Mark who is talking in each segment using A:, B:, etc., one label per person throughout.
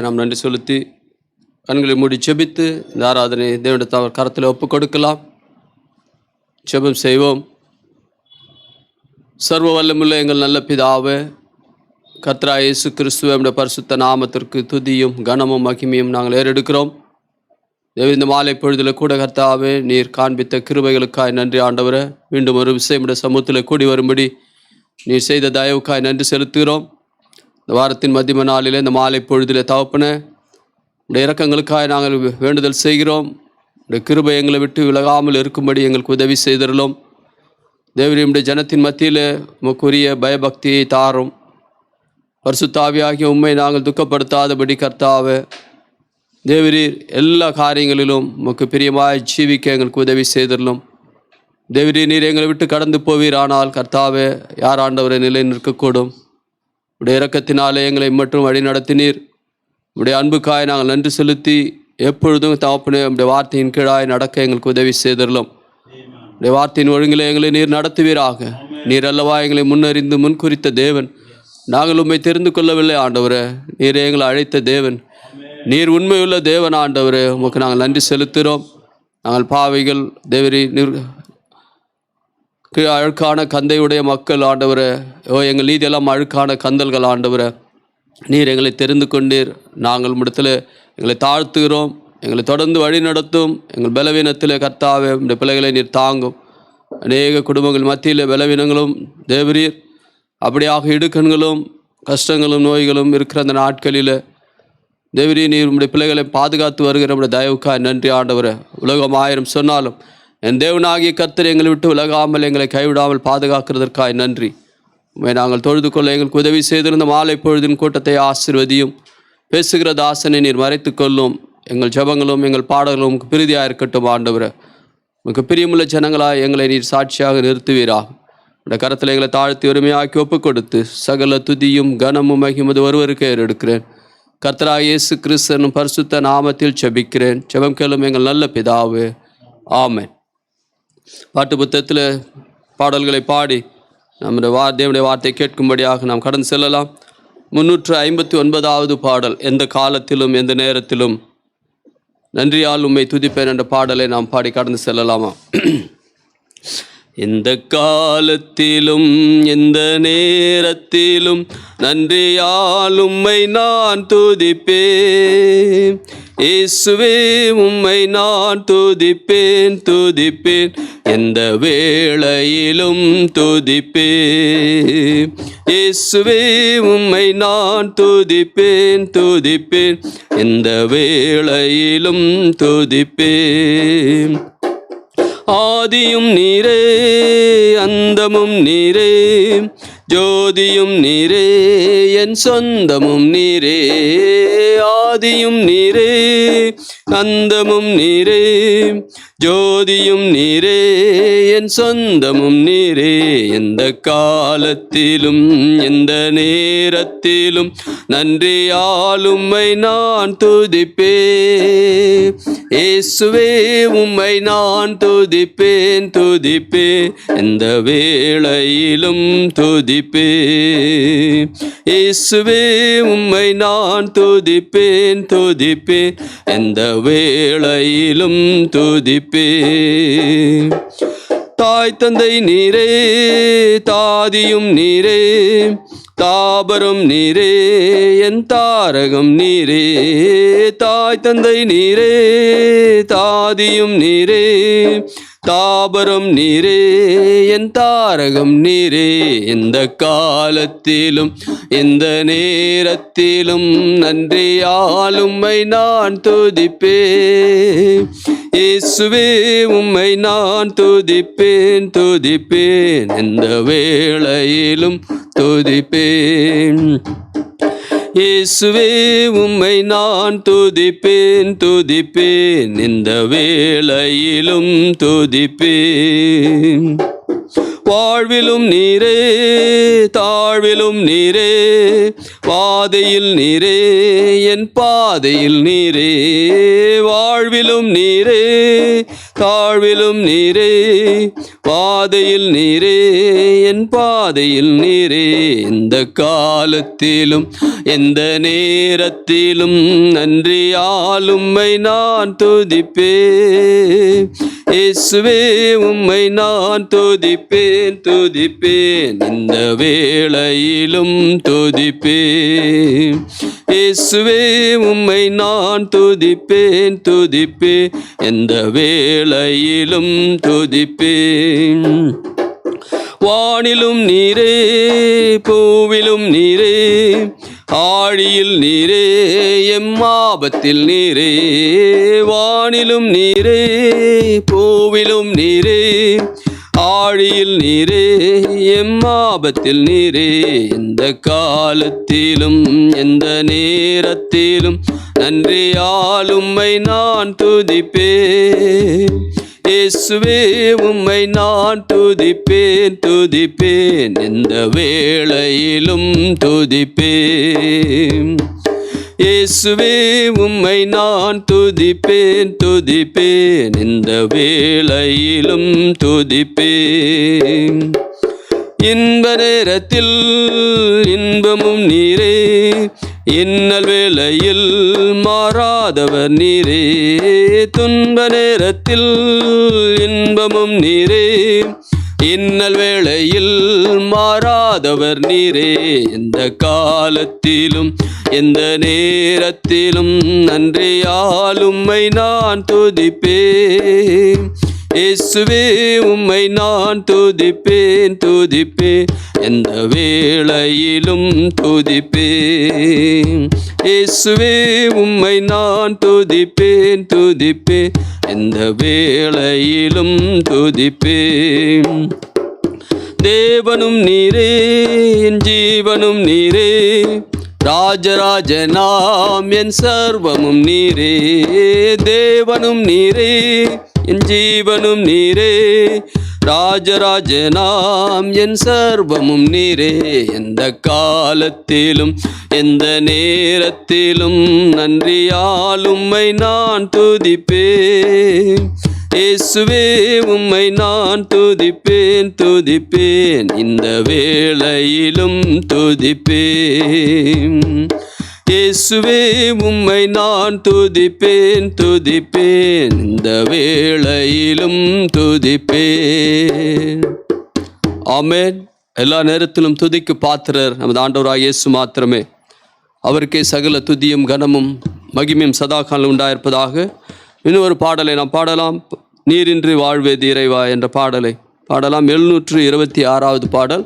A: நாம் நன்றி செலுத்தி கண்களை மூடி செபித்து இந்த ஆராதனை தேவனுடைய கரத்தில் ஒப்புக் கொடுக்கலாம். செபம் செய்வோம். சர்வ வல்லமுள்ள எங்கள் நல்ல பிதாவே, கர்த்தராகிய இயேசு கிறிஸ்துவின் பரிசுத்த நாமத்திற்கு துதியும் கனமும் மகிமையும் நாங்கள் ஏறெடுக்கிறோம். இந்த மாலை பொழுதில் கூட கர்த்தாவே, நீர் காண்பித்த கிருபைகளுக்காய் நன்றி ஆண்டவரே. மீண்டும் ஒரு விஷயம் சமூகத்தில் கூடி வரும்படி நீர் செய்த தயவுக்காய் நன்றி செலுத்துகிறோம். இந்த வாரத்தின் மத்திய நாளில் இந்த மாலை பொழுதில் தகப்பனே, இந்த இரக்கங்களுக்காக நாங்கள் வேண்டுதல் செய்கிறோம். இந்த கிருபை எங்களை விட்டு விலகாமல் இருக்கும்படி எங்களுக்கு உதவி செய்திருந்தோம். தேவரீருடைய ஜனத்தின் மத்தியில் உமக்குரிய பயபக்தியை தாரும். பரிசுத்த ஆவியாகிய உம்மை நாங்கள் துக்கப்படுத்தாதபடி கர்த்தாவே, தேவரீர் எல்லா காரியங்களிலும் உமக்கு பிரியமாய் ஜீவிக்க எங்களுக்கு உதவி செய்திருந்தோம். தேவரீர் நீர் எங்களை விட்டு கடந்து போவீர். ஆனால் கர்த்தாவே, யார் ஆண்டவரை நிலை நிற்கக்கூடும்? உடைய இரக்கத்தினாலே எங்களை மட்டும் வழி நடத்தினீர். உடைய அன்புக்காய் நாங்கள் நன்றி செலுத்தி எப்பொழுதும் தகப்பனே உடைய வார்த்தையின் கீழாய் நடக்க எங்களுக்கு உதவி செய்திருந்தோம். உடைய வார்த்தையின் ஒழுங்கிலே எங்களை நீர் நடத்துவீராக. நீர் அல்லவா எங்களை முன்னறிந்து முன்குறித்த தேவன். நாங்கள் உம்மை தெரிந்து கொள்ளவில்லை ஆண்டவரே, நீர் எங்களை அழைத்த தேவன். நீர் உண்மையுள்ள தேவன் ஆண்டவரே. உமக்கு நாங்கள் நன்றி செலுத்துகிறோம். நாங்கள் பாவிகள் தேவரி அழுக்கான கந்தையுடைய மக்கள் ஆண்டவரே. எங்கள் நீதியெல்லாம் அழுக்கான கந்தல்கள் ஆண்டவரே. நீர் எங்களை தெரிந்து கொண்டீர். நாங்கள் இடத்துல எங்களை தாழ்த்துகிறோம். எங்களை தொடர்ந்து வழி நடத்தும். எங்கள் பலவீனத்தில் கர்த்தாவே இந்த பிள்ளைகளை நீர் தாங்கும். அநேக குடும்பங்கள் மத்தியில் பலவீனங்களும் தேவரீர் அப்படியாக இடுக்கண்களும் கஷ்டங்களும் நோய்களும் இருக்கிற அந்த நாட்களில் தேவரீர் நீர் உடைய பிள்ளைகளை பாதுகாத்து வருகிற நம்முடைய தயவுக்காய் நன்றி ஆண்டவரே. உலகம் 1000 சொன்னாலும் என் தேவனாகிய கர்த்தர் எங்களை விட்டு விலகாமல் எங்களை கைவிடாமல் பாதுகாக்கிறதற்காய் நன்றி. உண்மை நாங்கள் தொழுது கொள்ள எங்களுக்கு உதவி செய்திருந்த மாலை பொழுதின் கூட்டத்தை ஆசீர்வதியும். பேசுகிற தாசனை நீர் மறைத்து கொள்ளும். எங்கள் ஜெபங்களும் எங்கள் பாடல்களும் உங்களுக்கு பிரீதியாக இருக்கட்டும் ஆண்டவரே. உங்களுக்கு பிரியமுள்ள ஜனங்களாக எங்களை நீர் சாட்சியாக நிறுத்துவீராக. இந்த கரத்தில் எங்களை தாழ்த்தி உரிமையாக்கி ஒப்புக் கொடுத்து சகல துதியும் கனமும் மகிமது ஒருவருக்கு ஏறெடுக்கிறேன். கர்த்தராகிய இயேசு கிறிஸ்துவின் பரிசுத்த நாமத்தில் ஜெபிக்கிறேன். ஜெபம் கேளும் எங்கள் நல்ல பிதாவே, ஆமென். பாட்டு புத்தகத்தில் பாடல்களை பாடி நம்முடைய தேவனுடைய வார்த்தை கேட்கும்படியாக நாம் கடந்து செல்லலாம். 359வது பாடல், எந்த காலத்திலும் எந்த நேரத்திலும் நன்றியால் உம்மை துதிப்பேன் என்ற பாடலை நாம் பாடி கடந்து செல்லலாமா? எந்த காலத்திலும் எந்த நேரத்திலும் நன்றியால் உம்மை நான் துதிப்பேன். இயேசுவே உம்மை நான் துதிப்பேன் துதிப்பேன், எந்த வேளையிலும் துதிப்பேன். இயேசுவே உம்மை நான் துதிப்பேன் துதிப்பேன், எந்த வேளையிலும் துதிப்பேன். ஆதியும் நீரே அந்தமும் நீரே, ஜோதியும் நீரே என் சொந்தமும் நீரே. ஆதியும் நீரே அந்தமும் நீரே, ஜோதியும் நீரே என் சொந்தமும் நீரே. எந்த காலத்திலும் எந்த நேரத்திலும் நன்றியால் உம்மை நான் துதிப்பேன். இயேசுவே உம்மை நான் துதிப்பேன் துதிப்பேன், எந்த வேளையிலும் துதிப்பேன். இயேசுவே உம்மை நான் துதிப்பேன் துதிப்பேன், எந்த வேளையிலும் துதிப்பேன். தாய் தந்தை நீரே தாதியும் நீரே, தாபரம் நீரே என் தாரகம் நீரே. தாய் தந்தை நீரே தாதியும் நீரே, தாபரம் நீரே என் தாரகம் நீரே. எந்த காலத்திலும் எந்த நேரத்திலும் நன்றியால் உம்மை நான் துதிப்பேன். இயேசுவே உம்மை நான் துதிப்பேன் துதிப்பேன், எந்த வேளையிலும் துதிப்பேன். இயேசுவே உம்மை நான் துதிப்பேன் துதிப்பேன், இந்த வேளையிலும் துதிப்பேன். வாழ்விலும் நீரே தாழ்விலும் நீரே, பாதையில் நீரே என் பாதையில் நீரே. வாழ்விலும் நீரே தாழ்விலும் நீரே, பாதையில் நீரே, என் பாதையில் நீரே, இந்த காலத்திலும் எந்த நேரத்திலும் நன்றியால் உம்மை நான் துதிப்பேன். இயேசுவே உம்மை நான் துதிப்பேன், துதிப்பேன், இந்த வேளையிலும் துதிப்பேன். இயேசுவே உம்மை நான் துதிப்பேன், துதிப்பேன், எந்த வேளையிலும் துதிப்பேன். வானிலும் நீரே, பூவிலும் நீரே, ஆழியில் நீரே, எம்மாபத்தில் நீரே. வானிலும் நீரே, பூவிலும் நீரே, ஆழியில் நீரே, எம்மாபத்தில் நீரே, எந்த காலத்திலும் எந்த நேரத்திலும் நன்றியால் உம்மை நான் துதிப்பேன். இயேசுவே உம்மை நான் துதிப்பேன், துதிப்பேன், எந்த வேளையிலும் துதிப்பேன். இயேசுவே உம்மை நான் துதிப்பேன், துதிப்பேன், இந்த வேளையிலும் துதிப்பேன். இன்ப நேரத்தில் இன்பமும் நீரே, இன்னல் வேளையில் மாறாதவர் நீரே. துன்ப நேரத்தில் இன்பமும் நீரே, இன்னல் வேளையில் மாறாதவர் நீரே. எந்த காலத்திலும் எந்த நேரத்திலும் நன்றியால் உம்மை நான் துதிப்பேன். இயேசுவே உம்மை நான் துதிப்பேன், துதிப்பேன், எந்த வேளையிலும் துதிப்பேன். இயேசுவே உம்மை நான் துதிப்பேன், துதிப்பேன், எந்த வேளையிலும் துதிப்பேன். தேவனும் நீரே, என் ஜீவனும் நீரே, ராஜராஜனாம் என் சர்வமும் நீரே. தேவனும் நீரே, என் ஜீவனும் நீரே, ராஜராஜனாம் என் சர்வமும் நீரே. எந்த காலத்திலும் எந்த நேரத்திலும் நன்றியால் உம்மை நான் துதிப்பேன். இயேசுவே உம்மை நான் துதிப்பேன், துதிப்பேன், இந்த வேளையிலும் துதிப்பேன். இயேசுவே உம்மை நான் துதிப்பேன், துதிப்பேன், இந்த வேளையிலும் துதிப்பேன். ஆமென். எல்லா நேரத்திலும் துதிக்கு பாத்திரர் நமது ஆண்டவராகிய இயேசு மாத்திரமே. அவருக்கே சகல துதியும் கனமும் மகிமையும் சதாகாலம் உண்டாயிருப்பதாக. இன்னும் ஒரு பாடலை நாம் பாடலாம். நீரின்றி வாழ்வேது இறைவா என்ற பாடலை பாடலாம். 726வது பாடல்.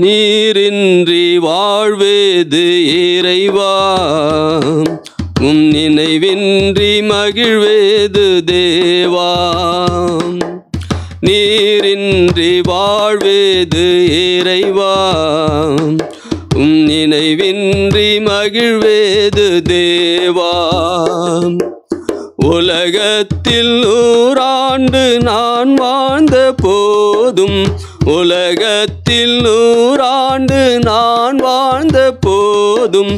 A: நீரின்றி வாழ்வேது இறைவா, உம் நினைவின்றி மகிழ்வேது தேவா. நீரின்றி வாழ்வேது இறைவா, உம் நினைவின்றி மகிழ்வேது தேவா. உலகத்தில் 100 ஆண்டு நான் வாழ்ந்த போதும், உலகத்தில் 100 ஆண்டு நான் வாழ்ந்த போதும்,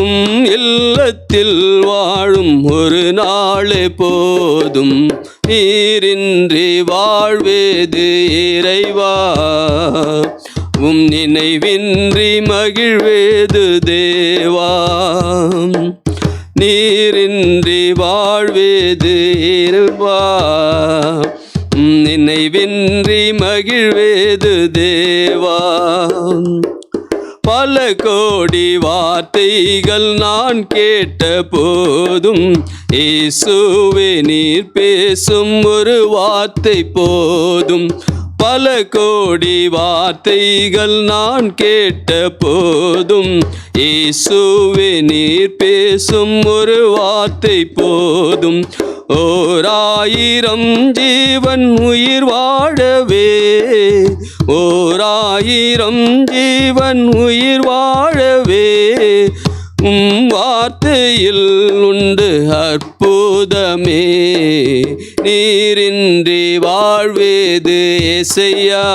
A: உம் இல்லத்தில் வாழும் ஒரு நாளே போதும். நீரின்றி வாழ்வேது இறைவா, உம் நினைவின்றி மகிழ்வேது தேவா. நீரின்றி வாழ்வேது இறைவா, நினைவின்றி மகிழ்வேது தேவா. பல கோடி வார்த்தைகள் நான் கேட்ட போதும், இயேசுவே நீர் பேசும் ஒரு வார்த்தை போதும். பல கோடி வார்த்தைகள் நான் கேட்ட போதும், இயேசுவே நீர் பேசும் ஒரு வார்த்தை போதும். 1000 ஜீவன் உயிர் வாழவே, 1000 ஜீவன் உயிர் வாழவே, உம் வார்த்தையில் உண்டு அற்புதமே. நீரின்றி வாழ்வேது இயேசையா,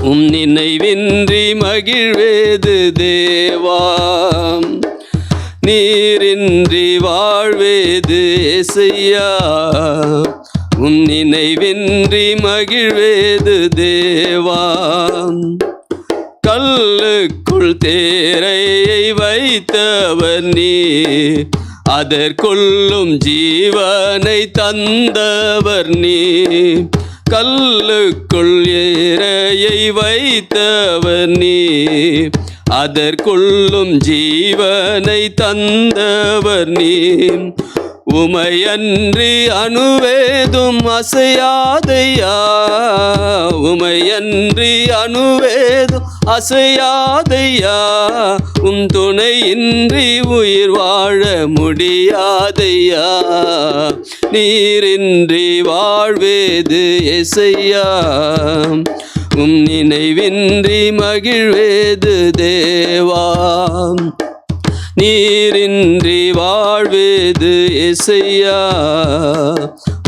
A: உம் நினைவின்றி மகிழ்வேது தேவா. நீரின்றி வாழ்வேது ஏசையா, உன் நினைவின்றி மகிழ்வேது தேவா. கல்லுக்குள் தேரையை வைத்தவர் நீ, அதற்குள்ளும் ஜீவனை தந்தவர் நீ. கல்லுக்குள் ஏரையை வைத்தவர் நீ, அதற்குள்ளும் ஜீவனை தந்தவர் நீ. உமையன்றி அணுவேதும் அசையாதையா, உமையன்றி அணுவேதும் அசையாதையா, உம் துணையின்றி உயிர் வாழ முடியாதையா. நீரின்றி வாழ்வேது ஏசையா, உம் நினைவின்றி மகிழ்வேது தேவா. நீரின்றி வாழ்வேது ஏசையா,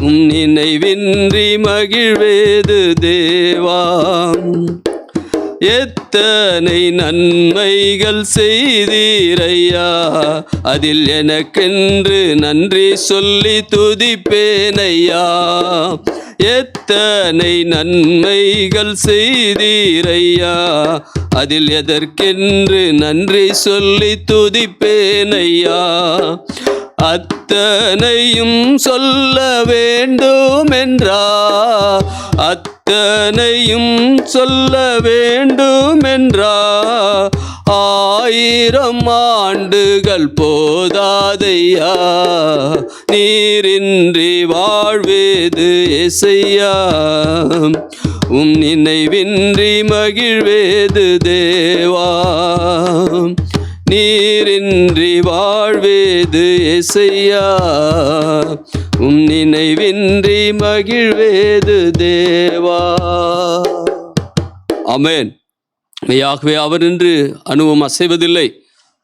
A: உம் நினைவின்றி மகிழ்வேது தேவா. எத்தனை நன்மைகள் செய்தீரையா, அதில் எனக்கென்று நன்றி சொல்லி துதிப்பேனையா. எத்தனை நன்மைகள் செய்தீரையா, அதில் எதற்கென்று நன்றி சொல்லி துதிப்பேனையா. அத்தனையும் சொல்ல வேண்டுமென்றா, அத்தனையும் சொல்ல வேண்டுமென்றா, 1000 ஆண்டுகள் போதாதையா. நீரின்றி வாழ்வேது ஏசையா, உம் நினைவின்றி மகிழ்வேது தேவா. நீரின்றி வாழ்வேது ஏசையா, உம் நினைவின்றி மகிழ்வேது தேவா. ஆமென். மெய்யாகவே அவர் நின்று அணுவும் அசைவதில்லை.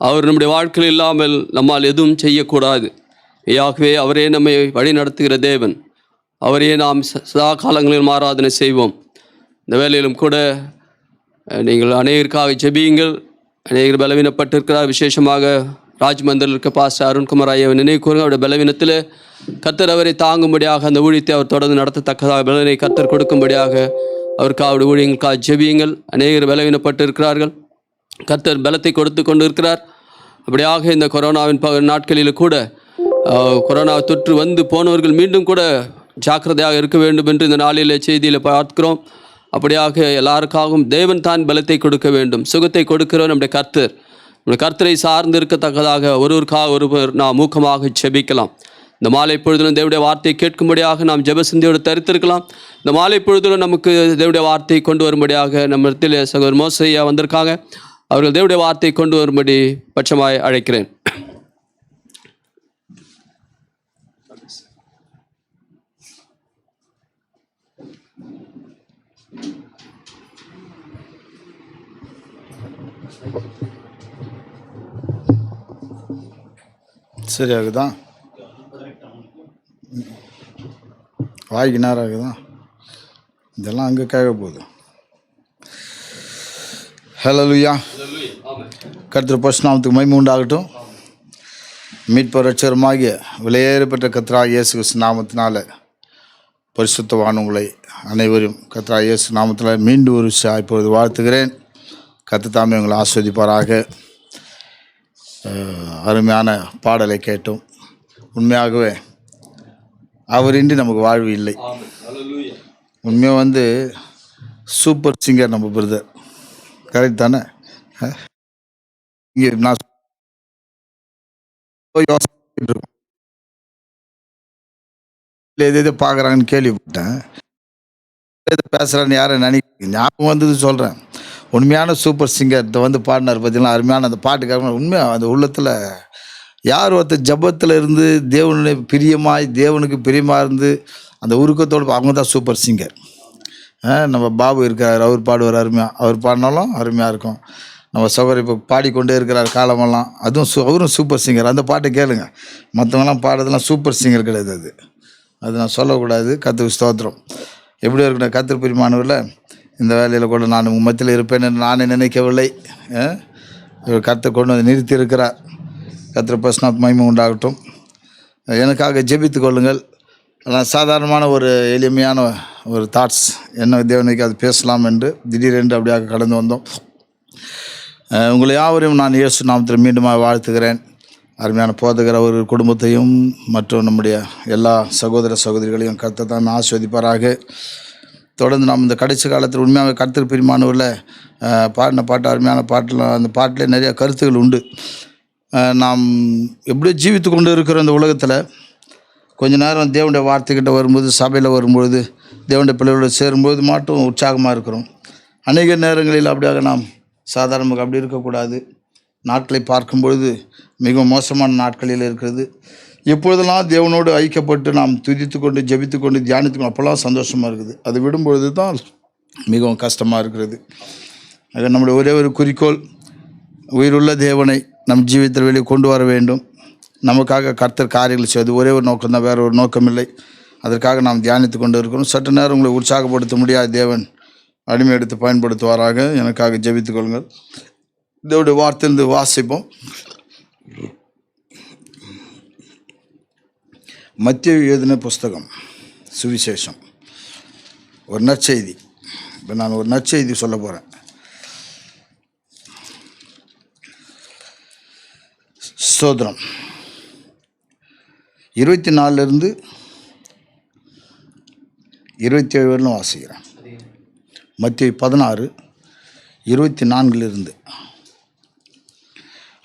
A: அவர் நம்முடைய வாழ்க்கையில் இல்லாமல் நம்மால் எதுவும் செய்யக்கூடாது. மெய்யாகவே அவரே நம்மை வழி நடத்துகிற தேவன். அவரையே நாம் சதா காலங்களில் ஆராதனை செய்வோம். இந்த வேலையிலும் கூட நீங்கள் அநேகருக்காக ஜெபியுங்கள். அநேகர் பலவீனப்பட்டிருக்கிறார். விசேஷமாக ராஜ்மந்திரில் இருக்க பாஸ்டர் அருண்குமார் ஐயாவை நினைவு கூறுங்க. அவருடைய பலவீனத்தில் கர்த்தர் அவரை தாங்கும்படியாக அந்த ஊழியத்தை அவர் தொடர்ந்து நடத்தத்தக்கதாக பலனை கர்த்தர் கொடுக்கும்படியாக அவருக்கு அவருடைய ஊழியங்களுக்காக ஜெபியுங்கள். அநேகர் பலவீனப்பட்டு இருக்கிறார்கள். கர்த்தர் பலத்தை கொடுத்து கொண்டு இருக்கிறார். அப்படியாக இந்த கொரோனாவின் நாட்களில் கூட கொரோனா தொற்று வந்து போனவர்கள் மீண்டும் கூட ஜாக்கிரதையாக இருக்க வேண்டும் என்று இந்த நாளில் செய்தியில் பார்க்கிறோம். அப்படியாக எல்லாருக்காகவும் தேவன் தான் பலத்தை கொடுக்க வேண்டும். சுகத்தை கொடுக்கிறவர் நம்முடைய கர்த்தர். நம்முடைய கர்த்தரை சார்ந்து இருக்கத்தக்கதாக ஒருவருக்காக ஒருவர் நாம் மூக்கமாக ஜெபிக்கலாம். இந்த மாலை பொழுதிலும் தேவனுடைய வார்த்தையை கேட்கும்படியாக நாம் ஜெபசிந்தியோடு தரித்திருக்கலாம். இந்த மாலை பொழுதிலும் நமக்கு தேவனுடைய வார்த்தையை கொண்டு வரும்படியாக நம்ம இடத்தில் சகோதரர் மோசையா வந்திருக்காங்க. அவர்கள் தேவனுடைய வார்த்தையை கொண்டு வரும்படி பட்சமாய் அழைக்கிறேன்.
B: சரியாகுதா? வாய்க்கு நேரம் ஆகுதா? இதெல்லாம் அங்கே கேட்க போகுது. ஹல்லேலூயா. கர்த்தர் பரிசுத்தநாமத்துக்கு மகிமை உண்டாகட்டும். மீட்பர் இரட்சகருமாகிய விலையேறப்பட்ட கர்த்தராகிய இயேசு கிறிஸ்து நாமத்தினால பரிசுத்தவான்களை அனைவரும் கர்த்தராகிய இயேசு நாமத்தில் மீண்டும் ஒரு இப்பொழுது வாழ்த்துகிறேன். கர்த்தர் தாமே உங்களை ஆஸ்வதிப்பாராக. அருமையான பாடலை கேட்டோம். உண்மையாகவே அவரின்றி நமக்கு வாழ்வு இல்லை. உண்மையாக சூப்பர் சிங்கர் நம்ம பிரதர். கரெக்ட் தானே? இங்கே நான் எது பார்க்குறாங்கன்னு கேள்விப்பட்டேன். பேசுகிறான்னு யாரும் ஞாபகம் வந்தது சொல்கிறேன். உண்மையான சூப்பர் சிங்கர் பாடினார் பார்த்தீங்களா? அருமையான அந்த பாட்டுக்காக உண்மையாக அந்த உள்ளத்தில் யார் ஒருத்தர் ஜபத்தில் இருந்து தேவனுடைய பிரியமாய் தேவனுக்கு பிரியமாக இருந்து அந்த உருக்கத்தோடு அவங்க தான் சூப்பர் சிங்கர். நம்ம பாபு இருக்கார், அவர் பாடுவார் அருமையாக. அவர் பாடினாலும் அருமையாக இருக்கும். நம்ம சகோதரி இப்போ பாடிக்கொண்டே இருக்கிறார் காலமெல்லாம். அதுவும் அவரும் சூப்பர் சிங்கர். அந்த பாட்டை கேளுங்க. மற்றவங்களாம் பாடுறதுலாம் சூப்பர் சிங்கர் கிடையாது. அது நான் சொல்லக்கூடாது. கர்த்தருக்கு ஸ்தோத்திரம். எப்படி இருக்கணும் கர்த்தர் பிரியமானவர்களே? இந்த வேலையில் கூட நான் உங்கள் மத்தியில் இருப்பேன் என்று நானே நினைக்கவில்லை. கர்த்தர் கொண்டு வந்து நிறுத்தி இருக்கிறார். கர்த்தர் பரிசுத்த மகிமை உண்டாகட்டும். எனக்காக ஜெபித்துக் கொள்ளுங்கள். நான் சாதாரணமான ஒரு எளிமையான ஒரு தாட்ஸ் என்ன தேவனுக்கு அது பேசலாம் என்று திடீரென்று அப்படியாக கடந்து வந்தோம். உங்களை யாவரையும் நான் இயேசு நாமத்தில் மீண்டும் வாழ்த்துகிறேன். அருமையான போதகர் அவர் குடும்பத்தையும் மற்றும் நம்முடைய எல்லா சகோதர சகோதரிகளையும் கர்த்தர் தான் ஆசீர்வதிப்பாராக. தொடர்ந்து நாம் இந்த கடைசி காலத்தில் உண்மையாக கர்த்தர் பிரியமானவரில் பாடின பாட்டு, அருமையான பாட்டில், அந்த பாட்டிலே நிறைய கருத்துகள் உண்டு. நாம் எப்படியோ ஜீவித்து கொண்டு இருக்கிற இந்த உலகத்தில் கொஞ்ச நேரம் தேவனுடைய வார்த்தைக்கிட்ட வரும்போது, சபையில் வரும்பொழுது, தேவனுடைய பிள்ளைகளோடு சேரும்போது மட்டும் உற்சாகமாக இருக்கிறோம். அநேக நேரங்களில் அப்படியாக நாம் சாதாரணமாக அப்படி இருக்கக்கூடாது. நாட்களை பார்க்கும்பொழுது மிகவும் மோசமான நாட்களில் இருக்கிறது. எப்பொழுதெல்லாம் தேவனோடு ஐக்கியப்பட்டு நாம் துதித்து கொண்டு ஜெபித்து கொண்டு தியானித்து அப்போல்லாம் சந்தோஷமாக இருக்குது. அது விடும்பொழுது தான் மிகவும் கஷ்டமாக இருக்கிறது. அது நம்முடைய ஒரே ஒரு குறிக்கோள், உயிருள்ள தேவனை நம் ஜீவிதத்தில் வெளியே கொண்டு வர வேண்டும். நமக்காக கர்த்தர் காரியங்கள் செய்வது ஒரே ஒரு நோக்கம் தான், வேறு ஒரு நோக்கம் இல்லை. அதற்காக நாம் தியானித்து கொண்டு இருக்கிறோம். சற்று நேரம் உங்களை உற்சாகப்படுத்த முடியாது தேவன் அடிமை எடுத்து பயன்படுத்துவாராக. எனக்காக ஜெபித்துக் கொள்ளுங்கள். தேவனுடைய வார்த்தையிலிருந்து வாசிப்போம். மத்தேயு எழுதின புஸ்தகம், சுவிசேஷம், ஒரு நற்செய்தி. இப்போ நான் ஒரு நற்செய்தி சொல்ல போகிறேன். ஸ்தோத்திரம். 24 27 வரலும் வாசிக்கிறேன். மத்தேயு 16:24.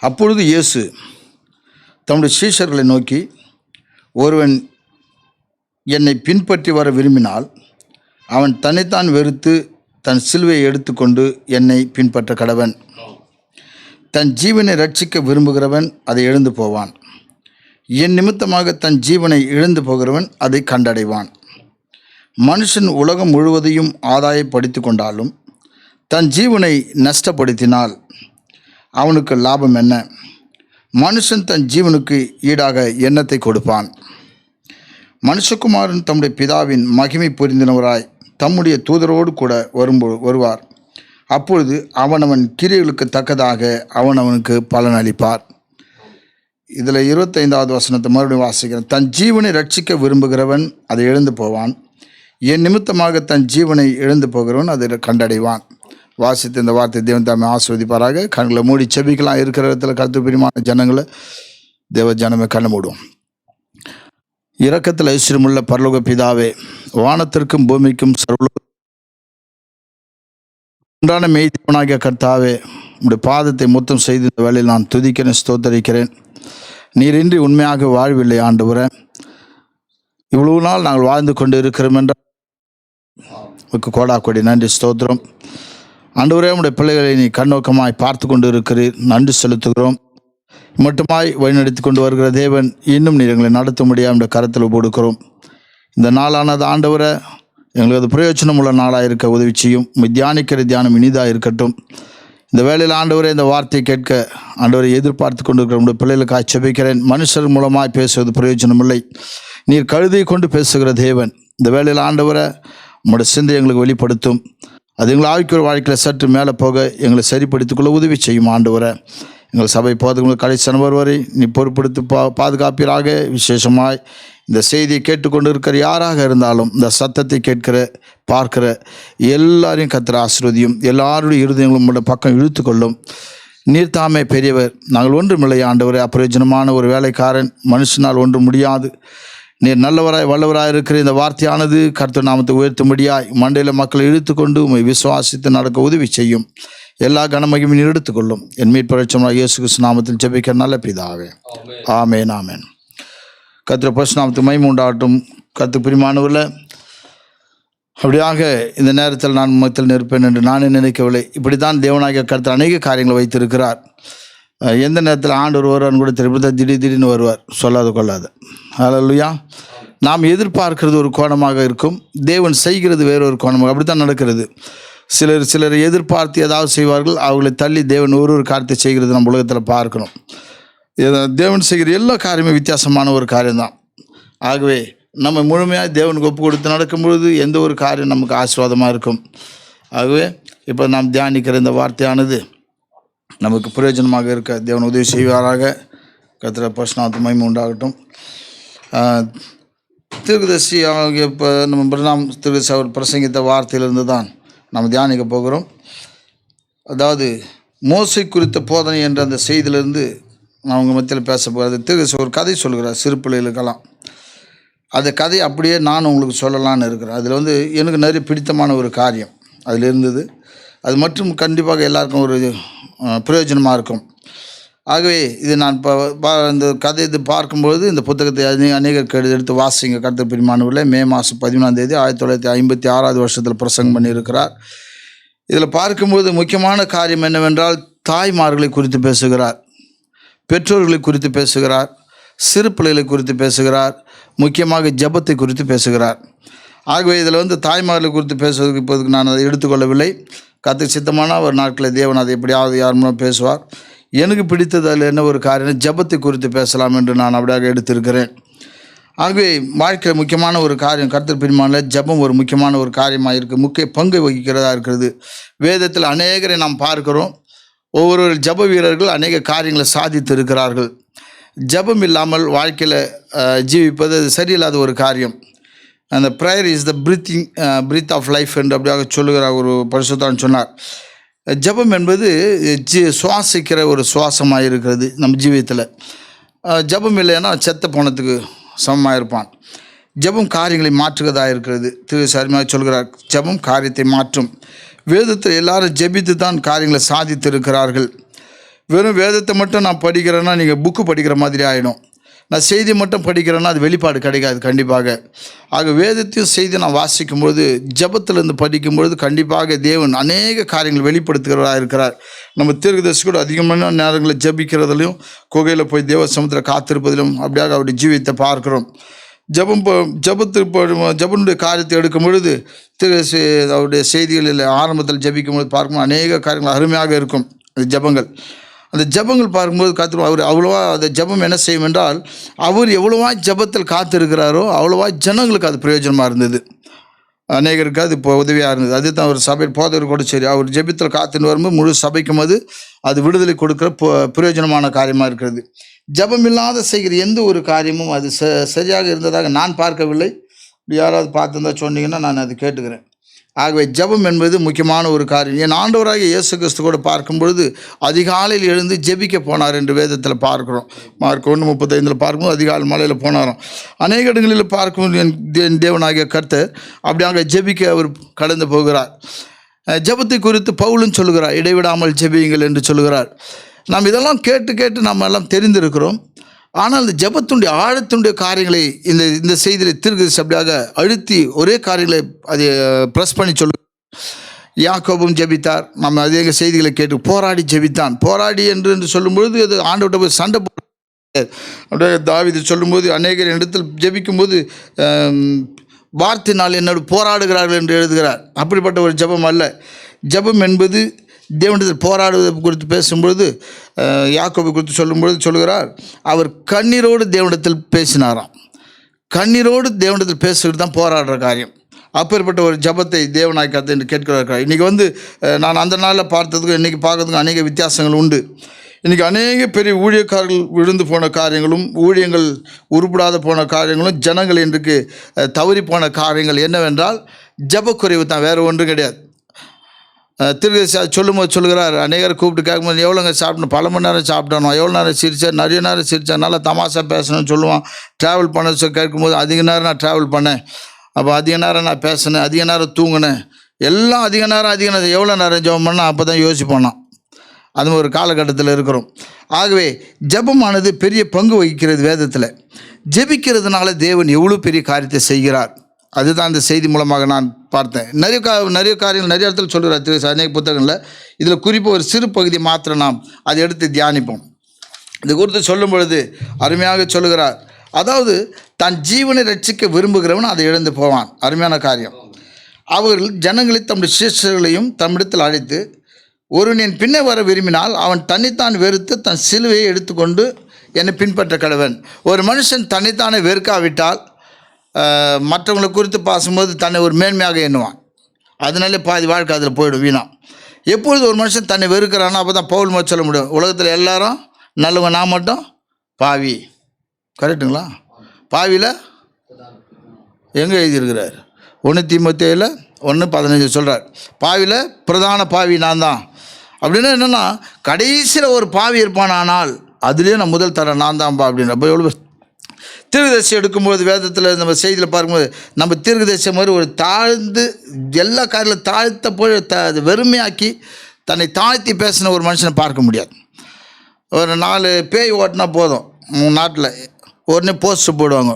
B: அப்பொழுது இயேசு தம்முடைய சீஷர்களை நோக்கி, ஒருவன் என்னை பின்பற்றி வர விரும்பினால் அவன் தன்னைத்தான் வெறுத்து தன் சிலுவையை எடுத்துக்கொண்டு என்னை பின்பற்ற கடவன். தன் ஜீவனை ரட்சிக்க விரும்புகிறவன் அதை இழந்து போவான். என் நிமித்தமாக தன் ஜீவனை இழந்து போகிறவன் அதை கண்டடைவான். மனுஷன் உலகம் முழுவதையும் ஆதாயப்படுத்தி கொண்டாலும் தன் ஜீவனை நஷ்டப்படுத்தினால் அவனுக்கு லாபம் என்ன? மனுஷன் தன் ஜீவனுக்கு ஈடாக எண்ணத்தை கொடுப்பான். மனுஷகுமாரன் தம்முடைய பிதாவின் மகிமை புரிந்தினவராய் தம்முடைய தூதரோடு கூட வருவார். அப்பொழுது அவனவன் கிரியைகளுக்கு தக்கதாக அவனவனுக்கு பலன் அளிப்பார். இதில் 25வது வசனத்தை மறுபடியும் வாசிக்கிறேன். தன் ஜீவனை ரட்சிக்க விரும்புகிறவன் அதை இழந்து போவான். என் நிமித்தமாக தன் ஜீவனை இழந்து போகிறவன் அதை கண்டடைவான். வாசித்த இந்த வார்த்தை தேவன் தாமே ஆசீர்வதிப்பாராக. கண்களை மூடி செபிக்கலாம். இருக்கிற இடத்துல கருத்து பிரியமான ஜனங்களை தேவ ஜனமே கண்ணை மூடுவோம். இரக்கத்தில் ஐஸ்வரியமுள்ள பரலோக பிதாவே, வானத்திற்கும் பூமிக்கும் சர்வ உண்டான மெய்தேவனாகிய கர்த்தாவே, உடைய பாதத்தை முத்தம் செய்து இந்த வேளையில் நான் துதிக்கிறேன், ஸ்தோத்தரிக்கிறேன். நீரின்றி உண்மையாக வாழ்வில்லை ஆண்டவரே. இவ்வளவு நாள் நாங்கள் வாழ்ந்து கொண்டு இருக்கிறோம் என்றால் கோடாக்கொடி நன்றி, ஸ்தோத்திரம். ஆண்டவரே, உடைய பிள்ளைகளை நீ கண்ணோக்கமாய் பார்த்து கொண்டு இருக்கிறீர், நன்றி செலுத்துகிறோம். மட்டுமாய் வழிநடத்தி கொண்டு வருகிற தேவன், இன்னும் நீர் எங்களை நடத்த முடியாமல் கரத்தில் கொடுக்கிறோம். இந்த நாளானது ஆண்டவரை எங்களுக்கு அது பிரயோஜனம் உள்ள நாளாக இருக்க உதவி செய்யும். தியானிக்கிற தியானம் இனிதாக இருக்கட்டும். இந்த வேளையில் ஆண்டவரே, இந்த வார்த்தையை கேட்க ஆண்டவரை எதிர்பார்த்து கொண்டு இருக்கிற உடைய பிள்ளைகளுக்கு ஆட்சேபிக்கிறேன். மனுஷர் மூலமாய் பேசுவது பிரயோஜனம் இல்லை, நீர் கழுதை கொண்டு பேசுகிற தேவன். இந்த வேளையில் ஆண்டவரை உங்களுடைய சிந்தை எங்களுக்கு வெளிப்படுத்தும். அது எங்களை ஆவிக்குரிய வாழ்க்கையில் சற்று மேலே போக எங்களை சரிப்படுத்திக்கொள்ள உதவி செய்யும். ஆண்டவரை, எங்கள் சபை போதுங்களுக்கு கடைசி நபர் வரை நீ பொறுப்படுத்தி பாதுகாப்பீராக. விசேஷமாய் இந்த செய்தியை கேட்டுக்கொண்டு இருக்கிற யாராக இருந்தாலும், இந்த சத்தத்தை கேட்கிற பார்க்கிற எல்லாரையும் கர்த்தர் ஆசீர்வதியும். எல்லாருடைய இருதயங்களும் உங்களுடைய பக்கம் இழுத்து கொள்ளும். நீர் தாமே பெரியவர், நாங்கள் ஒன்றுமில்லை ஆண்டவரே. அப்பிரயோஜனமான ஒரு வேலைக்காரன், மனுஷனால் ஒன்று முடியாது. நீர் நல்லவராய் வல்லவராய் இருக்கிற இந்த வார்த்தையானது கர்த்தர் நாமத்தை உயர்த்தும்படியாய் மண்டையில் மக்களை இழுத்து கொண்டு உம்மை விசுவாசித்து நடக்க உதவி செய்யும். எல்லா கனமகிமையும் நீர் எடுத்துக்கொள்ளும். என் மீட்பரட்சமாக இயேசு கிறிஸ்து நாமத்தில் ஜெபிக்கிற நல்ல பிதாவே, ஆமேன், ஆமேன். கர்த்தர் பரிசுத்த நாமத்துக்கு மகிமை உண்டாகட்டும். கர்த்தர் பிரியமானவர்களே, அப்படியாக இந்த நேரத்தில் நான் மத்தியில் நிற்பேன் என்று நானே நினைக்கவில்லை. இப்படி தான் தேவனாகிய கர்த்தர் அநேக காரியங்களை வைத்திருக்கிறார். எந்த நேரத்தில் ஆண்டவர் வருவார்னு கூட தெரியும். திடீர்னு வருவார், சொல்லாத கொள்ளாத. ஹல்லேலூயா. நாம் எதிர்பார்க்கிறது ஒரு கோணமாக இருக்கும், தேவன் செய்கிறது வேறொரு கோணமாக. அப்படி தான் நடக்கிறது. சிலர் எதிர்பார்த்து ஏதாவது செய்வார்கள், அவர்களை தள்ளி தேவன் ஒரு காரியத்தை செய்கிறது நம்ம உலகத்தில் பார்க்கணும். தேவன் செய்கிற எல்லா காரியமே வித்தியாசமான ஒரு காரியம்தான். ஆகவே நம்ம முழுமையாக தேவனுக்கு ஒப்பு கொடுத்து நடக்கும் பொழுது எந்த ஒரு காரியம் நமக்கு ஆசீர்வாதமாக இருக்கும். ஆகவே இப்போ நாம் தியானிக்கிற இந்த வார்த்தையானது நமக்கு பிரயோஜனமாக இருக்க தேவன் உதவி செய்வாராக. கர்த்தருடைய பரிசுத்த மகிமை உண்டாகட்டும். தீர்க்கதரிசி இப்போ நம்ம பிரணாம் தீர்க்கதரிசி அவர் பிரசங்கித்த வார்த்தையிலிருந்து தான் நம்ம தியானிக்க போகிறோம். அதாவது மோசை குறித்த போதனை என்ற அந்த செய்தியிலிருந்து நான் உங்கள் மத்தியில் பேச போகிறது. தீர்க்கதரிசி ஒரு கதை சொல்கிறார் சிறு பிள்ளைகளுக்கெல்லாம். அந்த கதை அப்படியே நான் உங்களுக்கு சொல்லலான்னு இருக்கிறேன். அதில் எனக்கு நிறைய பிடித்தமான ஒரு காரியம் அதில் இருந்தது. அது மற்றும் கண்டிப்பாக எல்லாருக்கும் ஒரு பிரயோஜனமாக இருக்கும். ஆகவே இது நான் இந்த கதை இது பார்க்கும்போது இந்த புத்தகத்தை அநேகர் எடுத்து வாசிங்க. கர்த்தர் பிரியமானவர்களே, மே மாதம் 14 1956 வருஷத்தில் பிரசங்கம் பண்ணியிருக்கிறார். இதில் பார்க்கும்போது முக்கியமான காரியம் என்னவென்றால், தாய்மார்களை குறித்து பேசுகிறார், பெற்றோர்களை குறித்து பேசுகிறார், சிறு பிள்ளைகளை குறித்து பேசுகிறார், முக்கியமாக ஜெபத்தை குறித்து பேசுகிறார். ஆகவே இதில் தாய்மார்களை குறித்து பேசுவதற்கு இப்போதுக்கு நான் அதை எடுத்துக்கொள்ளவில்லை. கர்த்தர் சித்தமான ஒரு நாட்களில் தேவன் அதை எப்படியாவது யார் மூலம் பேசுவார். எனக்கு பிடித்தது அதில் என்ன ஒரு காரியம், ஜெபத்தை குறித்து பேசலாம் என்று நான் அப்படியாக எடுத்திருக்கிறேன். ஆகவே வாழ்க்கையில் முக்கியமான ஒரு காரியம், கர்த்தர் பிரியமானவர்களே, ஜெபம் ஒரு முக்கியமான ஒரு காரியமாக இருக்குது, முக்கிய பங்கு வகிக்கிறதா இருக்கிறது. வேதத்தில் அநேகரை நாம் பார்க்கிறோம். ஒவ்வொரு ஜெப வீரர்கள் அநேக காரியங்களை சாதித்து இருக்கிறார்கள். ஜெபம் இல்லாமல் வாழ்க்கையில் ஜீவிப்பது அது சரியில்லாத ஒரு காரியம். அந்த prayer is the breath of life என்று அப்படியாக சொல்லுகிற ஒரு பரிசுத்தவான் சொன்னார். ஜெபம் என்பது சுவாசிக்கிற ஒரு சுவாசமாக இருக்கிறது நம்ம ஜீவியத்தில். ஜெபம் இல்லைன்னா செத்த போனத்துக்கு சமமாக இருப்பான். ஜெபம் காரியங்களை மாற்றுவதாக இருக்கிறது. அருமையாக சொல்கிறார், ஜெபம் காரியத்தை மாற்றும். வேதத்தில் எல்லாரும் ஜெபித்து தான் காரியங்களை சாதித்து இருக்கிறார்கள். வெறும் வேதத்தை மட்டும் நான் படிக்கிறேன்னா நீங்கள் புக்கு படிக்கிற மாதிரி ஆகிடும். நான் செய்தி மட்டும் படிக்கிறேன்னா அது வெளிப்பாடு கிடைக்காது கண்டிப்பாக. ஆக வேதத்தையும் செய்தி நான் வாசிக்கும்போது, ஜெபத்திலிருந்து படிக்கும்பொழுது கண்டிப்பாக தேவன் அநேக காரியங்கள் வெளிப்படுத்துகிறவராக இருக்கிறார். நம்ம தீர்க்கதரிசி கூட அதிகமான நேரங்களில் ஜெபிக்கிறதுலையும் குகையில் போய் தேவ சமுத்திரம் காத்திருப்பதிலும் அப்படியாக அவருடைய ஜீவியத்தை பார்க்கிறோம். ஜெபனுடைய காரியத்தை எடுக்கும் பொழுது அவருடைய செய்திகளில் ஆரம்பத்தில் ஜெபிக்கும்போது பார்க்கும்போது அநேக காரியங்கள் அருமையாக இருக்கும். அந்த ஜெபங்கள் பார்க்கும்போது அவர் அவ்வளோவா அந்த ஜெபம் என்ன செய்யும் என்றால், அவர் எவ்வளோவா ஜெபத்தில் காத்திருக்கிறாரோ அவ்வளோவா ஜனங்களுக்கு அது பிரயோஜனமாக இருந்தது. அநேகருக்கு அது இப்போ உதவியாக இருந்தது. அதுதான் ஒரு சபை போதவர் கூட சரி, அவர் ஜெபத்தில் காத்துன்னு வரும்போது முழு சபைக்கும் அது விடுதலை கொடுக்குற பிரயோஜனமான காரியமாக இருக்கிறது. ஜெபம் இல்லாத செய்கிற எந்த ஒரு காரியமும் அது சரியாக இருந்ததாக நான் பார்க்கவில்லை. யாராவது பார்த்துருந்தா சொன்னீங்கன்னா நான் அது கேட்டுக்கிறேன். ஆகவே ஜெபம் என்பது முக்கியமான ஒரு காரியம். என் ஆண்டவராகிய இயேசு கிறிஸ்து கூட பார்க்கும் பொழுது அதிகாலையில் எழுந்து ஜெபிக்க போனார் என்று வேதத்தில் பார்க்குறோம். மார்க் 1:35 பார்க்கும்போது அதிகாலை மலையில் போனாராம். அநேக இடங்களில் பார்க்கும்போது என் தேவனாகிய கர்த்தர் அப்படியாக ஜெபிக்க அவர் கடந்து போகிறார். ஜெபத்தை குறித்து பவுலும் சொல்லுகிறார், இடைவிடாமல் ஜெபியுங்கள் என்று சொல்லுகிறார். நாம் இதெல்லாம் கேட்டு நம்ம எல்லாம் தெரிந்திருக்கிறோம். ஆனால் இந்த ஜெபத்துடைய ஆழத்துடைய காரியங்களை இந்த செய்தியில் தீர்க்கதரிசி அப்படியாக அழுத்தி ஒரே காரியங்களை அதை ப்ரெஸ் பண்ணி சொல்லு. யாக்கோபும் ஜெபித்தார். நம்ம அதே செய்திகளை கேட்டு போராடி ஜெபித்தான். போராடி என்று சொல்லும்பொழுது அது ஆண்டவர்கிட்ட போய் சண்டை அப்படியே தாவீது சொல்லும்போது அநேகர் இடத்தில் ஜெபிக்கும்போது வார்த்தையினால் என்னோடு போராடுகிறார்கள் என்று எழுதுகிறார். அப்படிப்பட்ட ஒரு ஜெபம் அல்ல. ஜெபம் என்பது தேவனிடத்தில் போராடுவதை குறித்து பேசும்பொழுது யாக்கோபை குறித்து சொல்லும்பொழுது சொல்லுகிறார், அவர் கண்ணீரோடு தேவனிடத்தில் பேசினாராம். கண்ணீரோடு தேவனிடத்தில் பேசுகிறது தான் போராடுற காரியம். அப்பேற்பட்ட ஒரு ஜெபத்தை தேவனாய் கர்த்தர் என்று கேட்கிறார். இன்றைக்கி நான் அந்த நாளில் பார்த்ததுக்கும் இன்றைக்கி பார்க்கறதுக்கும் அநேக வித்தியாசங்கள் உண்டு. இன்றைக்கி அநேக பெரிய ஊழியக்காரர்கள் விழுந்து போன காரியங்களும், ஊழியங்கள் உருப்படாத போன காரியங்களும், ஜனங்கள் இன்றைக்கு தவறி போன காரியங்கள் என்னவென்றால் ஜெபக்குறைவு தான், வேறு ஒன்றும் கிடையாது. தீர்க்கதரிசி சொல்லும்போது சொல்லுகிறார், அநேகர் கூப்பிட்டு கேட்கும்போது எவ்வளோங்க சாப்பிடணும், பல மணி நேரம் சாப்பிடணும், எவ்வளோ நேரம் சிரித்தேன், நிறைய நேரம் சிரித்தேன், நல்லா தமாஷா பேசணும்னு சொல்லுவான். ட்ராவல் பண்ண கேட்கும்போது அதிக நேரம் நான் ட்ராவல் பண்ணேன், அப்போ அதிக நேரம் நான் பேசினேன், அதிக நேரம் தூங்கினேன், எல்லாம் அதிக நேரம் எவ்வளோ நேரம் ஜெபம் பண்ணால் அப்போ தான் யோசிப்போம். அது ஒரு காலகட்டத்தில் இருக்கிறோம். ஆகவே ஜெபமானது பெரிய பங்கு வகிக்கிறது. வேதத்தில் ஜெபிக்கிறதுனால தேவன் எவ்வளோ பெரிய காரியத்தை செய்கிறார். அதுதான் இந்த செய்தி மூலமாக நான் பார்த்தேன். நிறைய காரியங்கள் நிறைய இடத்துல சொல்கிறார் அநேக புத்தகங்களில். இதில் குறிப்பாக ஒரு சிறு பகுதி மாத்திரம் நாம் அதை எடுத்து தியானிப்போம். இது குறித்து சொல்லும் பொழுது அருமையாக சொல்லுகிறார், அதாவது தன் ஜீவனை ரட்சிக்க விரும்புகிறவன் அதை இழந்து போவான். அருமையான காரியம். அவர்கள் ஜனங்களை தம்முடைய சிஷ்யர்களையும் தம்மிடத்தில் அழைத்து, ஒருவன் என் பின்னே வர விரும்பினால் அவன் தன்னைத்தான் வெறுத்து தன் சிலுவையை எடுத்துக்கொண்டு என்னை பின்பற்ற கடவன். ஒரு மனுஷன் தன்னைத்தானே வெறுக்காவிட்டால் மற்றவங்களை குறித்து பார்க்கும்போது தன்னை ஒரு மேன்மையாக எண்ணுவான். அதனாலே பாதி வாழ்க்கை அதில் போய்டும் வீணா. எப்பொழுது ஒரு மனுஷன் தன்னை வெறுக்கிறானோ அப்போ தான் பவுல் சொல்ல முடியும், உலகத்தில் எல்லாரும் நல்லவங்க, நான் மட்டும் பாவி. கரெக்டுங்களா? பாவியில் எங்கே எழுதியிருக்கிறார்? 1 தீமோத்தேயுல 1:15 சொல்கிறார், பாவியில் பிரதான பாவி நான் தான். அப்படின்னா என்னென்னா, கடைசியில் ஒரு பாவி இருப்பானால் அதுலேயே நான் முதல் தரேன் நான் தான்ப்பா அப்படின்னு. அப்போ எவ்வளோ தீர்க்கதரிசி எடுக்கும்போது வேதத்தில் நம்ம செய்தியில் பார்க்கும்போது நம்ம தீர்க்கதரிசி மாதிரி ஒரு தாழ்ந்து எல்லா காரில் தாழ்த்த போய் வெறுமையாக்கி தன்னை தாழ்த்தி பேசின ஒரு மனுஷனை பார்க்க முடியாது. ஒரு 4 பேய் ஓட்டினா போதும் நாட்டில், உடனே போஸ்ட் போடுவாங்க.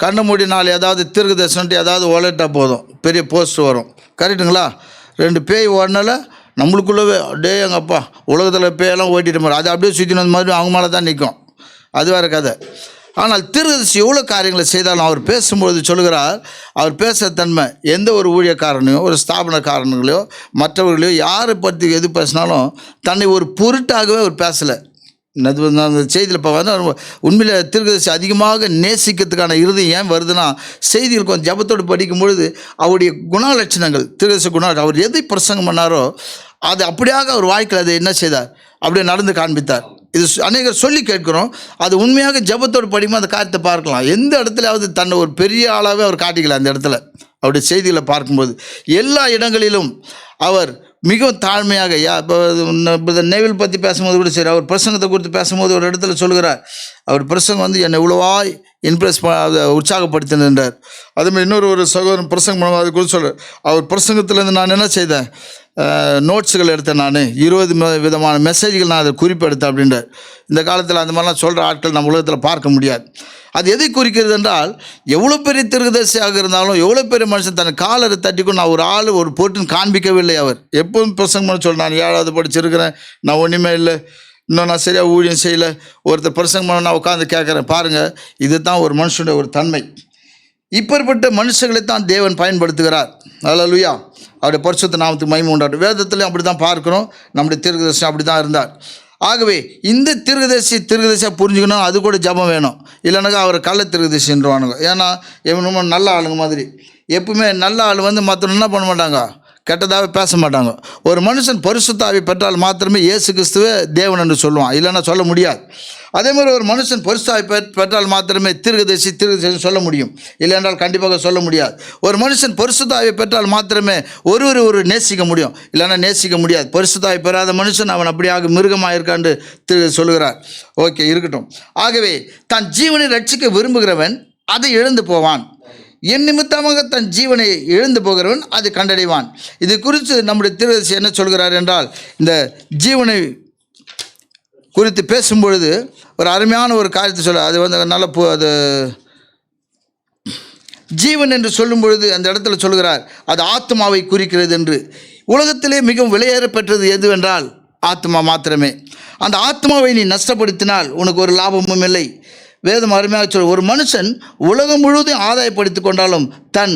B: கண்ணை மூடி 4 ஏதாவது தீர்க்கதரிசனட்டு ஏதாவது ஒலட்டா போதும், பெரிய போஸ்ட் வரும். கரெக்டுங்களா? 2 பேய் ஓடினால நம்மளுக்குள்ளவே அப்படியே எங்கப்பா உலகத்தில் பேயெல்லாம் ஓட்டிட்டு மாதிரி அது அப்படியே சுற்றின வந்த மாதிரி அவங்க மேலே தான் நிற்கும். அது வேறு கதை. ஆனால் தீர்க்கதரிசி எவ்வளோ காரியங்களை செய்தாலும் அவர் பேசும்பொழுது சொல்கிறார், அவர் பேசுகிற தன்மை எந்த ஒரு ஊழியக்காரனையோ ஒரு ஸ்தாபனக்காரர்களையோ மற்றவர்களையோ யாரை பற்றி எது பேசினாலும் தன்னை ஒரு பொருட்டாகவே அவர் பேசலை. அந்த செய்தியில் இப்போ வந்து உண்மையில் தீர்க்கதரிசி அதிகமாக நேசிக்கிறதுக்கான இறுதி ஏன் வருதுன்னா, செய்திகள் கொஞ்சம் ஜபத்தோடு படிக்கும் பொழுது அவருடைய குணலட்சணங்கள், தீர்க்கதரிசி அவர் எதை பிரசங்கம் பண்ணாரோ அது அப்படியாக அவர் வாழ்க்கையில் அதை என்ன செய்தார், அப்படியே நடந்து காண்பித்தார். இது அநேகர் சொல்லி கேட்குறோம். அது உண்மையாக ஜபத்தோடு படிக்கும்போது அந்த காரியத்தை பார்க்கலாம். எந்த இடத்துலையாவது தன்னை ஒரு பெரிய ஆளாகவே அவர் காட்டிக்கல. அந்த இடத்துல அவருடைய செய்திகளை பார்க்கும்போது எல்லா இடங்களிலும் அவர் மிகவும் தாழ்மையாக இப்போ நேவில் பற்றி பேசும்போது கூட சரி, அவர் பிரசங்கத்தை குறித்து பேசும்போது ஒரு இடத்துல சொல்கிறார், அவர் பிரசங்கம் வந்து என்னை இவ்வளோவாய் இம்ப்ரெஸ் உற்சாகப்படுத்தினார். அதேமாதிரி ஒரு சகோதரன் பிரசங்கம் பண்ணுவோம், அது குறித்து சொல்கிறார், அவர் பிரசங்கத்துலேருந்து நான் என்ன செய்தேன், நோட்ஸுகள் எடுத்தேன், நான் 20 விதமான மெசேஜ்கள் நான் அதை குறிப்பெடுத்தேன் அப்படின்றார். இந்த காலத்தில் அந்த மாதிரிலாம் சொல்கிற ஆட்கள் நம்ம உலகத்தில் பார்க்க முடியாது. அது எதை குறிக்கிறது என்றால், எவ்வளோ பெரிய தீர்க்கதரிசியாக இருந்தாலும் எவ்வளோ பெரிய மனுஷன் தன் காலரை தட்டிக்கும் நான் ஒரு ஆள் ஒரு பொருட்டுன்னு காண்பிக்கவில்லை. அவர் எப்பவும் பிரசங்கம் பண்ண சொல்ல, நான் 7வது படிச்சிருக்கிறேன், நான் ஒன்றுமே இல்லை, இன்னும் நான் சரியாக ஊழியம் செய்யலை, ஒருத்தர் பிரசங்கம் பண்ண நான் உட்காந்து கேட்குறேன். பாருங்கள், இது தான் ஒரு மனுஷனுடைய ஒரு தன்மை. இப்பேற்பட்ட மனுஷங்களை தான் தேவன் பயன்படுத்துகிறார். அல்லேலூயா. அவருடைய பரிசுத்த நாமத்துக்கு மகிமை உண்டாகட்டும். வேதத்துலையும் அப்படி தான் பார்க்குறோம். நம்முடைய தீர்க்கதரிசி அப்படி தான் இருந்தார். ஆகவே இந்த தீர்க்கதரிசியாக புரிஞ்சுக்கணும், அது கூட ஜபம் வேணும். இல்லைனாக்கா அவர் கள்ள தீர்க்கதரிசின்றவானுங்க. ஏன்னா இவன் நல்ல ஆளுங்க மாதிரி. எப்பவுமே நல்ல ஆள் வந்து மற்றவங்க என்ன பண்ண மாட்டாங்க, கெட்டதாகவே பேச மாட்டாங்க. ஒரு மனுஷன் பரிசுத்த ஆவி பெற்றால் மாத்திரமே இயேசு கிறிஸ்துவே தேவன் என்று சொல்லுவான், இல்லைன்னா சொல்ல முடியாது. அதே மாதிரி ஒரு மனுஷன் பரிசுத்த ஆவி பெற்றால் மாத்திரமே தீர்க்கதரிசி சொல்ல முடியும், இல்லைன்றால் கண்டிப்பாக சொல்ல முடியாது. ஒரு மனுஷன் பரிசுத்த ஆவி பெற்றால் மாத்திரமே ஒரு நேசிக்க முடியும், இல்லைன்னா நேசிக்க முடியாது. பரிசுத்த ஆவி பெறாத மனுஷன் அவன் அப்படியாக மிருகமாக இருக்கான்னு சொல்லுகிறார். ஓகே, இருக்கட்டும். ஆகவே தன் ஜீவனை ரட்சிக்க விரும்புகிறவன் அதை இழந்து போவான், என் நிமித்தமாக தன் ஜீவனை இழந்து போகிறவன் அதை கண்டடைவான். இது குறித்து நம்முடைய தீர்க்கதரிசி என்ன சொல்கிறார் என்றால், இந்த ஜீவனை குறித்து பேசும்பொழுது ஒரு அருமையான ஒரு காரியத்தை சொல்ல, அது வந்து நல்ல அது ஜீவன் என்று சொல்லும் பொழுது அந்த இடத்துல சொல்கிறார், அது ஆத்மாவை குறிக்கிறது என்று. உலகத்திலே மிகவும் விலையேற பெற்றது எதுவென்றால் ஆத்மா மாத்திரமே. அந்த ஆத்மாவை நீ நஷ்டப்படுத்தினால் உனக்கு ஒரு லாபமும் இல்லை. வேதம் அருமையாக சொல்ல, ஒரு மனுஷன் உலகம் முழுவதும் ஆதாயப்படுத்திக் கொண்டாலும் தன்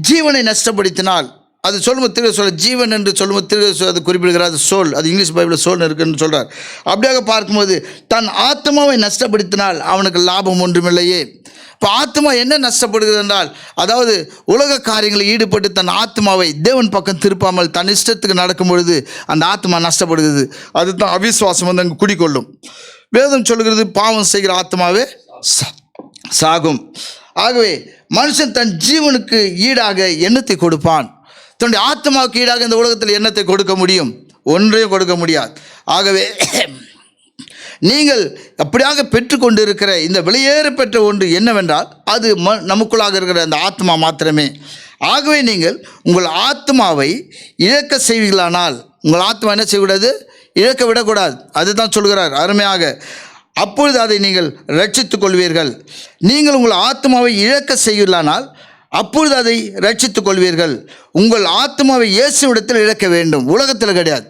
B: ஜீவனை நஷ்டப்படுத்தினால், அது சொல்லும்போது ஜீவன் என்று சொல்லும்போது அது குறிப்பிடுகிறார், அது சோல். அது இங்கிலீஷ் பைபிளில் சோல் இருக்குன்னு சொல்கிறார். அப்படியாக பார்க்கும்போது தன் ஆத்மாவை நஷ்டப்படுத்தினால் அவனுக்கு லாபம் ஒன்றுமில்லையே. இப்போ ஆத்மா என்ன நஷ்டப்படுகிறது என்றால், அதாவது உலக காரியங்களில் ஈடுபட்டு தன் ஆத்மாவை தேவன் பக்கம் திருப்பாமல் தன் இஷ்டத்துக்கு நடக்கும் பொழுது அந்த ஆத்மா நஷ்டப்படுகிறது. அதுதான் அவிசுவாசம் வந்து அங்கே குடிக்கொள்ளும். வேதம் சொல்கிறது, பாவம் செய்கிற ஆத்மாவே சாகும். ஆகவே மனுஷன் தன் ஜீவனுக்கு ஈடாக எண்ணத்தை கொடுப்பான். தன்னுடைய ஆத்மாவுக்கு ஈடாக இந்த உலகத்தில் எண்ணத்தை கொடுக்க முடியும்? ஒன்றையும் கொடுக்க முடியாது. ஆகவே நீங்கள் அப்படியாக பெற்றுக்கொண்டு இருக்கிற இந்த வெளியேற பெற்ற ஒன்று என்னவென்றால், அது நமக்குள்ளாக இருக்கிற அந்த ஆத்மா மாத்திரமே. ஆகவே நீங்கள் உங்கள் ஆத்மாவை இழக்க செய்வீர்களானால், உங்கள் ஆத்மா என்ன செய்யக்கூடாது, இழக்க விடக்கூடாது. அதுதான் சொல்கிறார் அருமையாக. அப்பொழுது அதை நீங்கள் ரட்சித்துக் கொள்வீர்கள். நீங்கள் உங்கள் ஆத்மாவை இழக்க செய்யலானால் அப்பொழுது அதை ரட்சித்துக் கொள்வீர்கள். உங்கள் ஆத்மாவை இயேசுவிடத்தில் இழக்க வேண்டும், உலகத்தில் கிடையாது.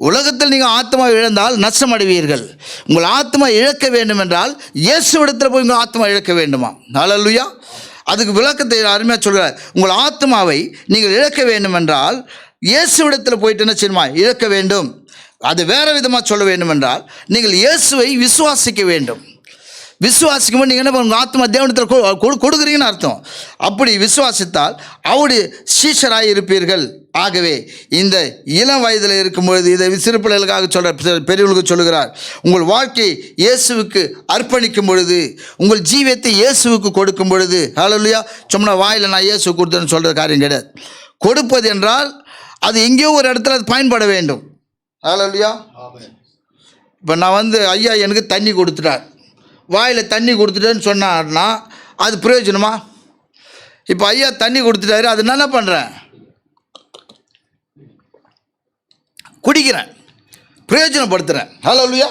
B: உலகத்தில் நீங்கள் ஆத்மாவை இழந்தால் நஷ்டம் அடைவீர்கள். உங்கள் ஆத்மா இழக்க வேண்டும் என்றால் இயேசுவிடத்தில் போய் உங்கள் ஆத்மா இழக்க வேண்டுமா? ஹல்லேலூயா. அதுக்கு விளக்கத்தை அருமையாக சொல்கிறார். உங்கள் ஆத்மாவை நீங்கள் இழக்க வேண்டும் என்றால் இயேசுவிடத்தில் போயிட்டு என்ன செய்யணுமா, இழக்க வேண்டும். அது வேறு விதமாக சொல்ல வேண்டும் என்றால் நீங்கள் இயேசுவை விசுவாசிக்க வேண்டும். விசுவாசிக்கும் போது நீங்கள் என்ன உங்கள் ஆத்மா தேவனிடத்தில் கொடுக்குறீங்கன்னு அர்த்தம். அப்படி விசுவாசித்தால் அவருடைய சீஷராக இருப்பீர்கள். ஆகவே இந்த இளம் வயதில் இருக்கும் பொழுது இதை சிறு பிள்ளைகளுக்காக பெரியவர்களுக்கு சொல்லுகிறார், உங்கள் வாழ்க்கையை இயேசுவுக்கு அர்ப்பணிக்கும் பொழுது, உங்கள் ஜீவியத்தை இயேசுவுக்கு கொடுக்கும் பொழுது, ஹல்லேலூயா, சும்மா வாயில் நான் இயேசு கொடுத்தேன்னு சொல்கிற காரியம் கிடையாது. கொடுப்பது என்றால் அது எங்கேயோ ஒரு இடத்துல அது பயன்பட வேண்டும். ஹல்லேலூயா. இப்போ நான் ஐயா எனக்கு தண்ணி கொடுத்துட்டார், வாயில் தண்ணி கொடுத்துட்டேன்னு சொன்னார்னா அது பிரயோஜனமா? இப்போ ஐயா தண்ணி கொடுத்துட்டாரு, அது நான் என்ன பண்ணுறேன்? குடிக்கிறேன், பிரயோஜனப்படுத்துகிறேன். ஹல்லேலூயா.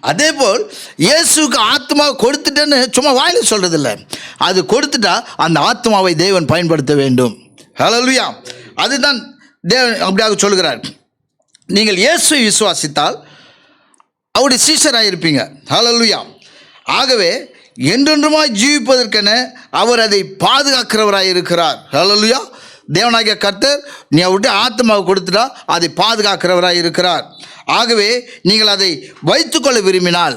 B: அதே போல் இயேசுக்கு ஆத்மாவை கொடுத்துட்டேன்னு சும்மா வாயில் சொல்கிறதில்ல, அது கொடுத்துட்டா அந்த ஆத்மாவை தேவன் பயன்படுத்த வேண்டும். ஹல்லேலூயா. அதுதான் தேவன் அப்படியாக சொல்கிறார். நீங்கள் இயேசுவை விசுவாசித்தால் அவருடைய சீஷராக இருப்பீங்க. ஹல்லேலூயா. ஆகவே என்றென்றுமாய் ஜீவிப்பதற்கென அவர் அதை பாதுகாக்கிறவராக இருக்கிறார். ஹல்லேலூயா. தேவனாகிய கர்த்தர் நீ அவருடைய ஆத்மாவை கொடுத்துட்டா அதை பாதுகாக்கிறவராக இருக்கிறார். ஆகவே நீங்கள் அதை வைத்துக்கொள்ள விரும்பினால்,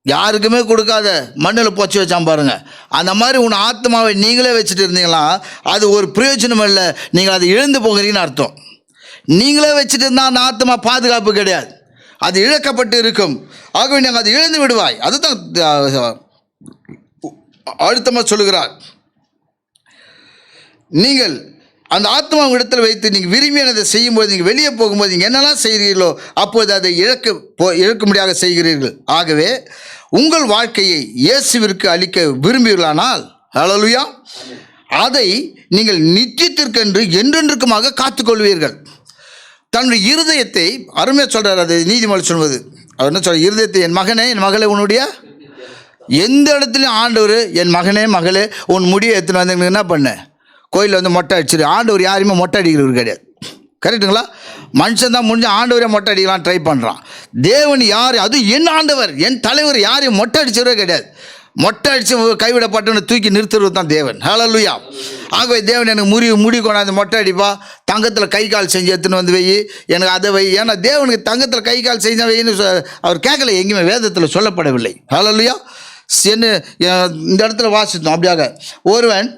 B: யாருக்குமே கொடுக்காத மண்ணில் பொச்சி வச்சான் பாருங்கள், அந்த மாதிரி உன் ஆத்மாவை நீங்களே வச்சுட்டு இருந்தீங்களா அது ஒரு பிரயோஜனம் இல்லை, நீங்கள் அதை இழந்து போகிறீங்கன்னு அர்த்தம். நீங்களே வச்சுட்டு இருந்தால் அந்த ஆத்மா பாதுகாப்பு கிடையாது, அது இழக்கப்பட்டு இருக்கும். ஆகவே நீங்கள் அதை இழந்து விடுவாய். அதுதான் அழுத்தமாக சொல்லுகிறார். நீங்கள் அந்த ஆத்மா இடத்தில் வைத்து நீங்கள் விரும்பியதை செய்யும்போது, நீங்கள் வெளியே போகும்போது நீங்கள் என்னெல்லாம் செய்கிறீர்களோ அப்போது அதை இழக்கும்படியாக செய்கிறீர்கள். ஆகவே உங்கள் வாழ்க்கையை இயேசுவிற்கு அளிக்க விரும்புவீர்களானால், ஹல்லேலூயா, அதை நீங்கள் நித்தியத்திற்கென்று என்றென்றுக்குமாக காத்துக்கொள்வீர்கள். தன்னுடைய இருதயத்தை அருமையாக சொல்கிறார். அது நீதிமொழி சொல்வது, அவர் என்ன சொல்ற, இருதயத்தை என் மகனே என் மகளே உன்னுடைய எந்த இடத்துலையும் ஆண்டவர் என் மகனே மகளே உன் முடியை எடுத்துன்னு வந்து என்ன பண்ண, கோயிலில் மொட்டை அடிச்சிரு. ஆண்டவர் யாரையுமே மொட்டை அடிக்கிறவர் கிடையாது. கரெக்டுங்களா? மனுஷன் தான் முடிஞ்ச ஆண்டவரே மொட்டை அடிக்கலாம் ட்ரை பண்ணுறான். தேவன் யார், அது என் ஆண்டவர் என் தலைவர் யாரையும் மொட்டை அடிச்சவரே கிடையாது. மொட்டை அடித்து கைவிடப்பட்டவனை தூக்கி நிறுத்துறது தான் தேவன். ஹல்லேலூயா. ஆகவே தேவன் எனக்கு முடி கொண்டாந்து மொட்டை அடிப்பா, தங்கத்தில் கை கால் செஞ்சு எடுத்துன்னு வந்து வை, எனக்கு அதை வை. ஏன்னா தேவனுக்கு தங்கத்தில் கை கால் செஞ்ச வைன்னு அவர் கேட்கல, எங்கேயுமே வேதத்தில் சொல்லப்படவில்லை. ஹல்லேலூயா. என்ன இந்த இடத்துல வாசித்தோம், அப்படியாக ஒருவன்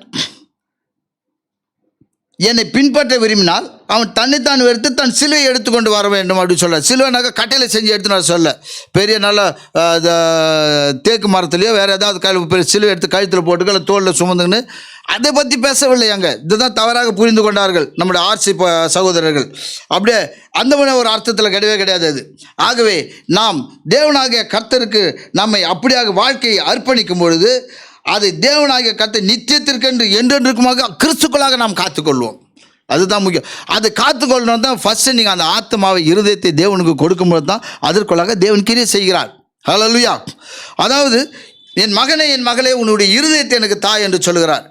B: என்னை பின்பற்ற விரும்பினால் அவன் தன்னைத்தான் வெறுத்து தன் சிலுவை எடுத்துக்கொண்டு வர வேண்டும் அப்படின்னு சொல்ல. சிலுவைனாக்கா கட்டையில் செஞ்சு எடுத்துன்னு வர சொல்ல, பெரிய நல்ல தேக்கு மரத்துலையோ வேறு ஏதாவது பெரிய சிலுவை எடுத்து கழுத்தில் போட்டுக்கல தோளில் சுமந்துன்னு அதை பற்றி பேசவில்லை. அங்கே இதுதான் தவறாக புரிந்து கொண்டார்கள் நம்முடைய ஆர்சி சகோதரர்கள். அப்படியே அந்த மாதிரி ஒரு அர்த்தத்தில் கிடையவே கிடையாது அது. ஆகவே நாம் தேவனாகிய கர்த்தருக்கு நம்மை அப்படியாக வாழ்க்கையை அர்ப்பணிக்கும் பொழுது அதை தேவனாகிய கர்த்தர் நித்தியத்திற்கென்று என்றென்றுக்குமாக கிறிஸ்துக்களாக நாம் காத்துக்கொள்வோம். அதுதான் முக்கியம். அதை காத்துக்கொள்ளணும் தான் ஃபஸ்ட்டு நீங்கள் அந்த ஆத்மாவை இருதயத்தை தேவனுக்கு கொடுக்கும்போது தான் அதற்குள்ளாக தேவன் கிரியை செய்கிறார். ஹல்லேலூயா. அதாவது என் மகனே என் மகளே உன்னுடைய இருதயத்தை எனக்கு தா என்று சொல்கிறார்.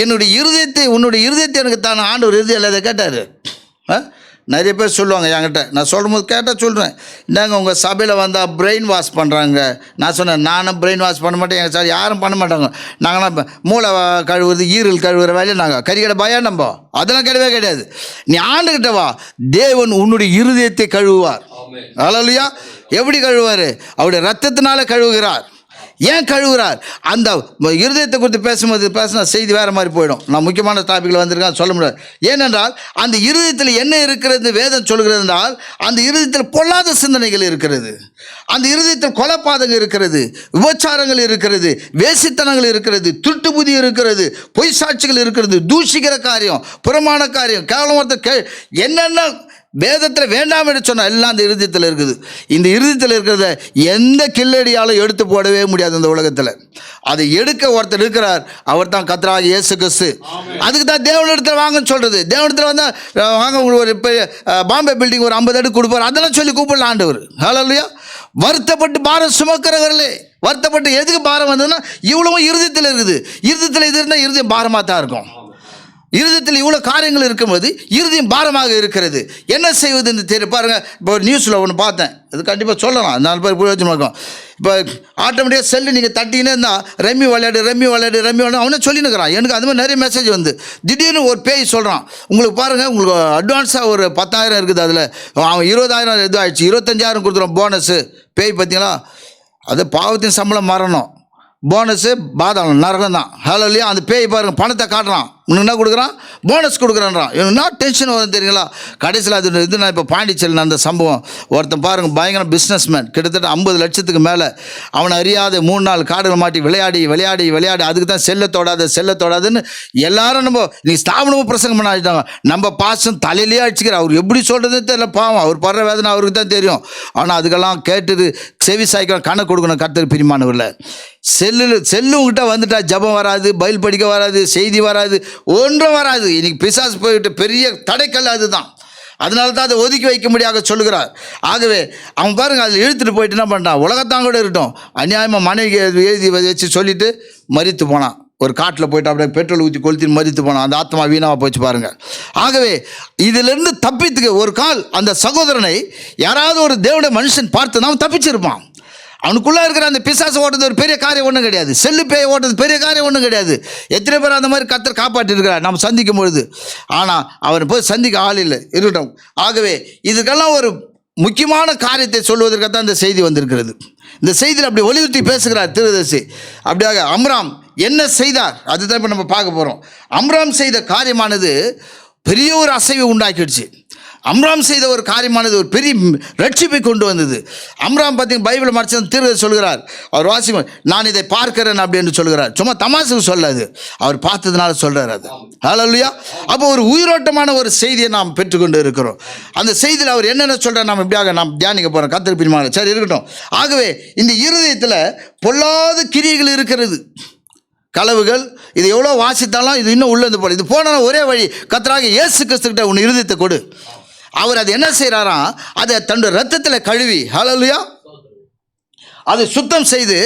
B: உன்னுடைய இருதயத்தை எனக்கு தான் ஆண்டவர் இருதயம் இல்லாத கேட்டார். நிறைய பேர் சொல்லுவாங்க என்கிட்ட, நான் சொல்லும்போது கேட்டால் சொல்கிறேன், இந்தாங்க உங்கள் சபையில் வந்தால் பிரெயின் வாஷ் பண்ணுறாங்க. நான் சொன்னேன், நானும் பிரெயின் வாஷ் பண்ண மாட்டேன், எங்கள் சார் யாரும் பண்ண மாட்டாங்க. நாங்கள்லாம் மூளை கழுவுறது ஈரல் கழுவுற வேலையை நாங்கள் கறிக்கடை பயா நம்ப அதெல்லாம் கிடையவே கிடையாது. நீ ஆண்டுகிட்ட வா, தேவன் உன்னுடைய இருதயத்தை கழுவுவார். ஹல்லேலூயா. எப்படி கழுவுவார்? அவருடைய ரத்தத்தினால கழுவுகிறார். ஏன் கழுவுறார்? அந்த இருதயத்தை குறித்து பேசினா செய்தி வேறு மாதிரி போயிடும். நான் முக்கியமான டாப்பிக்கில் வந்திருக்கேன், சொல்ல முடியாது. ஏனென்றால் அந்த இருதயத்தில் என்ன இருக்கிறது வேதம் சொல்கிறது என்றால், அந்த இருதயத்தில் பொல்லாத சிந்தனைகள் இருக்கிறது, அந்த இருதயத்தில் கொலைப்பாதங்கள் இருக்கிறது, விபச்சாரங்கள் இருக்கிறது, வேசித்தனங்கள் இருக்கிறது, துட்டு புதி இருக்கிறது, பொய் சாட்சிகள் இருக்கிறது, தூஷிக்கிற காரியம், புறமான காரியம், கேவலமாக என்னென்ன வேதத்தில் வேண்டாம் என்று சொன்னால் எல்லாம் அந்த இருதயத்தில் இருக்குது. இந்த இருதயத்தில் இருக்கிறத எந்த கில்லடியாலும் எடுத்து போடவே முடியாது இந்த உலகத்தில். அதை எடுக்க ஒருத்தர் இருக்கிறார், அவர் தான் கர்த்தராகிய இயேசு கிறிஸ்து. அதுக்கு தான் தேவனிடத்தில் வாங்கன்னு சொல்கிறது. தேவனிடத்தில் வந்தால் வாங்க, உங்களுக்கு ஒரு பெரிய பாம்பே பில்டிங் ஒரு 50 அடுக்கு கொடுப்பார், அதெல்லாம் சொல்லி கூப்பிடலாம் ஆண்டவர். ஹல்லேலூயா. வருத்தப்பட்டு பாரம் சுமக்கிறவர்களே, வருத்தப்பட்டு எதுக்கு பாரம் வந்ததுன்னா இவ்வளவும் இருதயத்தில் இருக்குது. இருதயத்தில் இது இருந்தால் இருதயம் பாரமாக தான் இருக்கும். இருதயத்தில் இவ்வளோ காரியங்கள் இருக்கும்போது இருதயம் பாரமாக இருக்கிறது. என்ன செய்வது என்று தெரியும் பாருங்கள். இப்போ ஒரு நியூஸில் ஒன்று பார்த்தேன், அது கண்டிப்பாக சொல்லலாம், 4 பேர் பிரயோஜனமாக இருக்கும். இப்போ ஆட்டோமேட்டிக்காக செல்லு நீங்கள் தட்டினே இருந்தால் ரம்மி விளையாடு அவனே சொல்லினுக்கிறான். எனக்கு அது மாதிரி நிறைய மெசேஜ் வந்து திடீர்னு ஒரு பேய் சொல்கிறான், உங்களுக்கு பாருங்கள் உங்களுக்கு அட்வான்ஸாக ஒரு 10,000 இருக்குது, அதில் அவன் 20,000 இது ஆயிடுச்சு, 25,000 கொடுத்துருவான் போனஸு. பேய் பார்த்தீங்களா? அது பாவத்தின் சம்பளம் மரணம், போனஸு பாதாளம் நரகம் தான். ஹல்லேலூயா. அந்த பேய் பாருங்கள் பணத்தை காட்டுறான், உனக்கு என்ன கொடுக்குறான்? போனஸ் கொடுக்குறான்றான். என்ன டென்ஷன் வரும் தெரியுங்களா? கடைசியில் அது இது நான் இப்போ பாண்டிச்சேரியில் நடந்த சம்பவம். ஒருத்தன் பாருங்கள், பயங்கர பிஸ்னஸ்மேன், கிட்டத்தட்ட 50 லட்சத்துக்கு மேலே. அவனை அறியாத 3 நாள் காடுகள் மாட்டி விளையாடி அதுக்கு தான் செல்ல தொடாதுன்னு எல்லாரும் நம்ம நீ ஸ்தாபனமும் பிரசங்கம் பண்ண ஆகிட்டாங்க. நம்ம பாசம் தலையிலேயே அடிச்சுக்கிற. அவர் எப்படி சொல்கிறதுன்னு தெரியல, பாவம். அவர் படுற வேதனை அவருக்கு தான் தெரியும். ஆனால் அதுக்கெல்லாம் கேட்டு செவி சாய்க்கலாம், கணக்கு கொடுக்கணும். கர்த்தர் பிரியமானவர்களே, செல்லுங்கிட்ட வந்துட்டா ஜபம் வராது, பைல் படிக்க வராது, செய்தி வராது, ஒன்றும் வராது. இன்னைக்கு பிசாசு போய்கிட்ட பெரிய தடைக்கல் அதுதான். அதனால தான் அதை ஒதுக்கி வைக்க முடியாத சொல்லுகிறார். ஆகவே அவன் பாருங்க, அதில் இழுத்துட்டு போயிட்டு என்ன பண்ணுறான்? உலகத்தான் கூட இருக்கட்டும், அநியாயமாக மனைவி எழுதி வச்சு சொல்லிட்டு மரித்து போனான். ஒரு காட்டில் போயிட்டு அப்படியே பெட்ரோல் ஊற்றி கொளுத்தின்னு மரித்து போனான். அந்த ஆத்மா வீணாக போச்சு பாருங்கள். ஆகவே இதிலிருந்து தப்பித்துக்கு ஒரு கால் அந்த சகோதரனை யாராவது ஒரு தேவனுடைய மனுஷன் பார்த்து அவன் தப்பிச்சிருப்பான். அவனுக்குள்ளே இருக்கிற அந்த பிசாசு ஓட்டுறது ஒரு பெரிய காரியம் ஒன்றும் கிடையாது. செல்லு பேய் ஓட்டுறது பெரிய காரியம் ஒன்றும் கிடையாது. எத்தனை பேர் அந்த மாதிரி கர்த்தர் காப்பாற்றிருக்கிறார் நம்ம சந்திக்கும் பொழுது. ஆனால் அவனை போய் சந்திக்க ஆள் இல்லை, இருக்கட்டும். ஆகவே இதுக்கெல்லாம் ஒரு முக்கியமான காரியத்தை சொல்வதற்காக தான் இந்த செய்தி வந்திருக்கிறது. இந்த செய்தியில் அப்படி ஒளியுறுத்தி பேசுகிறார் தீர்க்கதரிசி. அப்படியாக அம்ராம் என்ன செய்தார் அதுதான் இப்போ நம்ம பார்க்க போகிறோம். அம்ராம் செய்த காரியமானது பெரிய ஒரு அசைவை உண்டாக்கிடுச்சு. அம்ராம் செய்த ஒரு காரியமானது ஒரு பெரிய ரட்சிப்பை கொண்டு வந்தது. அம்ராம் பார்த்தீங்கன்னா பைபிளை மறைச்சு தீர்க்கதரிசி சொல்கிறார். அவர் வாசிக்கும், நான் இதை பார்க்கிறேன் அப்படின்னு சொல்கிறார். சும்மா தமாசுக்கு சொல்லாது, அவர் பார்த்ததுனால சொல்கிறார். அது ஹல்லேலூயா. அப்போ ஒரு உயிரோட்டமான ஒரு செய்தியை நாம் பெற்றுக்கொண்டு இருக்கிறோம். அந்த செய்தியில் அவர் என்னென்ன சொல்கிறார் நாம் இப்படியாக நாம் தியானிக்க போகிறோம். கர்த்தர் பிரியமானவர்களே, சரி இருக்கட்டும். ஆகவே இந்த இருதயத்தில் பொல்லாத கிரியைகள் இருக்கிறது, களவுகள். இது எவ்வளோ வாசித்தாலும் இது இன்னும் உள்ளது போல. இது போன ஒரே வழி, கர்த்தராகிய இயேசு கிறிஸ்துவிட்ட உன் இருதயத்தை கொடு. அவர் அது என்ன செய்கிறாராம்? அதை தன்னுடைய ரத்தத்தில் கழுவி, ஹல்லேலூயா, அதை சுத்தம் செய்து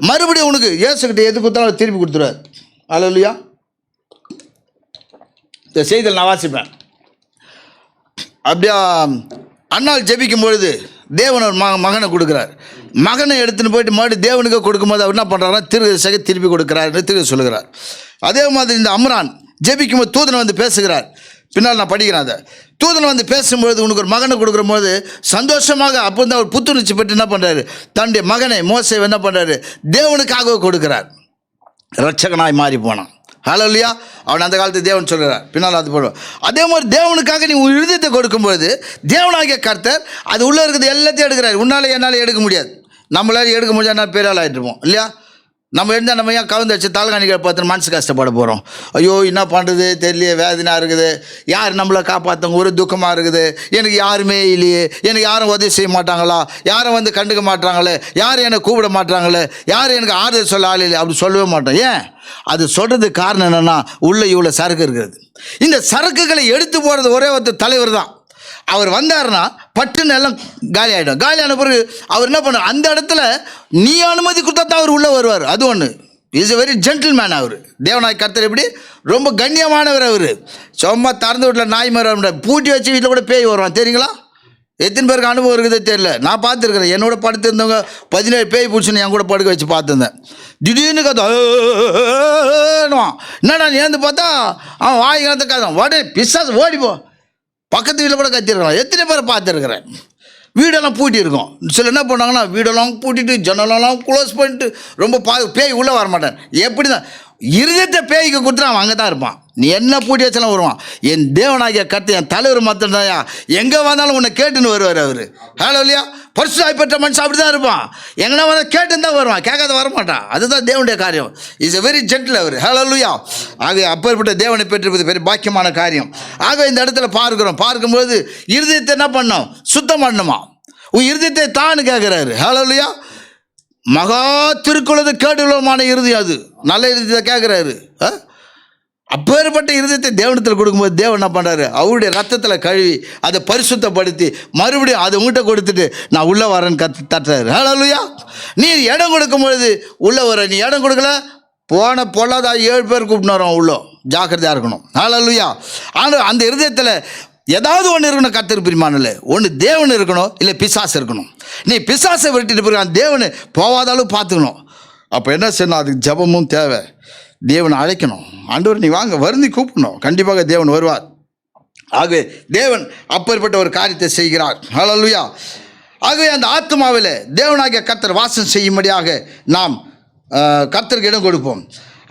B: மறுபடியும் உனக்கு இயேசுக்கிட்ட எது கொடுத்தாலும் திருப்பி கொடுத்துருவார். ஹல்லேலூயா. இந்த செய்தியில் நான் வாசிப்பேன். அப்படியா அண்ணால் ஜெபிக்கும் பொழுது தேவன் ஒரு மகனை கொடுக்குறார். மகனை எடுத்துன்னு போயிட்டு மறுபடியும் தேவனுக்கு கொடுக்கும்போது அவர் என்ன பண்ணுறாருன்னா தீர்க்கதரிசிக்கு திருப்பி கொடுக்குறாரு தீர்க்கதரிசி சொல்லுகிறார். அதே மாதிரி இந்த அம்ரான் ஜெபிக்கும்போது தூதனை வந்து பேசுகிறார். பின்னால் நான் படிக்கிறேன். அதை தூதனை வந்து பேசும்பொழுது உனக்கு ஒரு மகனை கொடுக்குற போது சந்தோஷமாக அப்போ வந்து அவர் புத்துணர்ச்சி பெற்று என்ன பண்ணுறாரு? தன்னுடைய மகனை மோசே என்ன பண்ணுறாரு? தேவனுக்காக கொடுக்குறார். இரட்சகனாய் மாறி போனான். ஹல்லேலூயா. அவன் அந்த காலத்து தேவன் சொல்கிறார். பின்னால் அது போடுவோம். அதே மாதிரி தேவனுக்காக நீ உன் இருதயத்தை கொடுக்கும்பொழுது தேவனாகிய கர்த்தர் அது உள்ளே இருக்கிறது எல்லாத்தையும் எடுக்கிறார். உன்னாலே என்னால் எடுக்க முடியாது. நம்மளால எடுக்க முடியாது, நான் பெரிய ஆள் ஆகிட்டுருப்போம் இல்லையா? நம்ம இருந்தால் நம்ம ஏன் கவுந்து வச்சு தலைகாணிகளை பார்த்து மனசு கஷ்டப்பட போகிறோம்? ஐயோ என்ன பண்ணுறது தெரியலையே, வேதனையாக இருக்குது, யார் நம்மளை காப்பாற்றவங்க, ஒரு துக்கமாக இருக்குது, எனக்கு யாருமே இல்லையே, எனக்கு யாரும் உதவி செய்ய மாட்டாங்களா, யாரும் வந்து கண்டுக்க மாட்டாங்களே, யாரும் என்னை கூப்பிட மாட்டாங்களே, யாரும் எனக்கு ஆறுதல் சொல்ல ஆள் இல்லை, அப்படி சொல்லவே மாட்டோம். ஏன் அது சொல்கிறதுக்கு காரணம் என்னென்னா உள்ளே இவ்வளோ சரக்கு இருக்கிறது. இந்த சரக்குகளை எடுத்து போகிறது ஒரே ஒரு தலைவர் தான். அவர் வந்தார்னா பட்டுன்னு எல்லாம் காலி ஆகிடும். காலியான பிறகு அவர் என்ன பண்ணுவார்? அந்த இடத்துல நீ அனுமதி கொடுத்தா தான் அவர் உள்ளே வருவார். அது ஒன்று. Is a very gentleman. அவர் தேவனாய் கர்த்தர் எப்படி ரொம்ப கண்ணியமானவர். அவர் சும்மா திறந்து வீட்டில் நாய் மாதிரி பூட்டி வச்சு வீட்டில் கூட பேய் வருவான். தெரியுங்களா? எத்தனை பேருக்கு அனுபவம் இருக்குதே தெரியல. நான் பார்த்துருக்குறேன். என்னோட படுத்திருந்தவங்க 17 பேய் பிடிச்சின்னு என் கூட படுக்க வச்சு பார்த்துருந்தேன். திடீர்னு கத்துவான். என்னடா ஏந்து பார்த்தா அவன் வாய்க்காத கதான் உடனே பிசாசு ஓடிப்போ. பக்கத்து வீட்டில் கூட கத்திருக்கலாம். எத்தனை பேரை பார்த்துருக்குறேன். வீடெல்லாம் பூட்டியிருக்கோம். சில என்ன பண்ணாங்கன்னா வீடெல்லாம் பூட்டிட்டு ஜன்னலெல்லாம் க்ளோஸ் பண்ணிட்டு ரொம்ப பேய் உள்ளே வரமாட்டேன். எப்படி தான் இருதயத்தை பேய்க்கு கொடுத்துட்டு அவன் அங்கே தான் இருப்பான். நீ என்ன பூட்டி வச்சாலும் வருவான். என் தேவனாகிய கர்த்தர் என் தலைவர் மாத்திரம்தாயா, எங்கே வந்தாலும் உன்னை கேட்டுன்னு வருவார் அவர். ஹல்லேலூயா. பரிசுத்தம் பெற்ற மனுஷன் அப்படி தான் இருப்பான். எங்கன்னா வந்தால் கேட்டுன்னு தான் வருவான், கேட்காத வரமாட்டான். அதுதான் தேவனுடைய காரியம். இஸ் எ வெரி ஜென்டில் அவர். ஹல்லேலூயா. ஆக அப்பேற்பட்ட தேவனை பெற்றிருப்பது பெரிய பாக்கியமான காரியம். ஆக இந்த இடத்துல பார்க்கும்போது இருதயத்தை என்ன பண்ணோம்? சுத்தம் பண்ணணுமா? உன் இருதயத்தை தான்னு கேட்குறாரு. ஹல்லேலூயா. மகா திருக்குள்ளது கேடுள்ளமான இருதயம் அது. நல்ல இருதயத்தை கேட்குறாரு. அப்பேற்பட்ட இருதயத்தை தேவனத்தில் கொடுக்கும்போது தேவன் என்ன பண்ணுறாரு? அவருடைய ரத்தத்தில் கழுவி அதை பரிசுத்தப்படுத்தி மறுபடியும் அதை உங்கள்கிட்ட கொடுத்துட்டு நான் உள்ளே வரேன்னு தட்டுறாரு. ஹல்லேலூயா. நீ இடம் கொடுக்கும் பொழுது உள்ளே வர, நீ இடம் கொடுக்கல போன பொல்லாத 7 பேர் கூப்பிட்டு வரோம். உள்ளே ஜாக்கிரதையாக இருக்கணும். ஹல்லேலூயா. ஆனால் அந்த இருதயத்தில் ஏதாவது ஒன்று இருக்கணும். கர்த்தர் பிரியமானவர்களே, ஒன்று தேவன் இருக்கணும், இல்லை பிசாசு இருக்கணும். நீ பிசாசை விட்டுட்டு போயிருக்கான், தேவனை போவாதாலும் பார்த்துக்கணும். அப்போ என்ன செய்யணும்? அதுக்கு ஜபமும் தேவை. தேவனை அழைக்கணும். ஆண்டவர் நீ வாங்க வருந்தி கூப்பிடணும். கண்டிப்பாக தேவன் வருவார். ஆகவே தேவன் அப்பேற்பட்ட ஒரு காரியத்தை செய்கிறார். ஹல்லேலூயா. ஆகவே அந்த ஆத்மாவில் தேவனாகிய கர்த்தர் வாசம் செய்யும்படியாக நாம் கர்த்தருக்கு இடம் கொடுப்போம்.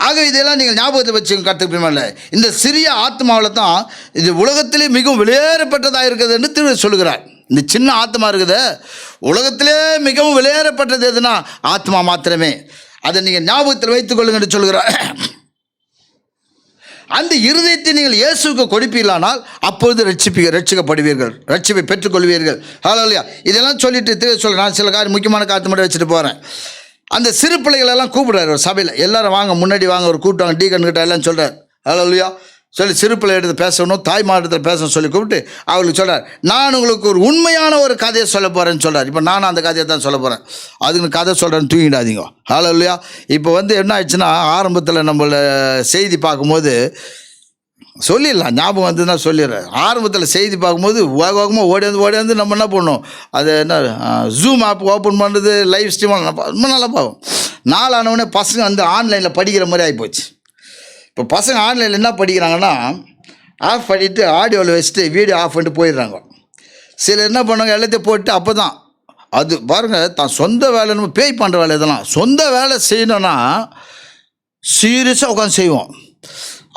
B: ஆக இதெல்லாம் நீங்கள் ஞாபகத்தை வச்சுங்க கர்த்தருக்கு பிரியமானவர்களே. இந்த சிறிய ஆத்மாவில் தான் இது உலகத்திலே மிகவும் வெளியேறப்பட்டதாக இருக்குது என்று திரு சொல்கிறார். இந்த சின்ன ஆத்மா இருக்குது, உலகத்திலே மிகவும் வெளியேறப்பட்டது எதுனா ஆத்மா மாத்திரமே. அதை நீங்கள் ஞாபகத்தில் வைத்துக் கொள்ளுங்க என்று சொல்கிறார். அந்த இருதயத்தை நீங்கள் இயேசுக்கு கொடுப்பீர்களானால் அப்பொழுது ரட்சிக்கப்படுவீர்கள், ரட்சிப்பை பெற்றுக்கொள்வீர்கள். ஹல்லேலூயா. இதெல்லாம் சொல்லிட்டு சொல்ல நான் சில முக்கியமான காரியத்தை மட்டும் வச்சுட்டு போகிறேன். அந்த சிறு பிள்ளைகளெல்லாம் கூப்பிடுறாரு ஒரு சபையில், எல்லாரும் வாங்க முன்னாடி வாங்க, ஒரு கூட்டுவாங்க டீக்கன்கிட்ட எல்லாம் சொல்கிறார். ஹல்லேலூயா. சொல்லி சிறு பிள்ளை எடுத்து பேசணும், தாய்மாரிடத்தில் பேசணும் சொல்லி கூப்பிட்டு அவங்களுக்கு சொல்கிறார், நான் உங்களுக்கு ஒரு உண்மையான ஒரு கதையை சொல்ல போகிறேன்னு சொல்கிறார். இப்போ நானும் அந்த கதையை தான் சொல்ல போகிறேன், அதுக்கு கதை சொல்கிறேன்னு தூங்கிடாதீங்க. ஹல்லேலூயா. இப்போ என்ன ஆயிடுச்சுன்னா, ஆரம்பத்தில் நம்மள செய்தி பார்க்கும்போது சொல்லிடலாம், ஞாபகம் வந்துன்னா சொல்லிடுறேன். ஆரம்பத்தில் செய்தி பார்க்கும்போது வேகமாக ஓடியாந்து நம்ம என்ன பண்ணோம், அது என்ன ஜூம் ஆப் ஓப்பன் பண்ணுறது, லைவ் ஸ்ட்ரீம் ரொம்ப நல்லா பார்க்கும். நாளானவொடனே பசங்க ஆன்லைனில் படிக்கிற மாதிரி ஆகிப்போச்சு. இப்போ பசங்க ஆன்லைனில் என்ன படிக்கிறாங்கன்னா, ஆஃப் பண்ணிவிட்டு ஆடியோவில் வச்சுட்டு வீடியோ ஆஃப் பண்ணிட்டு போயிடுறாங்க. சிலர் என்ன பண்ணுவாங்க, எல்லாத்தையும் போட்டு அப்போ தான் அது பாருங்கள், தான் சொந்த வேலை நம்ம பேய் பண்ணுற வேலை, இதெல்லாம் சொந்த வேலை செய்யணுன்னா சீரியஸாக உட்காந்து செய்வோம்.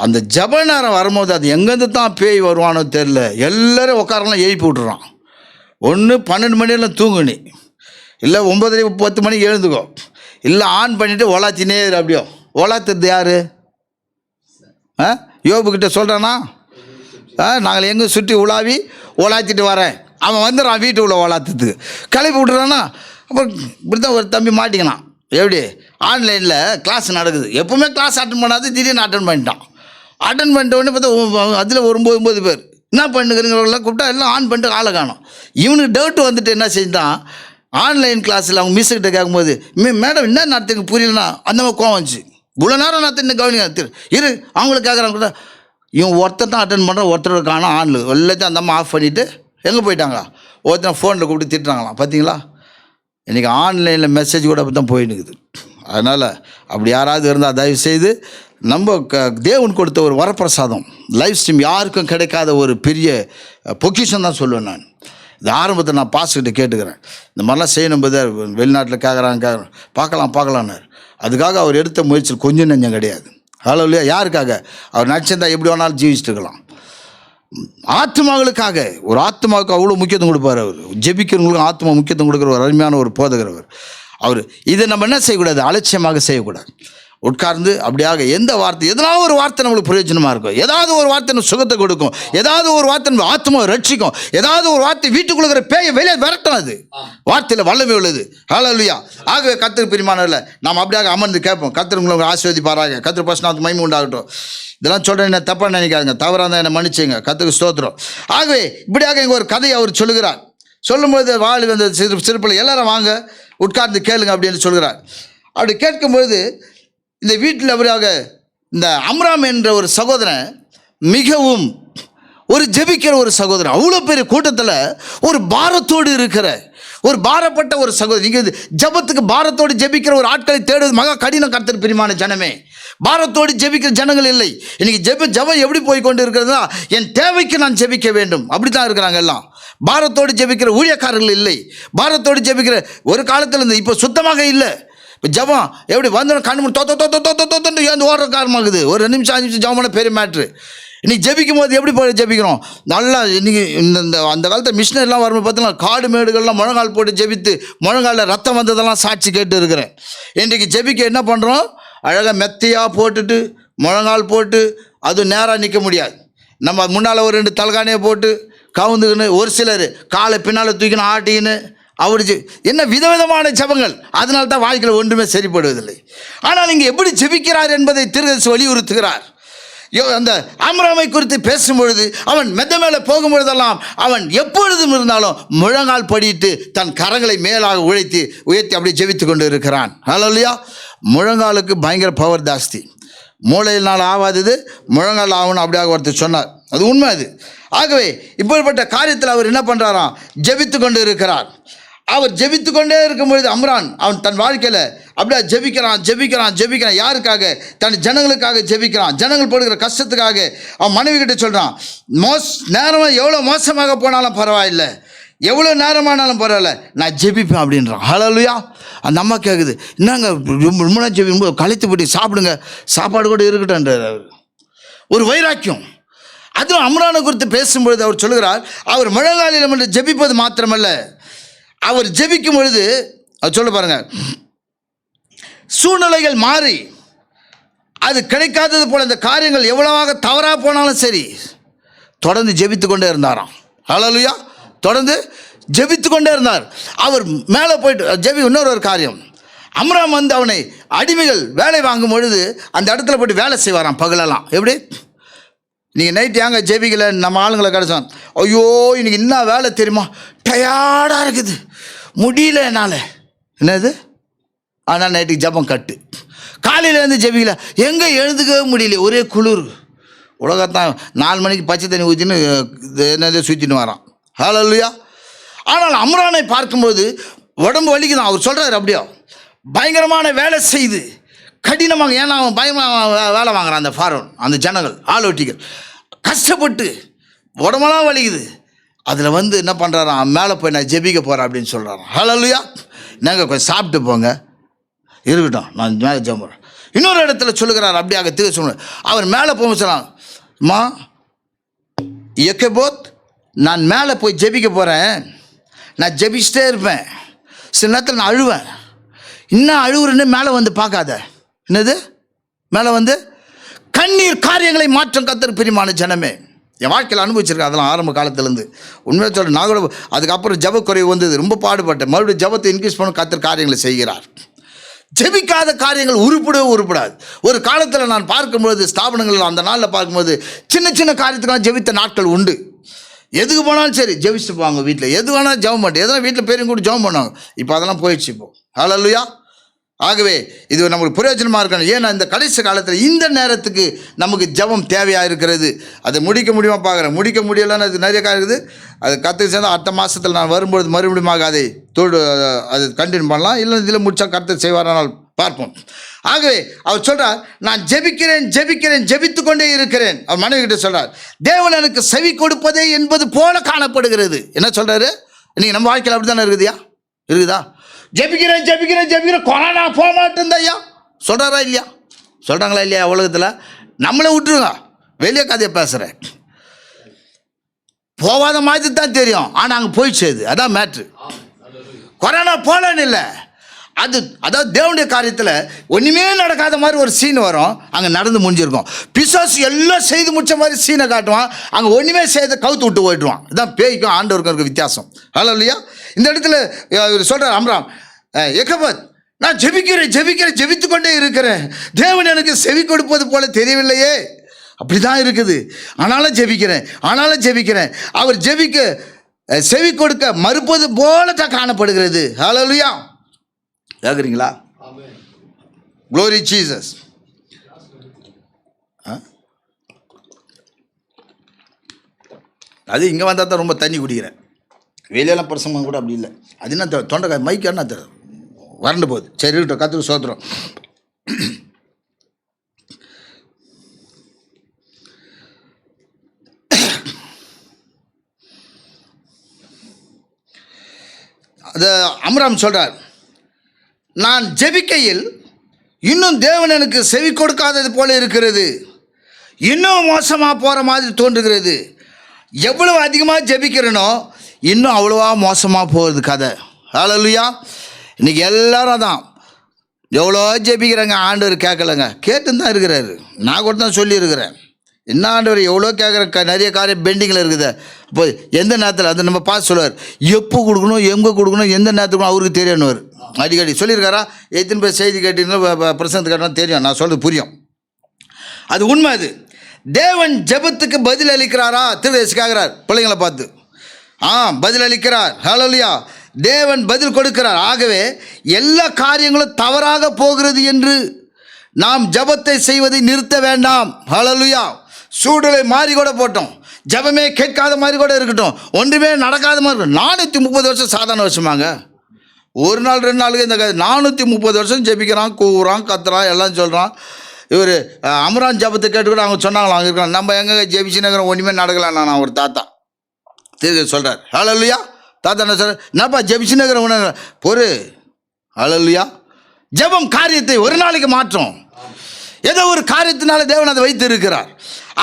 B: அந்த ஜப நேரம் வரும்போது அது எங்கேருந்து தான் பேய் வருவானோ தெரில, எல்லோரும் உட்காரெல்லாம் எழுப்பி விட்டுறான். ஒன்று 12 மணியெல்லாம் தூங்குனி, இல்லை 9 10 மணிக்கு எழுந்துக்கோ, இல்லை ஆன் பண்ணிவிட்டு ஒலாத்தினே அப்படியோ. ஒலாத்துறது யார்? யோபுக்கிட்ட சொல்கிறானா, நாங்கள் எங்கே சுற்றி உலாவி ஒலாத்திட்டு வரேன், அவன் வந்துடுறான் வீட்டு உள்ள ஒலாத்துறதுக்கு, கிளப்பி விட்டுறானா. அப்புறம் இப்படி தான் ஒரு தம்பி மாட்டிக்கினான். எப்படி ஆன்லைனில் கிளாஸ் நடக்குது, எப்போவுமே கிளாஸ் அட்டன் பண்ணாது, திடீர்னு அட்டன் பண்ணிட்டான். அட்டன் பண்ணிட்ட உடனே பார்த்தா அதில் ஒரு 9 பேர் என்ன பண்ணுங்கிறவங்களாம் கூப்பிட்டா எல்லாம் ஆன் பண்ணிட்டு ஆளை காணும். இவனுக்கு டவுட்டு வந்துட்டு என்ன செஞ்சான், ஆன்லைன் கிளாஸில் அவங்க மிஸ்ஸுக்கிட்ட கேட்கும்போது, மேடம் என்ன நடத்துக்கு புரியலன்னா அந்த மாதிரி கோவம் வந்துச்சு. இவ்வளோ நேரம் நான் என்ன கவனிக்க இரு அவங்களுக்கு கேட்குறாங்க கூட, இவன் ஒருத்தர் தான் அட்டன் பண்ணுறான், ஒருத்தர் காணும் ஆன்ல எல்லாத்தையும் அந்த அம்மா ஆஃப் பண்ணிவிட்டு எங்கே போயிட்டாங்களா, ஒருத்தர் ஃபோனில் கூப்பிட்டு திட்டுறாங்களாம். பார்த்தீங்களா, இன்றைக்கி ஆன்லைனில் மெசேஜ் கூட அப்படி தான் போயின்னுக்குது. அதனால் அப்படி யாராவது இருந்தால் தயவுசெய்து, நம்ம தேவன் கொடுத்த ஒரு வரப்பிரசாதம், லைவ் ஸ்ட்ரீம் யாருக்கும் கிடைக்காத ஒரு பெரிய பொக்கிஷன் தான் சொல்லுவேன் நான். இது ஆரம்பத்தில் நான் பாஸ்கிட்ட கேட்டுக்கிறேன், இந்த மாதிரிலாம் செய்யணும் போது வெளிநாட்டில் கேட்குறாங்க பார்க்கலான்னு. அதுக்காக அவர் எடுத்த முயற்சியில் கொஞ்சம் நெஞ்சம் கிடையாது. ஹல்லேலூயா. யாருக்காக? அவர் நடிச்சிருந்தா எப்படி வேணாலும் ஜீவிச்சுட்டு இருக்கலாம். ஆத்மாவுக்காக, ஒரு ஆத்மாவுக்கு அவ்வளோ முக்கியத்துவம் கொடுப்பார் அவர். ஜெபிக்கிறவங்களுக்கு ஆத்மா முக்கியத்துவம் கொடுக்குற ஒரு அருமையான ஒரு போதகர் அவர். இதை நம்ம என்ன செய்யக்கூடாது, அலட்சியமாக செய்யக்கூடாது. உட்கார்ந்து அப்படியாக எந்த வார்த்தை, எதனாவது ஒரு வார்த்தை நம்மளுக்கு பிரயோஜனமாக இருக்கும், ஏதாவது ஒரு வார்த்தை நம்ம சுகத்தை கொடுக்கும், ஏதாவது ஒரு வார்த்தை நம்ம ஆத்மாவை ரட்சிக்கும், ஏதாவது ஒரு வார்த்தை வீட்டுக்குள்ள பேயை வெளியே விரட்டும். அது வார்த்தையில் வல்லமை உள்ளது. ஹல்லேலூயா. ஆகவே கர்த்தருக்கு பிரியமானவர்களே, நாம் அப்படியாக அமர்ந்து கேட்போம். கர்த்தர் உங்களை ஆசீர்வதிப்பாராக. கர்த்தர் பரிசுத்தத்துக்கு மகிமை உண்டாகட்டும். இதெல்லாம் சொல்கிறேன், என்ன தப்பாக நினைக்காதுங்க, தவறாக தான் என்னை மன்னிச்சுங்க. கர்த்தருக்கு ஸ்தோத்திரம். ஆகவே இப்படியாக இங்கே ஒரு கதையை அவர் சொல்லுகிறார். சொல்லும்போது வாழ் வந்த சிறுப்பிள்ளை எல்லாரும் வாங்க உட்கார்ந்து கேளுங்க அப்படின்னு சொல்கிறார். அப்படி கேட்கும்போது இந்த வீட்டில் அவராக இந்த அம்ராம் என்ற ஒரு சகோதரன் மிகவும் ஒரு ஜெபிக்கிற ஒரு சகோதரன், அவ்வளோ பெரிய கூட்டத்தில் ஒரு பாரத்தோடு இருக்கிற ஒரு பாரப்பட்ட ஒரு சகோதரன். நீங்கள் ஜபத்துக்கு பாரத்தோடு ஜெபிக்கிற ஒரு ஆட்களை தேடுவது மகா கடினம். கர்த்தர் பிரியமான ஜனமே, பாரத்தோடு ஜெபிக்கிற ஜனங்கள் இல்லை. இன்றைக்கி ஜபம் எப்படி போய் கொண்டு இருக்கிறதுனா, என் தேவைக்கு நான் ஜெபிக்க வேண்டும், அப்படி தான் இருக்கிறாங்க எல்லாம். பாரத்தோடு ஜெபிக்கிற ஊழியக்காரர்கள் இல்லை, பாரத்தோடு ஜெபிக்கிற ஒரு காலத்தில் இருந்து இப்போ சுத்தமாக இல்லை. இப்போ ஜபம் எப்படி வந்து கண்ணு தோத்தோன்னு ஏந்து ஓடுற காரணமாகுது. ஒரு 2 நிமிஷம் 5 நிமிஷம் ஜபமான பெரிய மேட்ரு. இன்றைக்கி ஜெபிக்கும் போது எப்படி போய் ஜெபிக்கிறோம், நல்லா இன்றைக்கி இந்த அந்த காலத்தில் மிஷினரிலாம் வரும்போது பார்த்தீங்கன்னா காடு மேடுகள்லாம் முழங்கால் போட்டு ஜெபித்து முழங்காலில் ரத்தம் வந்ததெல்லாம் சாட்சி கேட்டு இருக்கிறேன். இன்றைக்கி ஜெபிக்க என்ன பண்ணுறோம், அழகாக மெத்தையாக போட்டுட்டு முழங்கால் போட்டு அது நேராக நிற்க முடியாது. நம்ம முன்னால் ஒரு 2 தலகாணியை போட்டு கவுந்துக்கின்னு, ஒரு சிலர் காலை பின்னால் தூக்கின்னு ஆட்டின்னு அவரு என்ன விதவிதமான ஜபங்கள். அதனால தான் வாழ்க்கையில் ஒன்றுமே சரிப்படுவதில்லை. ஆனால் இங்கே எப்படி ஜெபிக்கிறார் என்பதை தீர்க்கதரிசி வலியுறுத்துகிறார். அந்த அம்ராமை குறித்து பேசும்பொழுது, அவன் மெத்த மேலே போகும்பொழுதெல்லாம் அவன் எப்பொழுதும் இருந்தாலும் முழங்கால் படிட்டு தன் கரங்களை மேலாக உயர்த்தி அப்படி ஜெபித்து கொண்டு இருக்கிறான். ஹல்லேலூயா. முழங்காலுக்கு பயங்கர பவர் ஜாஸ்தி. மூளையினால் ஆகாதது முழங்கால் ஆகணும் அப்படியாக ஒருத்தர் சொன்னார். அது உண்மை. அது ஆகவே இப்படிப்பட்ட காரியத்தில் அவர் என்ன பண்ணுறாராம், ஜெபித்து கொண்டு இருக்கிறார். அவர் ஜெபித்து கொண்டே இருக்கும்பொழுது அம்ரான் அவன் தன் வாழ்க்கையில் அப்படியே ஜெபிக்கிறான். யாருக்காக? தன் ஜனங்களுக்காக ஜெபிக்கிறான். ஜனங்கள் போடுகிற கஷ்டத்துக்காக அவன் மனைவி கிட்ட சொல்கிறான், நேரம் எவ்வளோ மோசமாக போனாலும் பரவாயில்லை, எவ்வளோ நேரமானாலும் பரவாயில்ல, நான் ஜெபிப்பேன் அப்படின்றான். ஹல்லேலூயா. அந்த அம்மா கேட்குது, என்னங்க ரொம்ப நேரம் ஜெபிக்கும், களைத்து போட்டு சாப்பிடுங்க, சாப்பாடு கூட இருக்கட்டும்ன்றார் அவர். ஒரு வைராக்கியம். அதுவும் அம்ரானை குறித்து பேசும்பொழுது அவர் சொல்லுகிறார், அவர் முழங்காலில் என்று ஜெபிப்பது மாத்திரமல்ல, அவர் ஜெபிக்கும் பொழுது அவர் சொல்ல பாருங்க, சூழ்நிலைகள் மாறி அது கிடைக்காதது போல இந்த காரியங்கள் எவ்வளவாக தவறாக போனாலும் சரி தொடர்ந்து ஜெபித்து கொண்டே இருந்தாராம். ஹல்லேலூயா. தொடர்ந்து ஜெபித்து கொண்டே இருந்தார். அவர் மேலே போயிட்டு இன்னொரு காரியம், அம்ராம் வந்து அவனை அடிமைகள் வேலை வாங்கும் பொழுது அந்த இடத்துல போய்ட்டு வேலை செய்வாராம் பகலெல்லாம். எப்படி நீங்கள் நைட்டு ஏங்க ஜெபிக்கல, நம்ம ஆளுங்களை கிடச்சோம், ஐயோ இன்னைக்கு என்ன வேலை தெரியுமா, டயர்டாக இருக்குது, முடியல என்னால். என்னது? ஆனால் நைட்டுக்கு ஜெபம் கட்டு. காலையில் எழுந்து ஜெபிக்கல, எங்கே எழுந்துக்கவே முடியல, ஒரே குளிர். உலகத்தான் 4 மணிக்கு பச்சை தண்ணி ஊற்றின்னு என்னது சுற்றின்னு வரான். ஹல்லேலூயா. ஆனால் அம்ரானை பார்க்கும்போது உடம்பு வலிக்குதான். அவர் சொல்கிறார், அப்படியோ பயங்கரமான வேலை செய்து கடினமாக, ஏன்னா அவன் பயமாக வேலை வாங்குறான். அந்த ஃபாரோன், அந்த ஜனங்கள், ஆளோட்டிகள் கஷ்டப்பட்டு உடம்பெல்லாம் வலிக்குது. அதில் வந்து என்ன பண்ணுறாராம், மேலே போய் நான் ஜெபிக்க போகிறேன் அப்படின்னு சொல்கிறாராம். ஹல்லேலூயா. நாங்கள் கொஞ்சம் சாப்பிட்டு போங்க, இருக்கட்டும், நான் மேலே ஜெபம் போகிறேன். இன்னொரு இடத்துல சொல்லுகிறார், அப்படியாக தீர்க்க சொல்லுங்கள். அவர் மேலே போக சொல்லலாம், மா எக்கபோத், நான் மேலே போய் ஜெபிக்க போகிறேன், நான் ஜெபிச்சிட்டே இருப்பேன், சில நேரத்தில் நான் அழுவேன், இன்னும் அழுகுறேன்னு மேலே வந்து பார்க்காத. என்னது? மேலே வந்து கண்ணீர் காரியங்களை மாற்றம் கத்தர் பிரியமான ஜனமே. என் வாழ்க்கையில் அனுபவிச்சிருக்கேன் அதெல்லாம் ஆரம்ப காலத்துலேருந்து. உண்மையாக சொல்கிறேன், நான் கூட அதுக்கப்புறம் ஜெபக்குறைவு வந்தது, ரொம்ப பாடுபட்டேன். மறுபடியும் ஜெபத்தை இன்க்ரீஸ் பண்ண கத்தர் காரியங்களை செய்கிறார். ஜெபிக்காத காரியங்கள் உருப்படாது. ஒரு காலத்தில் நான் பார்க்கும்பொழுது ஸ்தாபனங்கள் அந்த நாளில் பார்க்கும்போது சின்ன சின்ன காரியத்துக்கெல்லாம் ஜெபித்த நாட்கள் உண்டு. எதுக்கு போனாலும் சரி ஜெபிச்சுட்டு போவாங்க வீட்டில், எது வேணாலும் ஜெபம் பண்ணி, எதனா வீட்டில் பேரும் கூட ஜெபம் பண்ணுவாங்க. இப்போ அதெல்லாம் போயிடுச்சு இப்போ. ஹல்லேலூயா. ஆகவே இது நமக்கு பிரயோஜனமாக இருக்கணும். ஏன்னா இந்த கடைசி காலத்தில் இந்த நேரத்துக்கு நமக்கு ஜெபம் தேவையாக இருக்கிறது. அதை முடிக்க முடியுமா பார்க்குறேன், முடிக்க முடியலைன்னு அது நிறைய காரியம் இருக்குது. அது கற்றுக்கு சேர்ந்தால் அடுத்த மாதத்தில் நான் வரும்பொழுது மறுபடியும் அதை அது கண்டினியூ பண்ணலாம், இல்லை இதில் முடித்தா கர்த்தர் செய்வாரானால் பார்ப்போம். ஆகவே அவர் சொல்கிறார், நான் ஜெபிக்கிறேன் ஜெபித்து கொண்டே இருக்கிறேன். அவர் மனைவி கிட்ட சொல்கிறார், தேவன் எனக்கு செவி கொடுப்பதே என்பது போல காணப்படுகிறது. என்ன சொல்கிறாரு? இன்றைக்கி நம்ம வாழ்க்கையில் அப்படி தானே இருக்குதா? ஜெபிக்கிறேன் கொரோனா போக மாட்டேன் ஐயா சொல்கிறாரா இல்லையா? சொல்கிறாங்களா இல்லையா? உலகத்தில் நம்மளை விட்டுருங்க, வெளியே கதையை பேசுகிறேன், போகாத மாதிரி தான் தெரியும், ஆனால் அங்கே போயிடுச்சு. அதான் மேட்ரு. கொரோனா போலன்னு இல்லை, அதாவது தேவனுடைய காரியத்தில் ஒன்றுமே நடக்காத மாதிரி ஒரு சீன் வரும், அங்கே நடந்து முடிஞ்சிருக்கும். பிசாசு எல்லாம் செய்து முடிச்ச மாதிரி சீனை காட்டுவான், அங்கே ஒன்றுமே செய்த கவுத்து விட்டு போயிடுவான். இதுதான் பேய்க்கும் ஆண்டவருக்கும் இருக்க வித்தியாசம். ஹல்லேலூயா. இந்த இடத்துல இவர் சொல்கிறார், அம்ராம் எக்கபத், நான் ஜெபித்து கொண்டே இருக்கிறேன், தேவன் எனக்கு செவி கொடுப்பது போல தெரியவில்லையே. அப்படி தான் இருக்குது. ஆனாலும் ஜெபிக்கிறேன். அவர் செவி கொடுக்க மறுப்பது போல தான் காணப்படுகிறது. ஹல்லேலூயா. கேட்குறீங்களா? Glory Jesus. அது இங்கே வந்தால் தான் ரொம்ப தண்ணி குடிக்கிறேன், வெளியெல்லாம் பிரசங்கம் கூட அப்படி இல்லை. அது என்ன தொண்டைக்காய் மைக்கு என்ன தரும், வறண்டு போகுது. சரி இருக்கட்டும், கத்துக்கு சோத்திரம். அது அம்ராம் சொல்கிறார், நான் ஜெபிக்கையில் இன்னும் தேவன் எனக்கு செவி கொடுக்காதது போல இருக்கிறது, இன்னும் மோசமாக போகிற மாதிரி தோன்றுகிறது. எவ்வளவு அதிகமாக ஜெபிக்கிறேனோ இன்னும் அவ்வளோவா மோசமாக போகிறது கதை. ஹல்லேலூயா. இன்றைக்கி எல்லாரும் தான் எவ்வளோ ஜெபிக்கிறாங்க, ஆண்டவர் கேட்கலைங்க, கேட்டுன்னு தான் இருக்கிறாரு. நான் கூட தான் சொல்லியிருக்கிறேன், என்ன ஆண்டவர் எவ்வளோ கேட்குற நிறைய காரியம் பெண்டிங்கில் இருக்குது. அப்போ எந்த நேரத்தில் அதை நம்ம பார்த்து சொல்லுவார், எப்போ கொடுக்கணும், எங்கே கொடுக்கணும், எந்த நேரத்துக்கு அவருக்கு தெரியணுவார். அடிக்கடி சொல்லியிருக்காரா? எத்தனை பேர் செய்தி கேட்டீங்கன்னா பிரசங்கத்து கேட்டாலும் தெரியும், நான் சொல்கிறது புரியும். அது உண்மை. அது தேவன் ஜெபத்துக்கு பதில் அளிக்கிறாரா? திருவேசி கேட்குறார் பிள்ளைங்களை பார்த்து. பதில் அளிக்கிறார். ஹல்லேலூயா. தேவன் பதில் கொடுக்கிறார். ஆகவே எல்லா காரியங்களும் தவறாக போகிறது என்று நாம் ஜெபத்தை செய்வதை நிறுத்த வேண்டாம். ஹல்லேலூயா. சூழ்நிலை மாறி கூட போட்டோம், ஜெபமே கேட்காத மாதிரி கூட இருக்கட்டும், ஒன்றுமே நடக்காத மாதிரி இருக்கும். 430 வருஷம் சாதாரண வருஷமாங்க. ஒரு நாள் 2 நாளுக்கு இந்த 430 வருஷம் ஜெபிக்கிறான், கூவுறான், கத்துறான், எல்லாம் சொல்கிறான். இவர் அமரான் ஜபத்தை கேட்டு கூட அவங்க சொன்னாங்களா, அங்கே இருக்கலாம், நம்ம எங்கே ஜெபிச்சுன்னு ஒன்றுமே நடக்கலாம். நான் ஒரு தாத்தா திருக்க சொல்கிறார். ஹல்லேலூயா. தாத்தா என்ன சொல்ற, என்னப்பா ஜெபிச்சுன்னு இருக்கிற பொறு. ஹல்லேலூயா. ஜெபம் காரியத்தை ஒரு நாளைக்கு மாற்றும். ஏதோ ஒரு காரியத்தினால தேவன் அதை வைத்து இருக்கிறார்.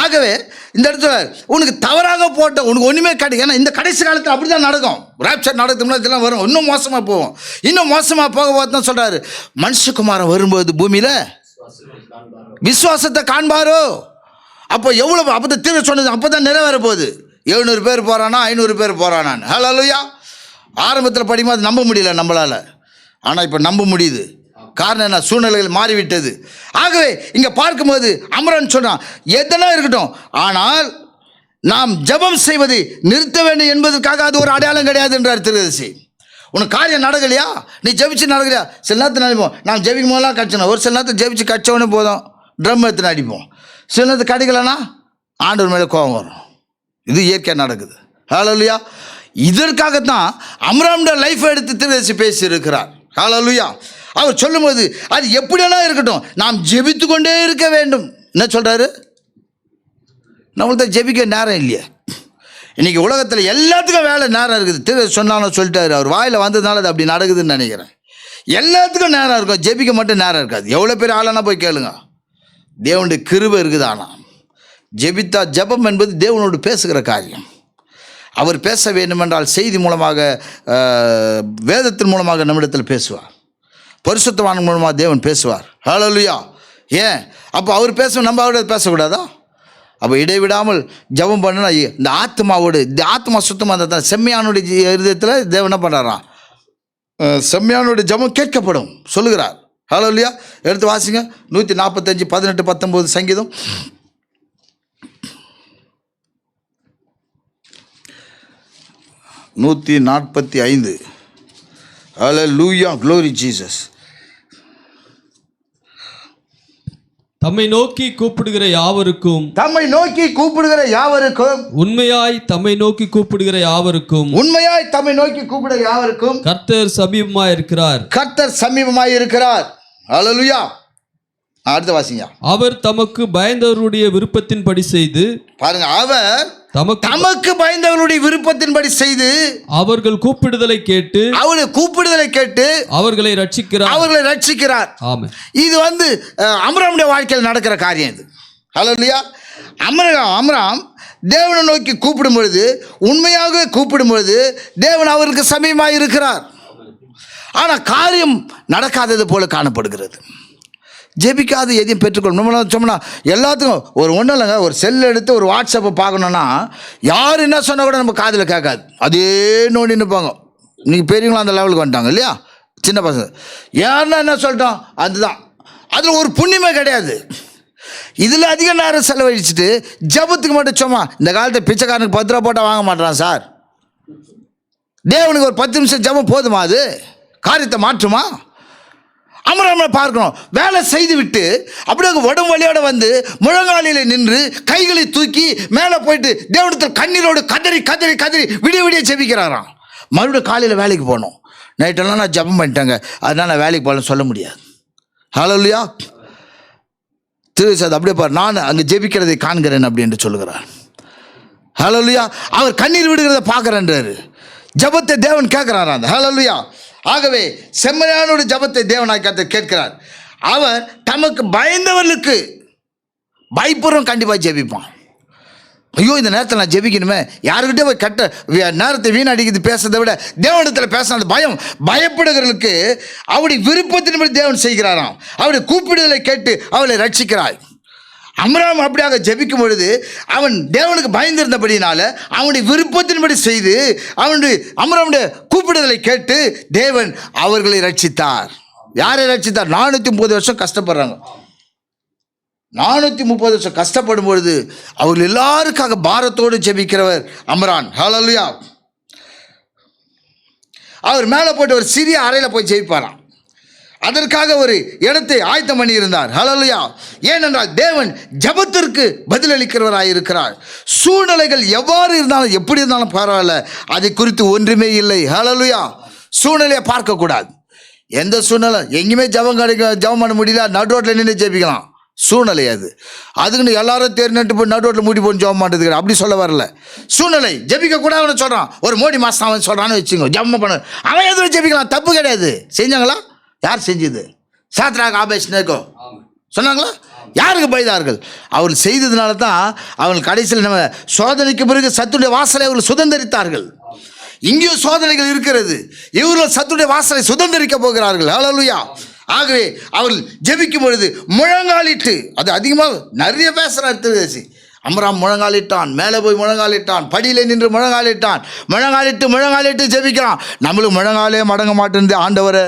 B: ஆகவே இந்த இடத்துல உனக்கு தவறாக போட்ட உனக்கு ஒன்றுமே கிடைக்கும். ஏன்னா இந்த கடைசி காலத்தில் அப்படி தான் நடக்கும். ராப்சர் நடக்குதுன்னா இதெல்லாம் வரும், இன்னும் மோசமாக போகும். இன்னும் மோசமாக போக போது தான் சொல்கிறாரு, மனுஷகுமாரன் வரும்போது பூமியில் விசுவாசத்தை காண்பாரோ. அப்போ எவ்வளோ அப்போ தான் தீர்வு சொன்னது அப்போ தான் நிறைவேற போகுது. 700 பேர் போகிறானா 500 பேர் போகிறானான்னு. ஹல்லேலூயா. ஆரம்பத்தில் படிக்கும்போது அது நம்ப முடியல நம்மளால், ஆனால் இப்போ நம்ப முடியுது. காரணம் என்ன? சூழ்நிலைகள் மாறிவிட்டது. ஆகவே இங்கே பார்க்கும்போது அம்ரான் சொன்னான், எதனா இருக்கட்டும், ஆனால் நாம் ஜெபம் செய்வதை நிறுத்த வேண்டும் என்பதற்காக அது ஒரு அடையாளம் கிடையாது என்றார் திருதசி. உனக்கு காரியம் நடக்கலையா, நீ ஜெபிச்சு நடக்கலையா? சில நேரத்தில் நினைப்போம் நாம் ஜெபிக்கும் போதெல்லாம் கட்சணும். ஒரு சில நேரத்தில் ஜெபிச்சு கட்சவனே போதும், ட்ரம் எடுத்துன்னு அடிப்போம். சில நேரத்தில் கிடைக்கலன்னா ஆண்டவர் மேலே கோபம் வரும். இது இயற்கையாக நடக்குது. ஹல்லேலூயா. இதற்காகத்தான் அம்ராம்ட லைஃப்பை எடுத்து திருதசி பேசியிருக்கிறார். ஹல்லேலூயா. அவர் சொல்லும்போது அது எப்படியெல்லாம் இருக்கட்டும், நாம் ஜெபித்து கொண்டே இருக்க வேண்டும். என்ன சொல்கிறாரு? நம்மளுக்கு தான் ஜெபிக்க நேரம் இல்லையே. இன்றைக்கி உலகத்தில் எல்லாத்துக்கும் வேலை நேரம் இருக்குது. திரு சொன்னாலும் சொல்லிட்டாரு, அவர் வாயில் வந்ததுனால அது அப்படி நடக்குதுன்னு நினைக்கிறேன். எல்லாத்துக்கும் நேரம் இருக்கும், ஜெபிக்க மட்டும் நேரம் இருக்காது. எவ்வளோ பேர் ஆளானா போய் கேளுங்க. தேவனுடைய கிருபை இருக்குது. ஆனால் ஜெபித்தா, ஜெபம் என்பது தேவனோடு பேசுகிற காரியம். அவர் பேச வேண்டுமென்றால் செய்தி மூலமாக, வேதத்தின் மூலமாக நம்மிடத்தில் பேசுவார். பரிசுத்தவான் மூலமாக தேவன் பேசுவார். ஹல்லேலூயா. ஏன் அப்போ அவர் பேசணும், நம்ம அவரோட பேசக்கூடாதா? அப்போ இடைவிடாமல் ஜெபம் பண்ணுனா இந்த ஆத்மாவோடு, இந்த ஆத்மா சுத்தமாக இருந்தால் செம்மையானுடைய இருதயத்தில் தேவன் என்ன பண்ணுறாராம், செம்மையானுடைய ஜெபம் கேட்கப்படும் சொல்லுகிறார். ஹல்லேலூயா. எடுத்து வாசிங்க 145, 18, 19 சங்கீதம். 145. ஹல்லேலூயா. Glory Jesus.
C: தம்மை நோக்கி கூப்பிடுகிற யாவருக்கும்,
B: தம்மை நோக்கி கூப்பிடுகிற யாவருக்கும்,
C: உண்மையாய் தம்மை நோக்கி கூப்பிடுகிற யாவருக்கும்,
B: உண்மையாய் தம்மை நோக்கி கூப்பிடுகிற யாவருக்கும்
C: கர்த்தர் சமீபமாய் இருக்கிறார்.
B: கர்த்தர் சமீபமாய் இருக்கிறார். ஹல்லேலூயா. அடுத்த வாசிங்க.
C: அவர் தமக்கு பயந்தவருடைய விருப்பத்தின்படி செய்து, பாருங்க,
B: அவர் தமக்கு பயந்தவர்களுடைய விருப்பத்தின்படி செய்து
C: அவர்கள் கூப்பிடுதலை கேட்டு,
B: அவருடைய கூப்பிடுதலை கேட்டு
C: அவர்களை ரட்சிக்கிறார். ஆமென்.
B: இது அம்ராமுடைய வாழ்க்கையில் நடக்கிற காரியம் இது. ஹல்லேலூயா. அம்ராம் தேவனை நோக்கி கூப்பிடும் பொழுது, உண்மையாக கூப்பிடும் பொழுது தேவன் அவருக்கு சமீபமாக இருக்கிறார். ஆனால் காரியம் நடக்காதது போல காணப்படுகிறது. ஜெபிக்காது எதையும் பெற்றுக்கொள்ளும். நம்மளால் சொன்னா எல்லாத்துக்கும் ஒரு ஒன்றும் இல்லைங்க, ஒரு செல் எடுத்து ஒரு வாட்ஸ்அப்பை பார்க்கணுன்னா யார் என்ன சொன்னால் கூட நம்ம காதில் கேட்காது, அதே நோண்டி நிற்பாங்க. நீங்கள் பெரியவங்களும் அந்த லெவலுக்கு வந்துட்டாங்க இல்லையா? சின்ன பசங்க யாருன்னா என்ன சொல்லிட்டோம் அதுதான். அதில் ஒரு புண்ணியமே கிடையாது. இதில் அதிக நேரம் செலவழிச்சிட்டு ஜபத்துக்கு மட்டும் சும்மா, இந்த காலத்தை பிச்சைக்காரனுக்கு 10 ரூபா போட்டால் வாங்க மாட்டான் சார். தேவனுக்கு ஒரு 10 நிமிஷம் ஜபம் போதுமா? அது காரியத்தை மாற்றுமா? அமராம பார்க்கணும். வேலை செய்து விட்டு அப்படியே உடம்பு வழியோட வந்து முழங்காலில் நின்று கைகளை தூக்கி மேலே போயிட்டு தேவனத்தில் கண்ணீரோடு கதறி கதறி கதறி விடிய விடிய ஜெபிக்கிறாராம். மறுபடியும் காலையில் வேலைக்கு போகணும். நைட்டெல்லாம் நான் ஜபம் பண்ணிட்டேங்க, அதனால் நான் வேலைக்கு போகலன்னு சொல்ல முடியாது. ஹல்லேலூயா. திருவிசாத் அப்படியே பாரு, நான் அங்கே ஜெபிக்கிறதை காண்கிறேன் அப்படின்னு சொல்லுகிறார். ஹல்லேலூயா. அவர் கண்ணீர் விடுகிறத பார்க்குறேன்றாரு. ஜபத்தை தேவன் கேட்குறாராம். அந்த ஹல்லேலூயா. ஆகவே செம்மையான ஜபத்தை தேவனாய் கர்த்தர் கேட்கிறார். அவர் தமக்கு பயந்தவர்களுக்கு பயப்படுறோம், கண்டிப்பாக ஜெபிப்பான். ஐயோ இந்த நேரத்தில் நான் ஜெபிக்கணுமே, யாருக்கிட்டே போய் கட்ட நேரத்தை வீணடிக்கிறது பேசுறதை விட தேவனிடத்தில் பேச அந்த பயப்படுகிறவர்களுக்கு அவருடைய விருப்பத்தின்படி தேவன் செய்கிறாராம். அவருடைய கூப்பிடுதலை கேட்டு அவளை ரட்சிக்கிறாய். அம்ராம் அப்படியாக ஜெபிக்கும் பொழுது அவன் தேவனுக்கு பயந்திருந்தபடினால அவனுடைய விருப்பத்தின்படி செய்து அம்ராமுடைய கூப்பிடுதலை கேட்டு தேவன் அவர்களை ரட்சித்தார். யாரை ரட்சித்தார்? 430 வருஷம் கஷ்டப்படுறாங்க. 430 வருஷம் கஷ்டப்படும் பொழுது அவர்கள் எல்லாருக்காக பாரத்தோடு ஜெபிக்கிறவர் அம்ரான். ஹல்லேலூயா. அவர் மேலே போய்ட்டு ஒரு சிறிய அறையில் போய் ஜெபிப்பாராம். அதற்காக ஒரு இடத்தை ஆயத்தம் பண்ணி இருந்தார். ஹல்லேலூயா. ஏனென்றால் தேவன் ஜபத்திற்கு பதிலளிக்கிறவராக இருக்கிறார். சூழ்நிலைகள் எவ்வாறு இருந்தாலும் எப்படி இருந்தாலும் பரவாயில்ல, அதை குறித்து ஒன்றுமே இல்லை. ஹல்லேலூயா. சூழ்நிலையை பார்க்கக்கூடாது. எந்த சூழ்நிலை எங்கேயுமே ஜபம் பண்ண முடியல, நடு ரோட்டில் நின்று ஜெபிக்கலாம். சூழ்நிலை அது. அதுக்குன்னு எல்லாரும் தேர்ந்தெட்டு போய் நடுவோட்டில் மூடி போய் ஜெபம் பண்ணுறதுக்கு அப்படி சொல்ல வரல. சூழ்நிலை ஜெபிக்க கூட அவனை சொல்கிறான். ஒரு மோடி மாதம் அவன் சொல்கிறான்னு வச்சுக்கோ, ஜெபம் பண்ண அவன் எதுவும் ஜெபிக்கலாம், தப்பு கிடையாது. செஞ்சாங்களா? யார் செஞ்சது? சாத்ராக் ஆபேத்நேகோ சொன்னாங்களா? யாருக்கு பயந்தார்கள்? அவர்கள் செய்ததுனால தான் அவர்கள் கடைசியில் நம்ம சோதனைக்கு பிறகு சத்துடைய வாசலை அவர்கள் சுதந்திரித்தார்கள். இங்கேயும் சோதனைகள் இருக்கிறது, இவர்கள் சத்துடைய வாசலை சுதந்திரிக்க போகிறார்கள். ஹல்லேலூயா. ஆகவே அவர்கள் ஜெபிக்கும் பொழுது முழங்காலிட்டு, அது அதிகமாக நிறைய பேசுகிறார். அம்ராம் முழங்காலிட்டான், மேலே போய் முழங்காலிட்டான், படியில் நின்று முழங்காலிட்டான், முழங்காலிட்டு ஜெபிக்கிறான். நம்மளும் முழங்காலே மடங்க மாட்டேன். ஆண்டவரை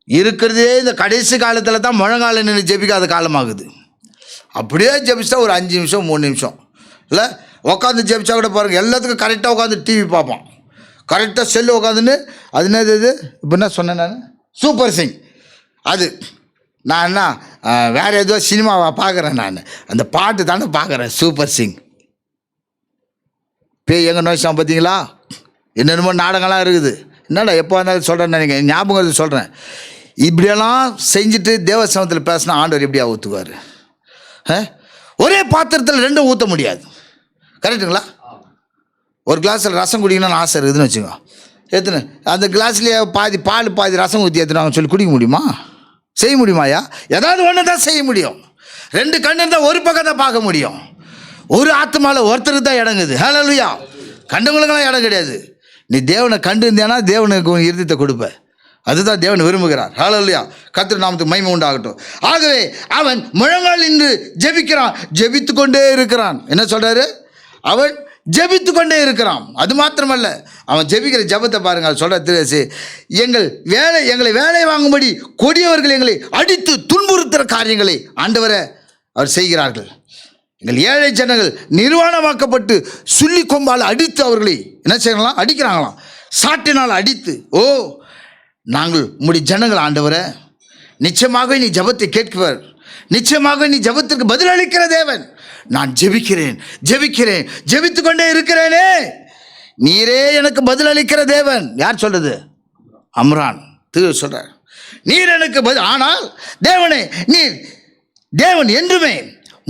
B: இருக்கிறதே இந்த கடைசி காலத்தில் தான் முழங்கால நின்று ஜெபிக்காத காலமாகுது. அப்படியே ஜெபிச்சா ஒரு 5 நிமிஷம் 3 நிமிஷம் இல்லை உட்காந்து ஜெபிச்சா கூட பாருங்கள், எல்லாத்துக்கும் கரெக்டாக உட்காந்து டிவி பார்ப்பான், கரெக்டாக செல்லு உட்காந்துன்னு. அது என்னது இது இப்போ என்ன சொன்னேன் நான்? சூப்பர் சிங். அது நான் என்ன வேறு ஏதோ சினிமாவை பார்க்குறேன், நான் அந்த பாட்டு தானே பார்க்குறேன். சூப்பர் சிங் பேய் எங்கே நோய்ச்சான் பார்த்தீங்களா? என்னென்னமோ நாடகம்லாம் இருக்குது. என்னடா எப்போ வந்தாலும் சொல்கிறேன்னு நினைக்கிறேன், ஞாபகம் சொல்கிறேன். இப்படியெல்லாம் செஞ்சுட்டு தேவசமத்தில் பேசினா ஆண்டவர் எப்படியா ஊற்றுவார்? ஒரே பாத்திரத்தில் 2 ஊற்ற முடியாது. கரெக்டுங்களா? ஒரு கிளாஸில் ரசம் குடிக்கணும்னு ஆசை இருக்குதுன்னு வச்சுக்கோ, எத்தனை அந்த கிளாஸ்லேயே பாதி பால் பாதி ரசம் ஊற்றி ஏற்றுனாங்க சொல்லி குடிக்க முடியுமா? செய்ய முடியுமாயா? ஏதாவது ஒன்று தான் செய்ய முடியும். 2 கண்ணு இருந்தால் ஒரு பக்கம் தான் பார்க்க முடியும். ஒரு ஆத்மாவில் ஒருத்தருக்கு தான் இடங்குது. ஹல்லேலூயா. கண்டவங்களுக்கெல்லாம் இடம் கிடையாது. நீ தேவனை கண்டு இருந்தேன்னா தேவனுக்கு உன் இருதயத்தை கொடுப்ப. அதுதான் தேவன் விரும்புகிறார். ஹல்லேலூயா. கர்த்தர் நாமத்துக்கு மகிமை உண்டாகட்டும். ஆகவே அவன் முழங்கால் நின்று ஜெபிக்கிறான், ஜெபித்து கொண்டே இருக்கிறான். என்ன சொல்றாரு? அவன் ஜெபித்து கொண்டே இருக்கிறான். அது மாத்திரமல்ல, அவன் ஜெபிக்கிற ஜெபத்தை பாருங்க. சொல்ற எங்களை வேலை வாங்கும்படி கொடியவர்கள் எங்களை அடித்து துன்புறுத்துகிற காரியங்களை ஆண்டவரை அவர் செய்கிறார்கள். எங்கள் ஏழை ஜனங்கள் நிர்வாணமாக்கப்பட்டு சுள்ளி கொம்பால் அடித்து அவர்களை என்ன செய்யலாம்? அடிக்கிறாங்களாம், சாட்டினால் அடித்து. ஓ, நாங்கள் உம்முடைய ஜனங்கள் ஆண்டவரை, நிச்சயமாக நீ ஜெபத்தை கேட்குவர், நிச்சயமாக நீ ஜெபத்திற்கு பதிலளிக்கிற தேவன். நான் ஜெபிக்கிறேன் ஜெபித்து கொண்டே இருக்கிறேனே, நீரே எனக்கு பதிலளிக்கிற தேவன். யார் சொல்றது? அம்ரான் சொல்றார், நீர் எனக்கு ஆனால் தேவனே, நீர் தேவன் என்றுமே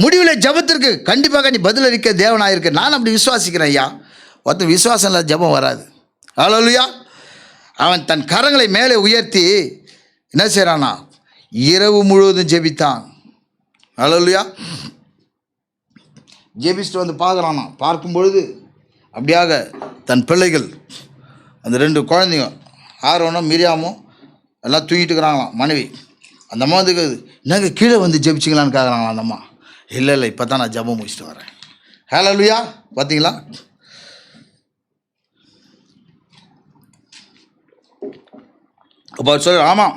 B: முடிவில் ஜெபத்திற்கு கண்டிப்பாக நீ பதிலளிக்க தேவனாயிருக்க. நான் அப்படி விசுவாசிக்கிறேன் ஐயா. ஒருத்தன் விசுவாசம் இல்லை ஜெபம் வராது. ஹல்லேலூயா. அவன் தன் கரங்களை மேலே உயர்த்தி என்ன செய்கிறானா? இரவு முழுவதும் ஜெபித்தான். ஹல்லேலூயா. ஜெபிச்சுட்டு வந்து பார்க்குறானா. பார்க்கும் பொழுது அப்படியாக தன் பிள்ளைகள், அந்த 2 குழந்தைங்க, ஆரோனும் மிரியாமும் எல்லாம் தூங்கிட்டு இருக்கிறாங்களாம். மனைவி அந்த அம்மா வந்து என்னங்க கீழே வந்து ஜெபிச்சிங்களான்னு கேட்குறாங்களாம். அந்த அம்மா, இல்லை இப்போ தான் நான் ஜெபம் முடிச்சுட்டு வரேன். ஹல்லேலூயா. பார்த்தீங்களா? அப்போ சொல்ல, ஆமாம்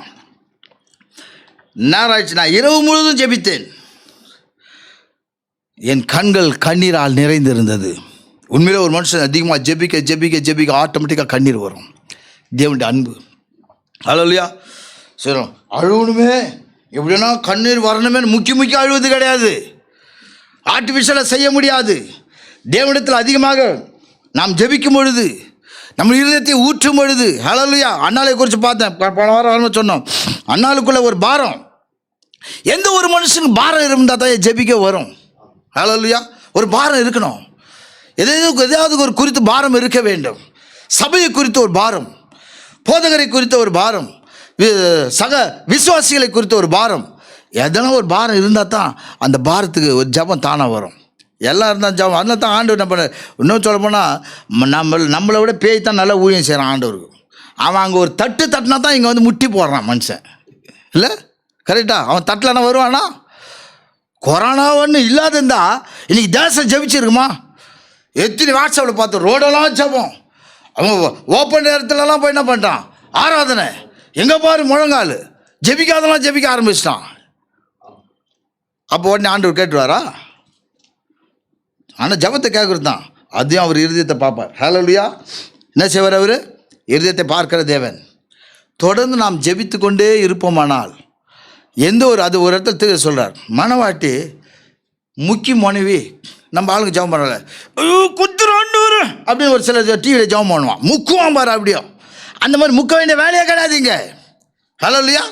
B: நேரம் ஆயிடுச்சு, நான் இரவு முழுவதும் ஜெபித்தேன், என் கண்கள் கண்ணீரால் நிறைந்திருந்தது. உண்மையிலே ஒரு மனுஷன் அதிகமாக ஜெபிக்க ஆட்டோமேட்டிக்காக கண்ணீர் வரும். தேவனுடைய அன்பு. ஹல்லேலூயா. சரி, அழுவணுமே எப்படின்னா கண்ணீர் வரணுமே முக்கிய அழுவது கிடையாது. ஆர்டிஃபிஷியலாக செய்ய முடியாது. தேவனிடத்தில் அதிகமாக நாம் ஜெபிக்கும் பொழுது, நம்ம இருதயத்தை ஊற்றும் பொழுது. ஹல்லேலூயா. அண்ணாலை குறித்து பார்த்தேன், போன வாரம் சொன்னோம். அண்ணாளுக்குள்ள ஒரு பாரம், எந்த ஒரு மனுஷனுக்கு பாரம் இருந்தால் தான் ஜெபிக்க வரும். ஹல்லேலூயா. ஒரு பாரம் இருக்கணும். எதாவது ஒரு குறித்து பாரம் இருக்க வேண்டும். சபையை குறித்த ஒரு பாரம், போதகரை குறித்த ஒரு பாரம், சக விசுவாசிகளை குறித்த ஒரு பாரம், எதனா ஒரு பாரம் இருந்தால் தான் அந்த பாரத்துக்கு ஒரு ஜபம் தானாக வரும். எல்லாம் இருந்தால் ஜபம். அதனால தான் ஆண்டவர் என்ன பண்ண, இன்னும் சொல்ல போனால் நம்மளை விட பேய் தான் நல்லா ஊழியம் செய்கிறான் ஆண்டவருக்கு. அவன் அங்கே ஒரு தட்டினா தான் இங்கே வந்து முட்டி போடுறான் மனுஷன். இல்லை கரெக்டாக? அவன் தட்டலன்னா வருவானா? கொரோனா ஒன்று இல்லாத இருந்தால் இன்றைக்கி தேசம் ஜபிச்சிருக்குமா? எத்தனை வாட்ஸ்அப்பில் பார்த்து ரோடெல்லாம் ஜபம். அவன் ஓப்பன் நேரத்துலலாம் போய் என்ன பண்ணிட்டான்? ஆராதனை. எங்கே பாரு முழங்கால். ஜெபிக்காதெல்லாம் ஜெபிக்க ஆரம்பிச்சிட்டான். அப்போ உடனே ஆண்டவர் கேட்டுருவாரா? ஆனால் ஜபத்தை கேட்குறது தான். அதையும் அவர் இருதயத்தை பார்ப்பார். ஹல்லேலூயா. என்ன செய்வார்? அவர் இருதயத்தை பார்க்கிற தேவன். தொடர்ந்து நாம் ஜெபித்து கொண்டே இருப்போமானால் எந்த ஒரு அது ஒரு இடத்துல சொல்கிறார், மனவாட்டி முக்கிய மனைவி நம்ம ஆளுங்க ஜபம் பண்ணல, குத்துறாண்டூர் அப்படின்னு ஒரு சில டிவியில் ஜபம் பண்ணுவான், முக்குவான் பாரு. அப்படியோ அந்த மாதிரி முக்க வேண்டிய வேலையே கிடையாதுங்க. ஹல்லேலூயா.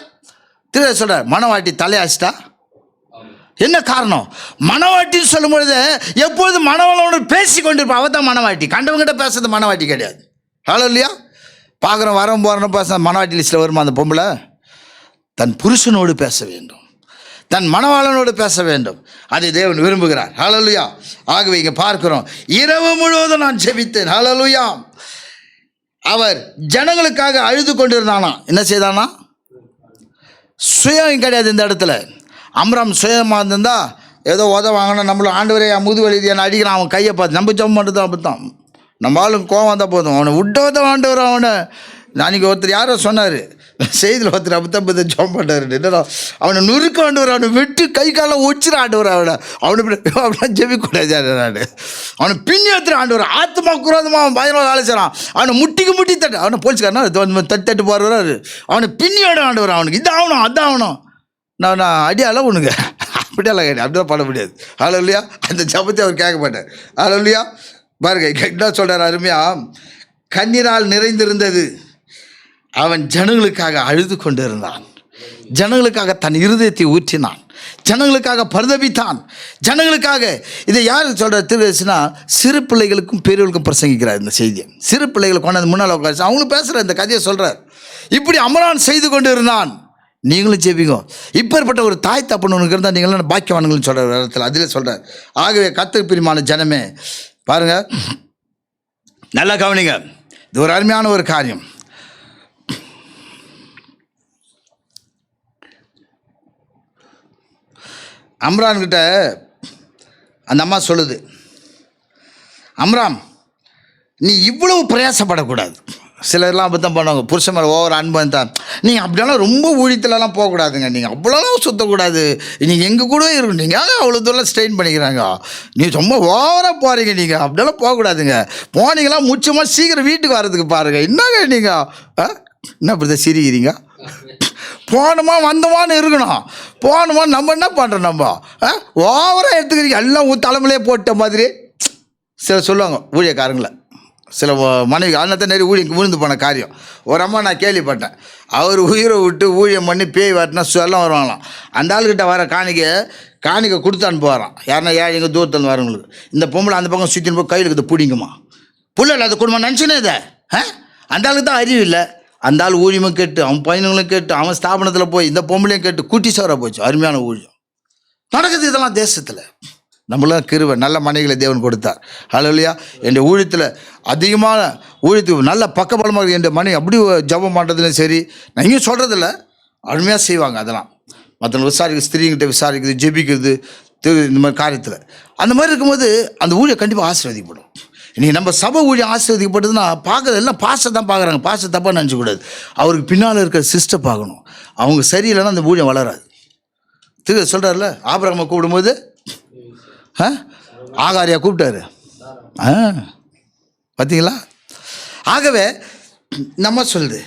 B: சொல்கிறார், மனவாட்டி தலையாச்சிட்டா என்ன காரணம்? மனவாட்டின்னு சொல்லும் பொழுது எப்பொழுதும் மனவாளோடு பேசி கொண்டிருப்போம். அவள் தான் மனவாட்டி. கண்டவங்கிட்ட பேசுறது மனவாட்டி கிடையாது. ஹல்லேலூயா. பார்க்குறோம், வரோம் போகிறோம் பேச மனவாட்டி லிஸ்ட்டில் வருமா அந்த பொம்பளை? தன் புருஷனோடு பேச வேண்டும், தன் மனவாளனோடு பேச வேண்டும். அதை தேவன் விரும்புகிறார். ஹல்லேலூயா. ஆகவே இங்கே பார்க்கிறோம், இரவு முழுவதும் நான் ஜெபித்தேன். ஹல்லேலூயா. அவர் ஜனங்களுக்காக அழுது கொண்டிருந்தானா. என்ன செய்தானா? சுயம் கிடையாது இந்த இடத்துல. அம்ராம் சுயமாக இருந்திருந்தா ஏதோ வாங்கினா நம்மளும் ஆண்டவரே முதுவலி என்ன அடிக்கிறான், அவன் கையை பார்த்து நம்ம ஜம் பண்ணுறது அப்படித்தான். நம்ம ஆளும் கோவம் வந்தால் போதும், அவனை விட்டோதான் ஆண்டவர். அவனை அன்றைக்கி ஒருத்தர் யாரோ சொன்னார், செய்தியில் ஒருத்தர் அப்போ ஜம் பண்ணார். என்னடா அவனை நுறுக்க ஆண்டவர், அவனை விட்டு கை காலம் ஒச்சிட ஆண்டவர். அப்படின்னா ஜெபிக்கூடாது. நான் அவனை பின்னி எடுத்துகிற ஆண்டவர். ஆத்மா குரோதமாக அவன் பயங்கரமாக வேலை செய்கிறான். அவனை முட்டி தட்டு, அவனை போலீஸ்காரனா தட்டு போடுறாரு. அவனை பின்னியோட ஆண்டவர். அவனுக்கு இது ஆகணும் அதான் ஆகணும். நான் அடியால ஒன்றுங்க அப்படியெல்லாம் கிடையாது, அப்படிலாம் பண்ண முடியாது. ஹல்லேலூயா. அந்த ஜபத்தை அவர் கேட்க மாட்டார். ஹல்லேலூயா. பாருங்க என்ன சொல்கிறார் அருமையா, கண்ணீரால் நிறைந்திருந்தது. அவன் ஜனங்களுக்காக அழுது கொண்டு இருந்தான், ஜனங்களுக்காக தன் இருதயத்தை ஊற்றினான், ஜனங்களுக்காக பரிதபித்தான், ஜனங்களுக்காக. இதை யார் சொல்கிற திருச்சுன்னா, சிறு பிள்ளைகளுக்கும் பெரியவர்களுக்கும் பிரசங்கிக்கிறார் இந்த செய்தியை. சிறு பிள்ளைகளை கொண்டாந்து முன்னால் உட்காந்து அவங்களும் பேசுகிற இந்த கதையை சொல்கிறார். இப்படி அமரான் செய்து கொண்டு இருந்தான். நீங்களும் ஜெபிங்க. இப்பேற்பட்ட ஒரு தாய் தப்பனுக்கு இருந்தால் நீங்களும் பாக்கியவான்கள்னு சொல்கிற இடத்துல அதில் சொல்கிறார். ஆகவே கர்த்தருக்கு பிரியமான ஜனமே பாருங்கள், நல்லா கவனிங்க. இது ஒரு அருமையான ஒரு காரியம். அம்ரான்கிட்ட அந்த அம்மா சொல்லுது, அம்ராம் நீ இவ்வளவு பிரயாசப்படக்கூடாது. சிலர்லாம் அப்படி தான் பண்ணுவாங்க, புருஷன் மேலே ஓவர் அன்பு தான். நீங்கள் அப்படியெல்லாம் ரொம்ப ஊழியத்துலலாம் போகக்கூடாதுங்க, நீங்கள் அவ்வளோலாம் சுற்றக்கூடாது, நீங்கள் எங்கள் கூட இருக்கணும், நீங்கள் அவ்வளோ தூரம் ஸ்ட்ரெயின் பண்ணிக்கிறாங்க, நீ ரொம்ப ஓவராக போகிறீங்க, நீங்கள் அப்படியெல்லாம் போகக்கூடாதுங்க. போனீங்களா முச்சமாக சீக்கிரம் வீட்டுக்கு வர்றதுக்கு பாருங்கள். என்னங்க நீங்கள் என்ன இப்படி தான் சிரிக்கிறீங்க? போகணுமா வந்தோமான்னு இருக்கணும். போகணுமா நம்ம என்ன பண்ணுறோம்? நம்ம ஓவராக எடுத்துக்கிறீங்க, எல்லாம் தலைமையிலே போட்ட மாதிரி. சில சொல்லுவாங்க ஊழியக்காரங்களை, சில மனைவி அண்ணத்தை நிறைய ஊழியம் விழுந்து போன காரியம். ஒரு அம்மா நான் கேள்விப்பட்டேன், அவர் உயிரை விட்டு ஊழியம் பண்ணி பேய் வரட்டினா எல்லாம் வருவாங்களாம். அந்த ஆளுக்கிட்ட வர காணிக்கை கொடுத்து அனுப்புவாராம். யாருன்னா எங்கள் தூரத்தில் வரவங்களுக்கு. இந்த பொம்பளை அந்த பக்கம் சுற்றின்னு போய் கையில் இருக்குது பிடிங்குமா, புள்ள இல்லாத குடும்பம் நினச்சினே இதை. அந்த ஆளுக்கு தான் அறிவு இல்லை. அந்த ஆள் ஊழியமும் கேட்டு, அவன் பையனுங்களும் கேட்டு, அவன் ஸ்தாபனத்தில் போய் இந்த பொம்பளையும் கேட்டு கூட்டி சோறாக போச்சு. அருமையான ஊழியம் நடக்குது இதெல்லாம் தேசத்தில். நம்மளாம் கிருபை, நல்ல மனைவிகளை தேவன் கொடுத்தார். ஹல்லேலூயா. என் ஊழியத்தில் அதிகமான ஊழியத்துக்கு நல்ல பக்கபலமாக என் மனைவி அப்படி ஜபம் பண்ணுறதுலையும் சரி, நான் இங்கேயும் சொல்கிறதில்ல, அருமையாக செய்வாங்க. அதெல்லாம் மற்றவங்க விசாரிக்கிறது, ஸ்திரீங்கிட்ட விசாரிக்கிறது, ஜெபிக்கிறது, இந்த மாதிரி காரியத்தில் அந்த மாதிரி இருக்கும்போது அந்த ஊழியம் கண்டிப்பாக ஆசீர்வதிக்கப்படும். இன்றைக்கி நம்ம சபை ஊழியம் ஆசீர்வதிக்கப்பட்டதுன்னா பார்க்குறது எல்லாம் பாசை தான் பார்க்குறாங்க. பாசை தப்பாக நினச்சக்கூடாது. அவருக்கு பின்னால் இருக்கிற சிஸ்டர் பார்க்கணும். அவங்க சரியில்லைன்னா அந்த ஊழியம் வளராது. சொல்கிறார்ல, ஆபிரகாமை கூப்பிடும்போது ஆகாரியா கூப்பிட்டாரு. பார்த்தீங்களா? ஆகவே நம்ம சொல்லுது,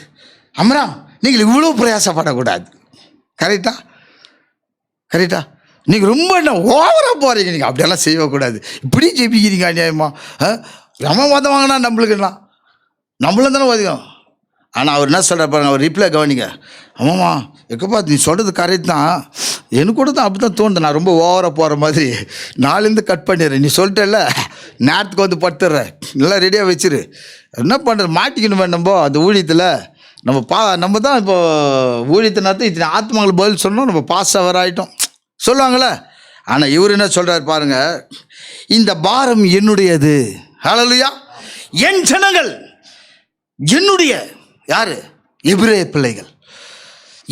B: அம்ராம் நீங்கள் இவ்வளோ பிரயாசப்படக்கூடாது. கரெக்டா? நீங்கள் ரொம்ப என்ன ஓவராக போகிறீங்க, நீங்கள் அப்படியெல்லாம் செய்யக்கூடாது. இப்படி ஜெபிக்கிறீங்க அநியாயமா. நம்ம மதம் வாங்கினா நம்மளும் தானே அதிகம். ஆனால் அவர் என்ன சொல்கிறார் பாருங்க, அவர் ரிப்ளை கவனிங்க. ஆமாம்மா எக்கப்பா நீ சொல்கிறது கரெக்ட் தான், எனக்கு கூட தான் அப்படி தான் தோணுது, நான் ரொம்ப ஓவராக போகிற மாதிரி, நாலேருந்து கட் பண்ணிடுறேன். நீ சொல்லிட்டல, நேரத்துக்கு வந்து படுத்துடுறேன், நல்லா ரெடியாக வச்சிரு. என்ன பண்ணுறது, மாட்டிக்கணுமே நம்ம அந்த ஊழியத்தில். நம்ம தான் இப்போ ஊழியத்தை நடத்த இத்தனை ஆத்மாங்களுக்கு பதில் சொன்னோம், நம்ம பாஸ் அவர் ஆகிட்டோம் சொல்லுவாங்களே. ஆனால் இவர் என்ன சொல்கிறார் பாருங்கள், இந்த பாரம் என்னுடையது. ஹல்லேலூயா. என் ஜனங்கள் என்னுடைய யார்? எபிரேய பிள்ளைகள்.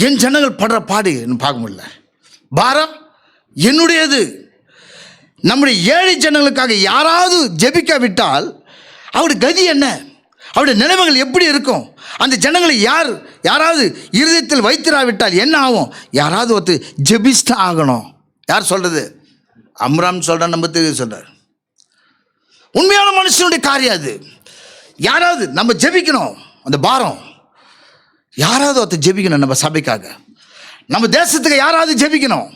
B: என் ஜனங்கள் படுற பாடு பார்க்க முடியல. பாரம் என்னுடையது. நம்முடைய ஏழை ஜனங்களுக்காக யாராவது ஜெபிக்காவிட்டால் அவருடைய கதி என்ன? அவருடைய நிலைமைகள் எப்படி இருக்கும்? அந்த ஜனங்களை யாராவது இருதயத்தில் வைத்திராவிட்டால் என்ன ஆகும்? யாராவது ஒருத்தர் ஜெபிஸ்தான் ஆகணும். யார் சொல்கிறது? அம்ராம் சொல்கிறார், நம்ம தெரியும் சொல்கிறார். உண்மையான மனுஷனுடைய காரியம் அது. யாராவது நம்ம ஜெபிக்கணும். அந்த பாரம் யாராவது ஒருத்தர் ஜெபிக்கணும். நம்ம சபைக்காக, நம்ம தேசத்துக்கு யாராவது ஜெபிக்கணும்.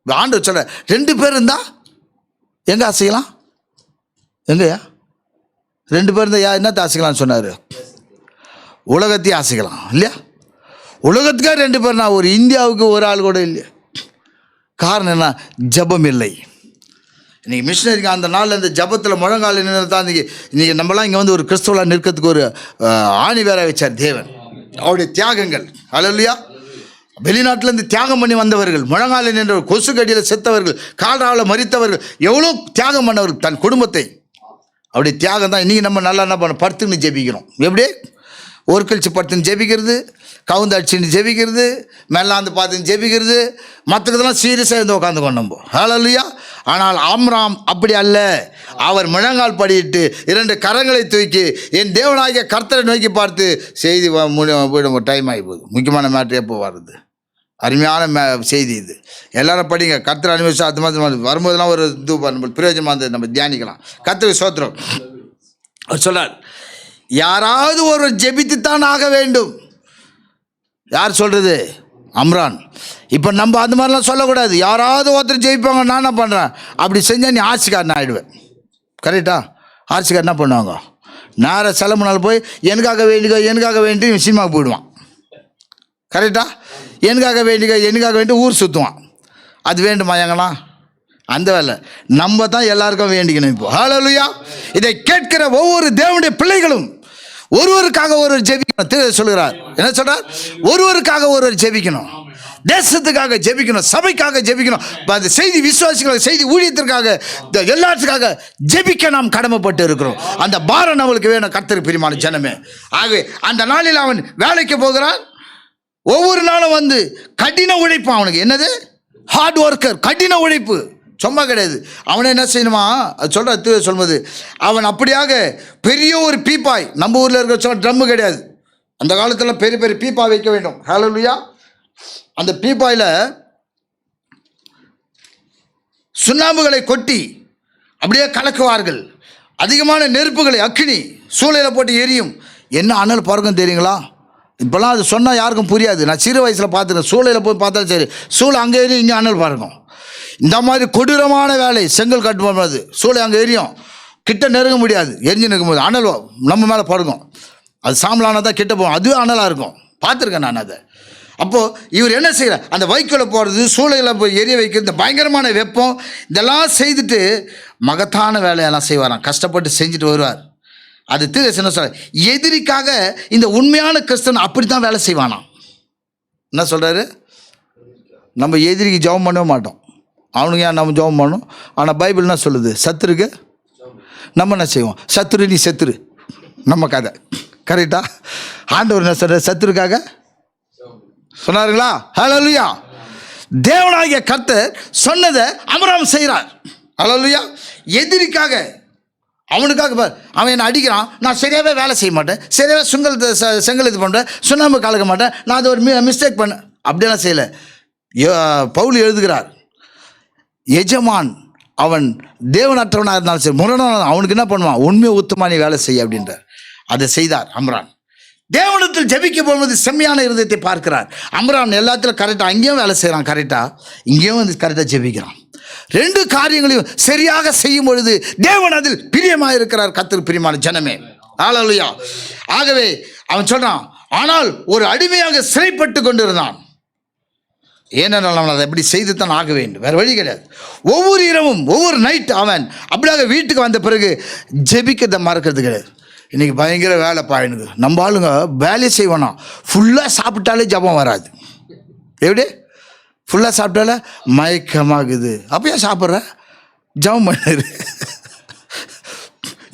B: ஆண்டவர் சொல்ற 2 பேர் இருந்தால் எங்கே ஆசைக்கலாம்? எங்கேயா 2 பேர் இருந்தால் என்னத்தை ஆசைக்கலாம்னு சொன்னார்? உலகத்தையும் ஆசைக்கலாம் இல்லையா? உலகத்துக்காக 2 பேர்னா ஒரு இந்தியாவுக்கு ஒரு ஆள் கூட இல்லையா? காரணம் என்ன? ஜெபம் இல்லை. இன்றைக்கி மிஷினரிக்கு அந்த நாளில் இந்த ஜபத்தில் முழங்கால நின்று தான் இன்றைக்கி நம்மளாம் இங்கே வந்து ஒரு கிறிஸ்துவலாக நிற்கிறதுக்கு ஒரு ஆணி வேற வச்சார் தேவன். அவருடைய தியாகங்கள், அல்லேலூயா. வெளிநாட்டிலேருந்து தியாகம் பண்ணி வந்தவர்கள், முழங்கால நின்ற கொசு கடியில் செத்தவர்கள், கால்ராவில் மரித்தவர்கள், எவ்வளோ தியாகம் பண்ணவர்கள் தன் குடும்பத்தை. அவருடைய தியாகம் தான் இன்றைக்கி நம்ம நல்லா என்ன பண்ண படுத்துன்னு ஜெபிக்கிறோம். எப்படி? ஒரு கழிச்சு படுத்துன்னு ஜெபிக்கிறது, கவுந்து அடிச்சுன்னு ஜெபிக்கிறது, மேலாந்து பார்த்துன்னு ஜெபிக்கிறது, மற்றதெல்லாம் சீரியஸாக இருந்து உட்காந்து கொண்டு நம்ம. ஹல்லேலூயா. ஆனால் ஆம்ராம் அப்படி அல்ல. அவர் முழங்கால் படியிட்டு 2 கரங்களை தூக்கி என் தேவனாகிய கர்த்தரை நோக்கி பார்த்து செய்தி போயிடும். டைம் ஆகி போகுது. முக்கியமான மேட்ரு எப்போ வருது? அருமையான செய்தி இது. எல்லாரும் படிங்க. கர்த்தர் அனுபவிச்சா அது மாதிரி வரும்போதெல்லாம் ஒரு இது நம்ம பிரயோஜனமாக இருந்தது, நம்ம தியானிக்கலாம். கர்த்தருக்கு ஸ்தோத்திரம். அவர் சொல்றார், யாராவது ஒரு ஜெபித்துத்தான் ஆக வேண்டும். யார் சொல்கிறது? அம்ரான். இப்போ நம்ம அந்த மாதிரிலாம் சொல்லக்கூடாது. யாராவது ஒருத்தர் ஜெயிப்பாங்க, நான் என்ன பண்ணுறேன் அப்படி செஞ்சால் நீ ஆட்சிக்காரன் ஆகிடுவேன். கரெக்டா? ஆட்சிக்காரன் என்ன பண்ணுவாங்க? நேராக செலமுனால் போய் எனக்காக வேண்டி சினிமாவுக்கு போயிடுவான். கரெக்டா? எனக்காக வேண்டி ஊர் சுற்றுவான். அது வேண்டுமா எங்கன்னா? அந்த வேலை நம்ம தான் எல்லாருக்கும் வேண்டிக்கணும். இப்போ ஹல்லேலூயா. இதை கேட்கிற ஒவ்வொரு தேவனுடைய பிள்ளைகளும் ஒருவருக்காக ஒருவர் ஜெபிக்கணும். சொல்கிறார், என்ன சொல்றார்? ஒருவருக்காக ஒருவர் ஜெபிக்கணும், தேசத்துக்காக ஜெபிக்கணும், சபைக்காக ஜெபிக்கணும், அந்த செய்தி விசுவாசிகளுக்கு, செய்தி ஊழியத்திற்காக, எல்லாத்துக்காக ஜெபிக்க நாம் கடமைப்பட்டு இருக்கிறோம். அந்த பாரம் நம்மளுக்கு வேணும். கர்த்தருக்கு பிரியமான ஜனமே. ஆகவே அந்த நாளில் அவன் வேலைக்கு போகிறான். ஒவ்வொரு நாளும் வந்து கடின உழைப்பு. அவனுக்கு என்னது? ஹார்ட் ஒர்க்கர், கடின உழைப்பு, சும்மா கிடையாது. அவனை என்ன செய்யணுமா? சொல்லும்போது அவன் அப்படியாக பெரிய ஒரு பீப்பாய், நம்ம ஊரில் இருக்கிற ட்ரம்மு கிடையாது, அந்த காலத்தில் பெரிய பெரிய பீப்பா வைக்க வேண்டும். ஹல்லேலூயா. அந்த பீப்பாயில் சுண்ணாம்புகளை கொட்டி அப்படியே கலக்குவார்கள். அதிகமான நெருப்புகளை, அக்கினி சூளையில் போட்டு எரியும். என்ன அனல் பறக்கும் தெரியுங்களா? இப்போல்லாம் அது சொன்னால் யாருக்கும் புரியாது. நான் சிறு வயசில் பார்த்துருக்கேன். சூளையில் போய் பார்த்தாலும் சரி, சூளை அங்கே எரியும், இங்கே அனல் பறக்கும். இந்த மாதிரி கொடூரமான வேலை. செங்கல் கட்டும்போது சூளை அங்கே எரியும், கிட்ட நெருங்க முடியாது. எரிஞ்சு நிற்கும்போது அனல் நம்ம மேலே பறக்கும். அது சாம்பலானால் தான் கிட்ட போகும், அதுவே அனலாக இருக்கும். பார்த்துருக்கேன் நான் அதை. அப்போது இவர் என்ன செய்கிறார்? அந்த வைக்கோலை போடுறது, சூளையில் போய் எரிய வைக்கிறது, இந்த பயங்கரமான வெப்பம், இதெல்லாம் செய்துட்டு மகத்தான வேலையெல்லாம் செய்வாராம். கஷ்டப்பட்டு செஞ்சுட்டு வருவார். அது என்ன சொல்ற? எதிரிக்காக இந்த உண்மையான கிறிஸ்தவன் அப்படி தான் வேலை செய்வானாம். என்ன சொல்கிறாரு? நம்ம எதிரிக்கு ஜெபம் பண்ணவே மாட்டோம். அவனுக்கு ஏன் நம்ம ஜெபம் பண்ணணும்? ஆனால் பைபிள் என்ன சொல்லுது? சத்துருக்கு நம்ம என்ன செய்வோம்? சத்துரு நீ செத்துரு, நம்ம கதை. கரெக்டா? ஆண்டவர் என்ன சொல்ற? சத்துருக்காக சொன்னாருங்களா? ஹல்லேலூயா. தேவனாகிய கர்த்தர் சொன்னதை அமராம் செய்கிறார். ஹல்லேலூயா. எதிரிக்காக, அவனுக்காக பார், அவன் என்னை அடிக்கிறான், நான் சரியாகவே வேலை செய்ய மாட்டேன், சரியாகவே செங்கல் இது பண்ணுறேன், சுண்ணாம்பு கலக்க மாட்டேன், நான் அது ஒரு மிஸ்டேக் பண்ணேன், அப்படியெல்லாம் செய்யலை. பவுல் எழுதுகிறார், எஜமான் அவன் தேவனற்றவனாக இருந்தாலும் சரி, முரணான அவனுக்கு என்ன பண்ணுவான்? உண்மையை உத்தமானி வேலை செய்ய அப்படின்றார். அதை செய்தார் அம்ரான். தேவனத்தில் ஜெபிக்க போகும்போது செம்மையான இருதயத்தை பார்க்கிறார். அம்ரான் எல்லாத்திலும் கரெக்டாக, அங்கேயும் வேலை செய்கிறான் கரெக்டாக, இங்கேயும் வந்து கரெக்டாக ஜெபிக்கிறான். 2 காரியங்களையும் சரியாக செய்யும் பொழுது தேவன் அதில் பிரியமாக இருக்கிறார். கர்த்தருக்கு பிரியமான ஜனமே. ஹல்லேலூயா. ஆகவே அவன் சொல்றான், ஆனால் ஒரு அடிமையாக சிறைப்பட்டு கொண்டிருந்தான். ஏனென்றால் அவன் அதை எப்படி செய்து தான் ஆக வேண்டும், வேறு வழி கிடையாது. ஒவ்வொரு இரவும், ஒவ்வொரு நைட் அவன் அப்படியாக வீட்டுக்கு வந்த பிறகு ஜெபிக்கிறத மறக்கிறது கிடையாது. இன்றைக்கி பயங்கர வேலை பாயினுது. நம்ம ஆளுங்க வேலையை செய்வானா, ஃபுல்லாக சாப்பிட்டாலே ஜபம் வராது. எப்படி? ஃபுல்லாக சாப்பிட்டால மயக்கமாகுது. அப்போ ஏன் சாப்பிட்ற? ஜபம் பண்ணிடு.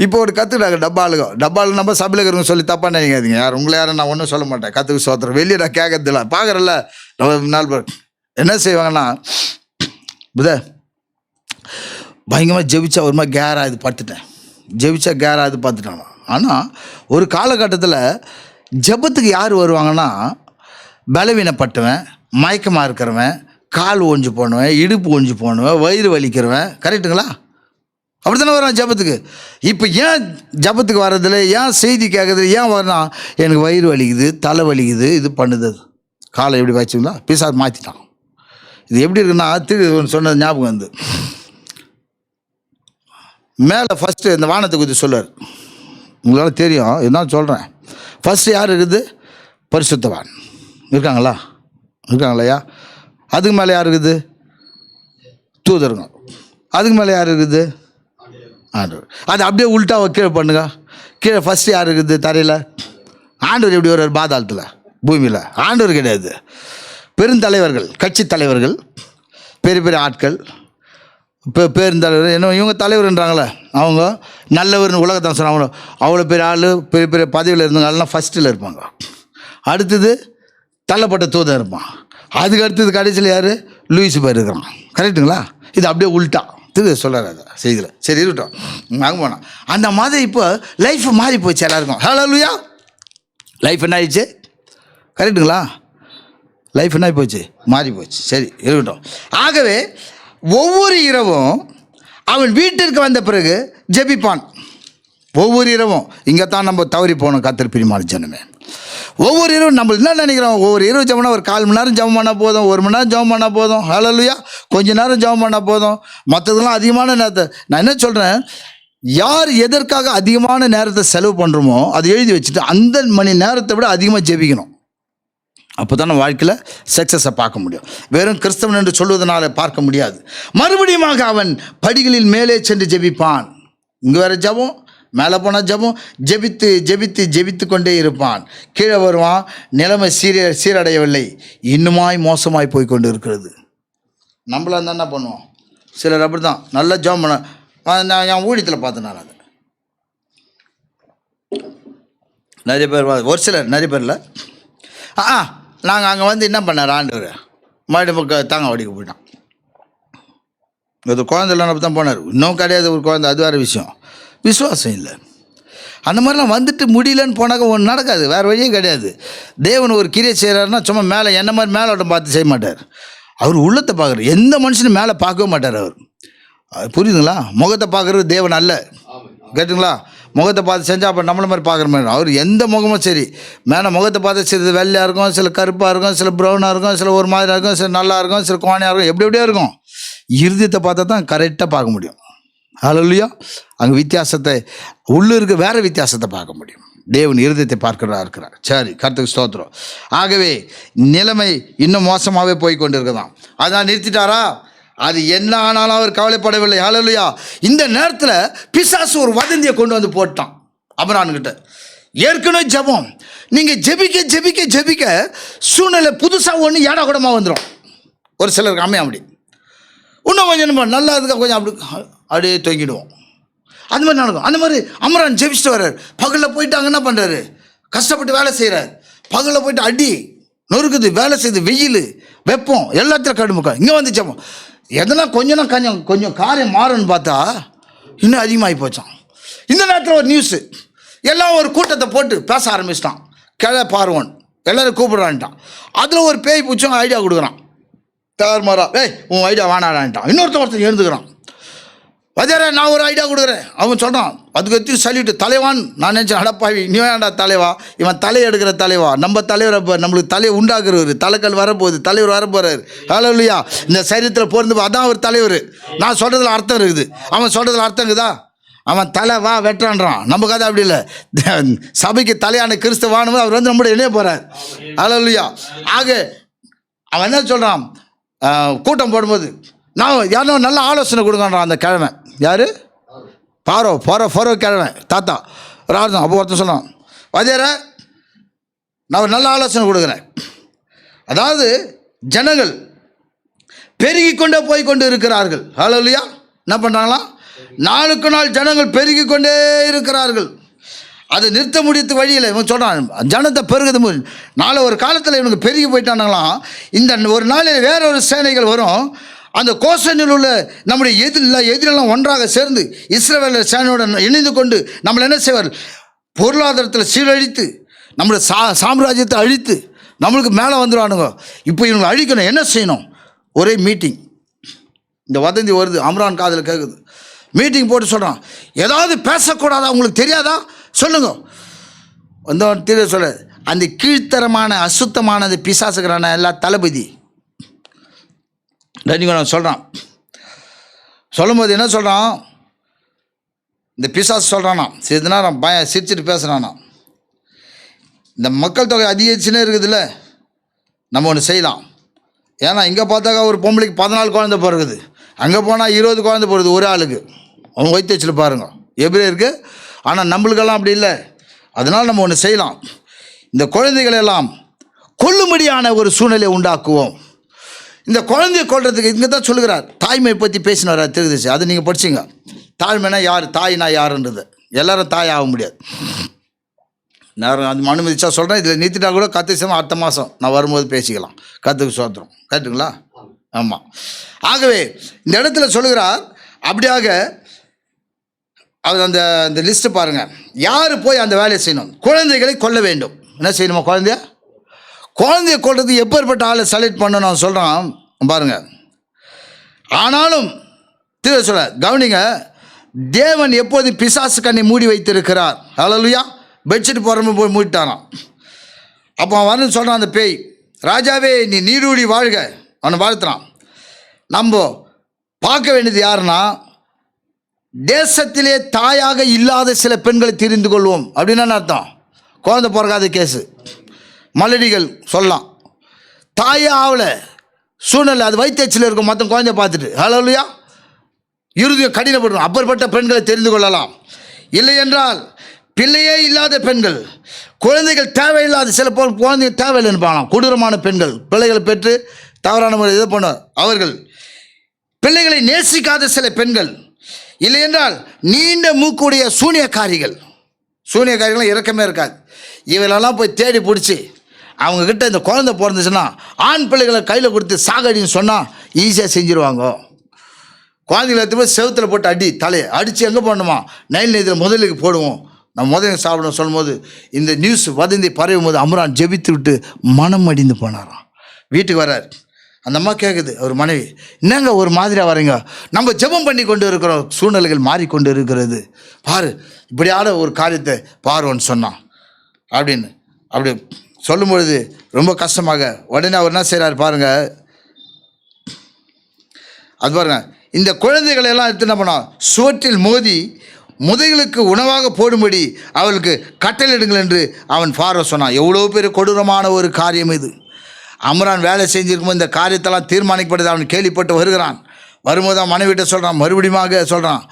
B: இப்போ ஒரு கற்றுக்கிட்டாங்க டப்பாளுங்க நம்ம சபையில் இருக்கிறவங்க சொல்லி தப்பாக நினைக்காதீங்க. யார் உங்களை யாரும் நான் ஒன்றும் சொல்ல மாட்டேன். கற்றுக்கு சோத்திரம் வெளியே நான் கேட்கறதில்ல, பார்க்குறல்ல நம்ம நாள் என்ன செய்வாங்கன்னா, பயங்கரமாக ஜெபிச்சா ஒரு மாதிரி கேராக பார்த்துட்டாங்க. ஆனால் ஒரு காலகட்டத்தில் ஜெபத்துக்கு யார் வருவாங்கன்னா, பலவீனப்பட்டவன், மயக்கமாக இருக்கிறவன், கால் ஒஞ்சு போனவன், இடுப்பு ஒஞ்சு போனவன், வயிறு வலிக்கிறவன். கரெக்டுங்களா? அப்படி தானே வரான் ஜபத்துக்கு. இப்போ ஏன் ஜபத்துக்கு வர்றதில்ல, ஏன் செய்தி கேட்குறது, ஏன் வரணும்? எனக்கு வயிறு வலிக்குது, தலை வலிக்குது, இது பண்ணுது. காலை எப்படி வச்சுங்களா? பிசாசு மாற்றிட்டான். இது எப்படி இருக்குன்னா, ஒன்று சொன்னது ஞாபகம் வந்து, மேலே ஃபஸ்ட்டு இந்த வானத்தை குறித்து சொல்லுவார். உங்களால் தெரியும், என்ன சொல்கிறேன். ஃபஸ்ட்டு யார் இருக்குது? பரிசுத்தவான் இருக்காங்களா? இருக்காங்களையா? அதுக்கு மேலே யார் இருக்குது? தூதருங்க. அதுக்கு மேலே யார் இருக்குது? ஆண்டவர். அது அப்படியே உள்டாவை கீழே பண்ணுங்க. கீழே ஃபஸ்ட்டு யார் இருக்குது? தரையில். ஆண்டவர் எப்படி வருவார்? பாதாளத்தில், பூமியில். ஆண்டவர் கிடையாது. பெருந்தலைவர்கள், கட்சி தலைவர்கள், பெரிய பெரிய ஆட்கள், பெருந்தலைவர் என்ன இவங்க தலைவர்ன்றாங்களே, அவங்க நல்லவர்னு உலகத்தை சொன்னாங்க. அவ்வளோ பெரிய ஆள், பெரிய பெரிய பதவியில் இருந்தவங்கலாம் ஃபஸ்ட்டில் இருப்பாங்க. அடுத்தது தள்ளப்பட்ட தூதன் இருப்பான். அதுக்கு அடுத்தது கடைசியில் யார்? லூயிஸ் பேர் இருக்கிறான். கரெக்டுங்களா? இது அப்படியே உள்டா சொல்கிறார் அதை செய்தியில். சரி இருக்கட்டும், அங்கே போனான். அந்த மாதிரி இப்போ லைஃப் மாறி போச்சு எல்லாருக்கும். ஹல்லேலூயா. லைஃப் என்ன ஆயிடுச்சு? கரெக்டுங்களா? லைஃப் என்ன போச்சு? மாறி போச்சு. சரி இருக்கட்டும். ஆகவே ஒவ்வொரு இரவும் அவன் வீட்டிற்கு வந்த பிறகு ஜெபிப்பான். ஒவ்வொரு இரவும். இங்கே தான் நம்ம தவறி போனோம் கர்த்தர் பிரியமான ஜனமே. ஒவ்வொரு இரவும் நம்ம என்ன நினைக்கிறோம்? ஒவ்வொரு இரவு ஜெபம்னா ஒரு 1/4 மணி நேரம் ஜெபம் பண்ணால் போதும், 1 மணி நேரம் ஜெபம் பண்ணால் போதும். ஹல்லேலூயா. கொஞ்ச நேரம் ஜெபம் பண்ணால் போதும். மற்றதெல்லாம் அதிகமான நேரத்தை நான் என்ன சொல்கிறேன், யார் எதற்காக அதிகமான நேரத்தை செலவு பண்ணுறோமோ அதை எழுதி வச்சுட்டு அந்த மணி நேரத்தை விட அதிகமாக ஜெபிக்கணும். அப்போ தான் வாழ்க்கையில் சக்ஸஸை பார்க்க முடியும். வெறும் கிறிஸ்தவன் என்று சொல்வதனால பார்க்க முடியாது. மறுபடியும் அவன் படிகளில் மேலே சென்று ஜெபிப்பான். இங்கே வேறு ஜெபம், மேலே போனால் ஜெபம். ஜெபித்து ஜெபித்து ஜெபித்து கொண்டே இருப்பான். கீழே வருவான். நிலைமை சீரடையவில்லை, இன்னுமாய் மோசமாய் போய் கொண்டு இருக்கிறது. நம்மளாம் இருந்தால் என்ன பண்ணுவோம்? சிலர் அப்படி தான் நல்லா ஜெபம் பண்ண. நான் என் ஊழியத்தில் பார்த்தேன். நான் அதை நிறைய பேர், ஒரு சிலர், நிறைய பேரில் நாங்கள் அங்கே வந்து என்ன பண்ணார் ஆண்டவர்? மறுபடியும் தாங்க வடிக்க போயிட்டான். ஒரு குழந்தை இல்லைன்னு தான் போனார். இன்னும் கிடையாது ஒரு குழந்தை, அது வேறு விஷயம். விசுவாசம் இல்லை. அந்த மாதிரிலாம் வந்துட்டு முடியலன்னு போனாக்க ஒன்று நடக்காது. வேறு வழியும் கிடையாது. தேவன் ஒரு கிரியை செய்கிறாருன்னா சும்மா மேலே என்ன மாதிரி மேலோட்டம் பார்த்து செய்ய மாட்டார். அவர் உள்ளத்தை பார்க்குறாரு. எந்த மனுஷனும் மேலே பார்க்கவே மாட்டார் அவர். புரியுதுங்களா? முகத்தை பார்க்குறது தேவன் அல்ல. கேட்டுங்களா? முகத்தை பார்த்து செஞ்சால் அப்போ நம்மள மாதிரி பார்க்குற மாதிரி. அவர் எந்த முகமும் சரி, மேலே முகத்தை பார்த்து சில வெள்ளையாக இருக்கும், சில கருப்பாக இருக்கும், சில ப்ரௌனாக இருக்கும், சில ஒரு மாதிரியாக இருக்கும், சில நல்லா இருக்கும், சில கோணையாக இருக்கும், எப்படி எப்படியா இருக்கும். இருதயத்தை பார்த்தா தான் கரெக்டாக பார்க்க முடியும். ஹல்லேலூயா. அங்கே வித்தியாசத்தை உள்ளிருக்க வேறு வித்தியாசத்தை பார்க்க முடியும். தேவன் இருதயத்தை பார்க்கிறதா இருக்கிறார். சரி, கர்த்தருக்கு ஸ்தோத்திரம். ஆகவே நிலைமை இன்னும் மோசமாகவே போய் கொண்டு இருக்குதான். அதான் நிறுத்திட்டாரா? அது என்ன ஆனாலும் அவர் கவலைப்படவில்லை. ஹல்லேலூயா. இந்த நேரத்தில் பிசாசு ஒரு வதந்தியை கொண்டு வந்து போட்டான் அபரான்கிட்ட. ஏற்கனவே ஜெபம், நீங்கள் ஜெபிக்க ஜெபிக்க ஜெபிக்க சூழ்நிலை புதுசாக ஒன்று ஏடா கூடமாக வந்துடும். ஒரு சிலருக்கு அமையும் அப்படி. இன்னும் கொஞ்சம் நல்லா இருக்கா, கொஞ்சம் அப்படி அப்படியே தொங்கிடுவோம். அந்த மாதிரி நடக்கும். அந்த மாதிரி அமரான் ஜெபிச்சுட்டு வர்றார். பகலில் போயிட்டாங்க என்ன பண்ணுறாரு? கஷ்டப்பட்டு வேலை செய்கிறார். பகலில் போயிட்டு அடி நொறுக்குது, வேலை செய்யுது, வெயில், வெப்பம், எல்லாத்தையும் கடுமுக்கா. இங்கே வந்து ஜெபம். எதனா கொஞ்சம் காரியம் மாறுன்னு பார்த்தா இன்னும் அதிகமாகி போச்சான். இந்த நேரத்தில் ஒரு நியூஸு, எல்லாம் ஒரு கூட்டத்தை போட்டு பேச ஆரம்பிச்சிட்டான். கிழ பார்வன் எல்லோரும் கூப்பிடுறான்ட்டான். அதில் ஒரு பேய் பூச்சும் ஐடியா கொடுக்குறான். தார்மாரா, உன் ஐடியா வேணாடான்ட்டான். ஒருத்தர் எழுந்துக்கிறான். வஜரா, நான் ஒரு ஐடியா கொடுக்குறேன். அவன் சொல்கிறான். அதுக்கு எத்தி சொல்லிவிட்டு தலைவான். நான் நினச்சேன், அடப்பாவி நீ வேண்டா தலைவா, இவன் தலையை எடுக்கிற தலைவா, நம்ம தலைவரை நம்மளுக்கு தலையை உண்டாக்குறவர், தலைக்கல் வரப்போகுது, தலைவர் வரப்போகிறார். ஹல்லேலூயா. இந்த சரீரத்தில் பிறந்து அதான் ஒரு தலைவர். நான் சொல்கிறதுல அர்த்தம் இருக்குது, அவன் சொல்கிறதுல அர்த்தம் இருக்குதா? அவன் தலை வா வெட்டுறான்றான். நம்ம கதை அப்படி இல்லை. சபைக்கு தலையான கிறிஸ்தவானவன் அவர் வந்து நம்மளோட இணைய போகிறார். ஹல்லேலூயா. ஆக அவன் என்ன சொல்கிறான்? கூட்டம் போடும்போது நான் யாரோ நல்ல ஆலோசனை கொடுங்கன்றான் அந்த கிழமை. யார்? ஃபாரோ கிழமை தாத்தா ஒரு ஆலோசனை. அப்போ ஒருத்தன் சொன்னான், வஜர நான் ஒரு நல்ல ஆலோசனை கொடுக்குறேன். அதாவது ஜனங்கள் பெருகி கொண்டே போய் கொண்டு இருக்கிறார்கள். ஹல்லேலூயா. என்ன பண்ணுறாங்களாம்? நாளுக்கு நாள் ஜனங்கள் பெருகி கொண்டே இருக்கிறார்கள். அதை நிறுத்த முடியத்து வழியில் இவன் சொல்கிறான், ஜனத்தை பெருகுது. நாளை ஒரு காலத்தில் இவனுக்கு பெருகி போயிட்டானுங்களாம். இந்த ஒரு நாளில் வேற ஒரு சேனைகள் வரும். அந்த கோசனில் உள்ள நம்முடைய எதிரெல்லாம் ஒன்றாக சேர்ந்து இஸ்ரவேலர் சேனையுடன் இணைந்து கொண்டு நம்மளை என்ன செய்வார்? பொருளாதாரத்தில் சீரழித்து நம்மளுடைய சாம்ராஜ்யத்தை அழித்து நம்மளுக்கு மேலே வந்துடுவானுங்க. இப்போ இவங்களை அழிக்கணும், என்ன செய்யணும்? ஒரே மீட்டிங். இந்த வதந்தி வருது, அம்ரான் காதில் கேட்குது. மீட்டிங் போட்டு சொல்கிறான், ஏதாவது பேசக்கூடாதா? உங்களுக்கு தெரியாதா? சொல்லுங்க. வந்தவன் தெரிய சொல்ல, அந்த கீழ்த்தரமான அசுத்தமான அந்த பிசாசுகிறான எல்லா தளபதி ரஜினிகாந்த் சொல்கிறான். சொல்லும்போது என்ன சொல்கிறான்? இந்த பிசாசு சொல்கிறானா, சிறிது நேரம் சிரிச்சுட்டு பேசுகிறானா, இந்த மக்கள் தொகை அதிகரிச்சுன்னே இருக்குதுல்ல, நம்ம ஒன்று செய்யலாம். ஏன்னா இங்கே பார்த்தாக்கா ஒரு பொம்பளைக்கு 14 குழந்தை பிறகுது, அங்கே போனால் 20 குழந்தை போடுது ஒரு ஆளுக்கு. அவங்க வைத்து வச்சுட்டு பாருங்க எப்படி இருக்குது. ஆனால் நம்மளுக்கெல்லாம் அப்படி இல்லை. அதனால் நம்ம ஒன்று செய்யலாம், இந்த குழந்தைகளெல்லாம் கொல்லும்படியான ஒரு சூழ்நிலையை உண்டாக்குவோம். இந்த குழந்தையை கொல்றதுக்கு இங்கே தான் சொல்லுகிறார், தாய்மை பற்றி பேசினார் திருதிச்சு. அது நீங்கள் படிச்சிங்க. தாய்மைனா யார், தாய்னா யாருன்றது. எல்லாரும் தாய் ஆக முடியாது. நான் அது அனுமதிச்சா சொல்கிறேன். இதில் நிறுத்திட்டா கூட கற்றுச்சோம், அடுத்த மாதம் நான் வரும்போது பேசிக்கலாம். கற்றுக்கு சோத்திரம் கேட்டுங்களா? ஆமாம். ஆகவே இந்த இடத்துல சொல்லுகிறார், அப்படியாக அவர் அந்த லிஸ்ட்டு பாருங்கள். யார் போய் அந்த வேலையை செய்யணும்? குழந்தைகளை கொல்ல வேண்டும். என்ன செய்யணுமா? குழந்தைய கொல்றது எப்பேற்பட்ட ஆளை செலக்ட் பண்ண நான் சொல்கிறான் பாருங்கள். ஆனாலும் சொல்ல கவனிங்க, தேவன் எப்போது பிசாசு கண்ணை மூடி வைத்திருக்கிறார். ஹல்லேலூயா. பெட்ஷீட் போகிறவங்க போய் மூடிட்டாரான். அப்போ அவன் வரணும்னு சொல்கிறான் அந்த பேய், ராஜாவே நீ நீரூடி வாழ்க, அவனை வாழ்த்துறான். நம்ம பார்க்க வேண்டியது யாருன்னா, தேசத்திலே தாயாக இல்லாத சில பெண்களை தெரிந்து கொள்வோம். அப்படின்னு அர்த்தம். குழந்தை பிறக்காத கேஸு, மலடிகள் சொல்லலாம், தாயே ஆகலை சூழ்நிலை, அது வைத்தியச்சில் இருக்கும் மற்ற குழந்தைய பார்த்துட்டு. ஹல்லேலூயா. இறுதியம் கடினப்படும். அப்பேற்பட்ட பெண்களை தெரிந்து கொள்ளலாம். இல்லை என்றால் பிள்ளையே இல்லாத பெண்கள், குழந்தைகள் தேவையில்லாத சில குழந்தைகள் தேவையில்லைன்னு பார்க்கலாம். கொடூரமான பெண்கள் பிள்ளைகளை பெற்று தவறான முறை இதை பண்ணுவார். அவர்கள் பிள்ளைகளை நேசிக்காத சில பெண்கள், இல்லை என்றால் நீண்ட மூக்குடைய சூனியக்காரிகள் இறக்கமே இருக்காது. இவளெல்லாம் போய் தேடி பிடிச்சி அவங்கக்கிட்ட இந்த குழந்தை பிறந்துச்சுன்னா ஆண் பிள்ளைகளை கையில் கொடுத்து சாகடின்னு சொன்னால் ஈஸியாக செஞ்சுருவாங்க. குழந்தைகளை எடுத்து போய் செவுத்தில் போட்டு அடி, தலையை அடித்து எங்கே போடணுமா, நைல் நதியில் முதலுக்கு போடுவோம், நம்ம முதலுக்கு சாப்பிடணும் சொல்லும்போது இந்த நியூஸ் வதந்தி பரவும் போது அம்ரான் ஜெபித்து விட்டு மனம் அடிந்து போனாராம். வீட்டுக்கு வர்றார். அந்த அம்மா கேட்குது, அவர் மனைவி, என்னங்க ஒரு மாதிரியாக வரீங்க, நம்ம ஜெபம் பண்ணி கொண்டு இருக்கிறோம், சூழ்நிலைகள் மாறிக்கொண்டு இருக்கிறது, பாரு இப்படியான ஒரு காரியத்தை பாருன்னு சொன்னான் அப்படின்னு. அப்படி சொல்லும் பொழுது ரொம்ப கஷ்டமாக உடனே அவர் என்ன செய்கிறார் பாருங்கள். அது பாருங்க, இந்த குழந்தைகளை எல்லாம் எடுத்து என்ன பண்ணோம், சுவற்றில் மோதி முதைகளுக்கு உணவாக போடும்படி அவளுக்கு கட்டளையிடுங்கள் என்று அவன் ஃபாரோ சொன்னான். எவ்வளோ பெரிய கொடூரமான ஒரு காரியம் இது. அம்ரான் வேலை செஞ்சிருக்கும்போது இந்த காரியத்தெல்லாம் தீர்மானிக்கப்படுது. அவன் கேள்விப்பட்டு வருகிறான். வரும்போது அவன் மனைவிட்ட சொல்கிறான், மறுபடியும் சொல்கிறான்,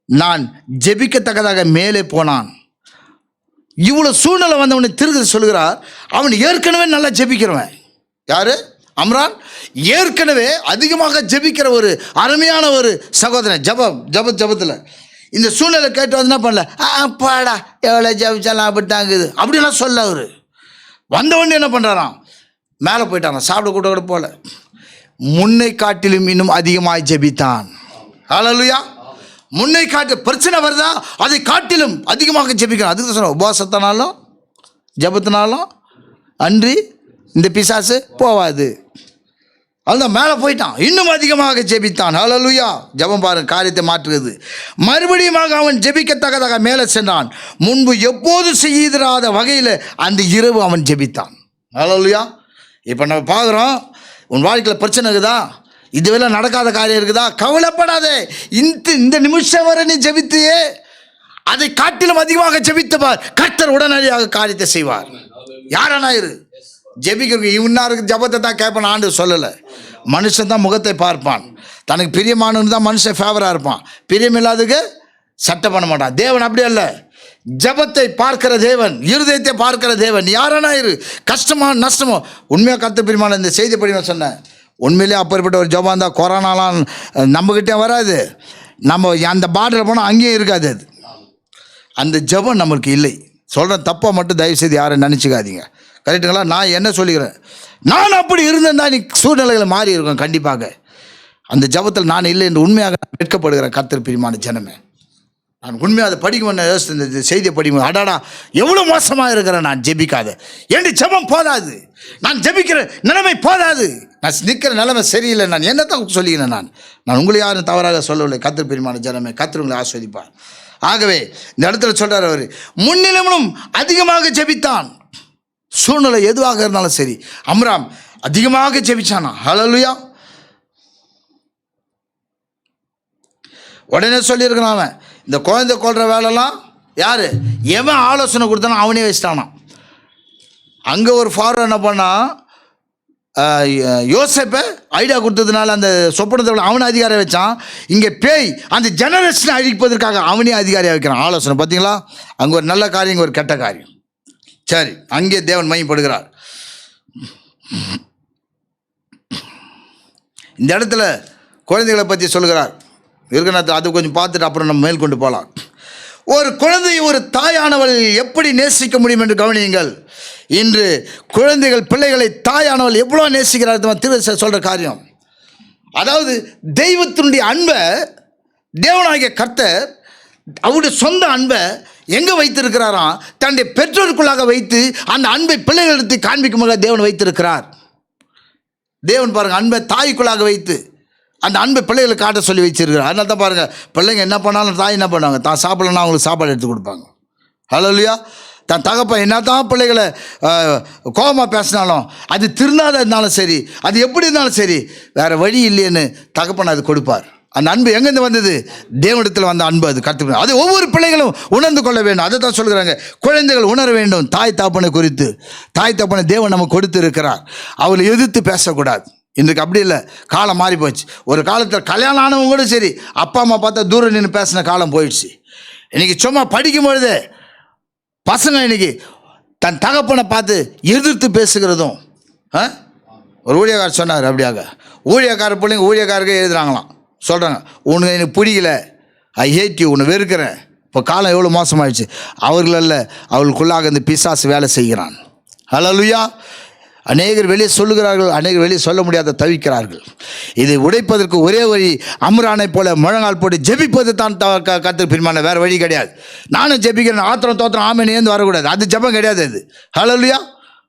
B: நான் ஜெபிக்கத்தக்கதாக மேலே போனான். இவ்வளோ சூழ்நிலை வந்தவனை திருக சொல்கிறார். அவன் ஏற்கனவே நல்லா ஜெபிக்கிறவன். யார்? அம்ரான். ஏற்கனவே அதிகமாக ஜெபிக்கிற ஒரு அருமையான ஒரு சகோதரன். ஜபத்தில் இந்த சூழ்நிலை கேட்டு வந்து என்ன பண்ணல, பாடா எவ்வளோ ஜபிச்சாலும் அப்படி தாங்குது அப்படிலாம் சொல்ல. அவர் வந்தவொடனே என்ன பண்ணுறாராம், மேலே போயிட்டாராம், சாப்பிட கூட போல, முன்னை காட்டிலும் இன்னும் அதிகமாக ஜெபித்தான். ஹல்லேலூயா. முன்னை காட்டு பிரச்சனை வருதா, அதை காட்டிலும் அதிகமாக ஜெபிக்கணும். அதுக்கு தான் சொன்ன, உபவாசத்தினாலும் ஜபத்தினாலும் அன்றி இந்த பிசாசு போவாது. அதுதான் மேலே போயிட்டான், இன்னும் அதிகமாக ஜெபித்தான். ஹல்லேலூயா. ஜெபம் பாருங்க, காரியத்தை மாற்றுகிறது. மறுபடியும் அவன் ஜெபிக்கத்தக்கதாக மேலே சென்றான். முன்பு எப்போது செய்திராத வகையில் அந்த இரவு அவன் ஜெபித்தான். ஹல்லேலூயா. இப்போ நம்ம பார்க்குறோம், உன் வாழ்க்கையில் பிரச்சனை இருக்குதா, இதுவெல்லாம் நடக்காத காரியம் இருக்குதா, கவலைப்படாதே. இந்த நிமிஷம் வரை நீ ஜெபித்தியே, அதை காட்டிலும் அதிகமாக ஜெபித்தபார், கர்த்தர் உடனடியாக காரியத்தை செய்வார். யாரானா இரு ஜெபிக்க இவனாருக்கு ஜபத்தை தான் கேட்பான். ஆண்டு சொல்லலை, மனுஷன் தான் முகத்தை பார்ப்பான். தனக்கு பிரியமானவன் தான் மனுஷன் ஃபேவராக இருப்பான், பிரியமில்லாததுக்கு சட்டை பண்ண மாட்டான். தேவன் அப்படி அல்ல, ஜபத்தை பார்க்கிற தேவன், இருதயத்தை பார்க்கிற தேவன். யாரானா இரு, கஷ்டமோ நஷ்டமோ, உண்மையாக கர்த்தர் பிரியமான இந்த செய்தி படி நான் சொன்னேன். உண்மையிலே அப்பேற்பட்ட ஒரு ஜபம் இருந்தால் கொரோனாலாம் நம்மக்கிட்டே வராது. நம்ம அந்த பார்டரில் போனால் அங்கேயும் இருக்காது. அது அந்த ஜபம் நம்மளுக்கு இல்லை. சொல்கிறேன், தப்பாக மட்டும் தயவுசெய்து யாரும் நினச்சிக்காதீங்க. கரெக்டுங்களா? நான் என்ன சொல்லிக்கிறேன், நான் அப்படி இருந்தேன் தான் நீ சூழ்நிலைகளை மாறி இருக்கும். கண்டிப்பாக அந்த ஜபத்தில் நான் இல்லை என்று உண்மையாக வெட்கப்படுகிறேன். கர்த்தர் பிரியமான ஜனமே, நான் உண்மையாக அதை படிக்கும் இந்த செய்தியை படிக்கும், அடாடா எவ்வளோ மோசமாக இருக்கிறேன் நான் ஜெபிக்காத. ஏன் ஜெபம் போதாது, நான் ஜெபிக்கிற நிலைமை போதாது, நான் நிற்கிற நிலைமை சரியில்லை, நான் என்னத்தான் சொல்லிக்கிறேன். நான் உங்களை யாரும் தவறாக சொல்லவில்லை. கர்த்தர் பிரியமான ஜனமே, கர்த்தர் உங்களை ஆஸ்வதிப்பார். ஆகவே இந்த இடத்துல சொல்கிறார், அவர் முன்னிலும் அதிகமாக ஜெபித்தான். சூழ்நிலை எதுவாக இருந்தாலும் சரி, அம்ராம் அதிகமாக ஜெபிச்சானா. ஹல்லேலூயா. உடனே சொல்லியிருக்கிறான், அவன் இந்த குழந்தை கொள்கிற வேலைலாம் யார் எவன் ஆலோசனை கொடுத்தானோ அவனே வச்சிட்டானான். அங்கே ஒரு ஃபாரோ என்ன பண்ணான், யோசேப்பை ஐடியா கொடுத்ததுனால அந்த சொப்பனத்தை அவனை அதிகாரியாக வச்சான். இங்கே பேய் அந்த ஜெனரேஷனை அழிப்பதற்காக அவனே அதிகாரியாக வைக்கிறான். ஆலோசனை பார்த்தீங்களா? அங்கே ஒரு நல்ல காரியம், இங்கே ஒரு கெட்ட காரியம். சரி, அங்கே தேவன் மையப்படுகிறார். இந்த இடத்துல குழந்தைகளை பற்றி சொல்கிறார். இருக்கிற அது கொஞ்சம் பார்த்துட்டு அப்புறம் நம்ம மேல் கொண்டு போகலாம். ஒரு குழந்தையை ஒரு தாயானவள் எப்படி நேசிக்க முடியும் என்று கவனியுங்கள். இன்று குழந்தைகள் பிள்ளைகளை தாயானவள் எவ்வளோ நேசிக்கிறார் திரு சொல்கிற காரியம். அதாவது தெய்வத்தினுடைய அன்பை, தேவனாகிய கர்த்தர் அவருடைய சொந்த அன்பை எங்கே வைத்திருக்கிறாராம்? தன்னுடைய பெற்றோருக்குள்ளாக வைத்து அந்த அன்பை பிள்ளைகளுக்கு காண்பிக்குமாக தேவன் வைத்திருக்கிறார். தேவன் பாருங்கள், அன்பை தாய்க்குள்ளாக வைத்து அந்த அன்பை பிள்ளைகளுக்கு காட்ட சொல்லி வச்சிருக்கிறார். அதனால தான் பாருங்கள், பிள்ளைங்க என்ன பண்ணாலும் தாய் என்ன பண்ணுவாங்க? தான் சாப்பிடலன்னா அவங்களுக்கு சாப்பாடு எடுத்து கொடுப்பாங்க. ஹல்லேலூயா. தன் தகப்பன் என்ன தான் பிள்ளைகளை கோபமாக பேசினாலும், அது திருந்தாத இருந்தாலும் சரி, அது எப்படி இருந்தாலும் சரி, வேறு வழி இல்லைன்னு தகப்பன் அது கொடுப்பார். அந்த அன்பு எங்கேருந்து வந்தது? தேவனிடத்தில் வந்த அன்பு. அது கற்றுக்கணும். அது ஒவ்வொரு பிள்ளைகளும் உணர்ந்து கொள்ள வேண்டும். அதை தான் சொல்கிறாங்க, குழந்தைகள் உணர வேண்டும் தாய் தகப்பனை குறித்து. தாய் தகப்பனை தேவன் நமக்கு கொடுத்து இருக்கிறார். அவளை எதிர்த்து பேசக்கூடாது. இன்றைக்கு அப்படி இல்லை, காலம் மாறி போச்சு. ஒரு காலத்தில் கல்யாணம் ஆனவங்க கூட சரி, அப்பா அம்மா பார்த்தா தூரம் நின்று பேசின காலம் போயிடுச்சு. இன்றைக்கி சும்மா படிக்கும் பொழுது பசங்க இன்றைக்கி தன் தகப்பனை பார்த்து எதிர்த்து பேசுகிறதும். ஒரு ஊழியக்காரர் சொன்னார், அப்படியாக ஊழியக்கார பிள்ளைங்க ஊழியக்காரருக்கு எழுதுகிறாங்களாம். சொல்கிறாங்க, உனக்கு எனக்கு பிடிக்கல, ஐ ஹேட் யூ, உன்னை வெறுக்கிறேன். இப்போ காலம் எவ்வளோ மோசமாயிடுச்சு. அவர்களல்ல, அவர்களுக்குள்ளாக இந்த பிசாசு வேலை செய்கிறான். ஹல்லேலூயா. அநேகர் வெளியே சொல்லுகிறார்கள், அநேகர் வெளியே சொல்ல முடியாத தவிக்கிறார்கள். இதை உடைப்பதற்கு ஒரே வழி அம்ரானை போல முழங்கால் போட்டு ஜெபிப்பது தான் கர்த்தருக்கு பிரியமான, வேறு வழி கிடையாது. நானும் ஜெபிக்கிறேன், ஆத்திரம் தோத்திரம் ஆமேனேந்து வரக்கூடாது. அது ஜெபம் கிடையாது. அது ஹல்லேலூயா.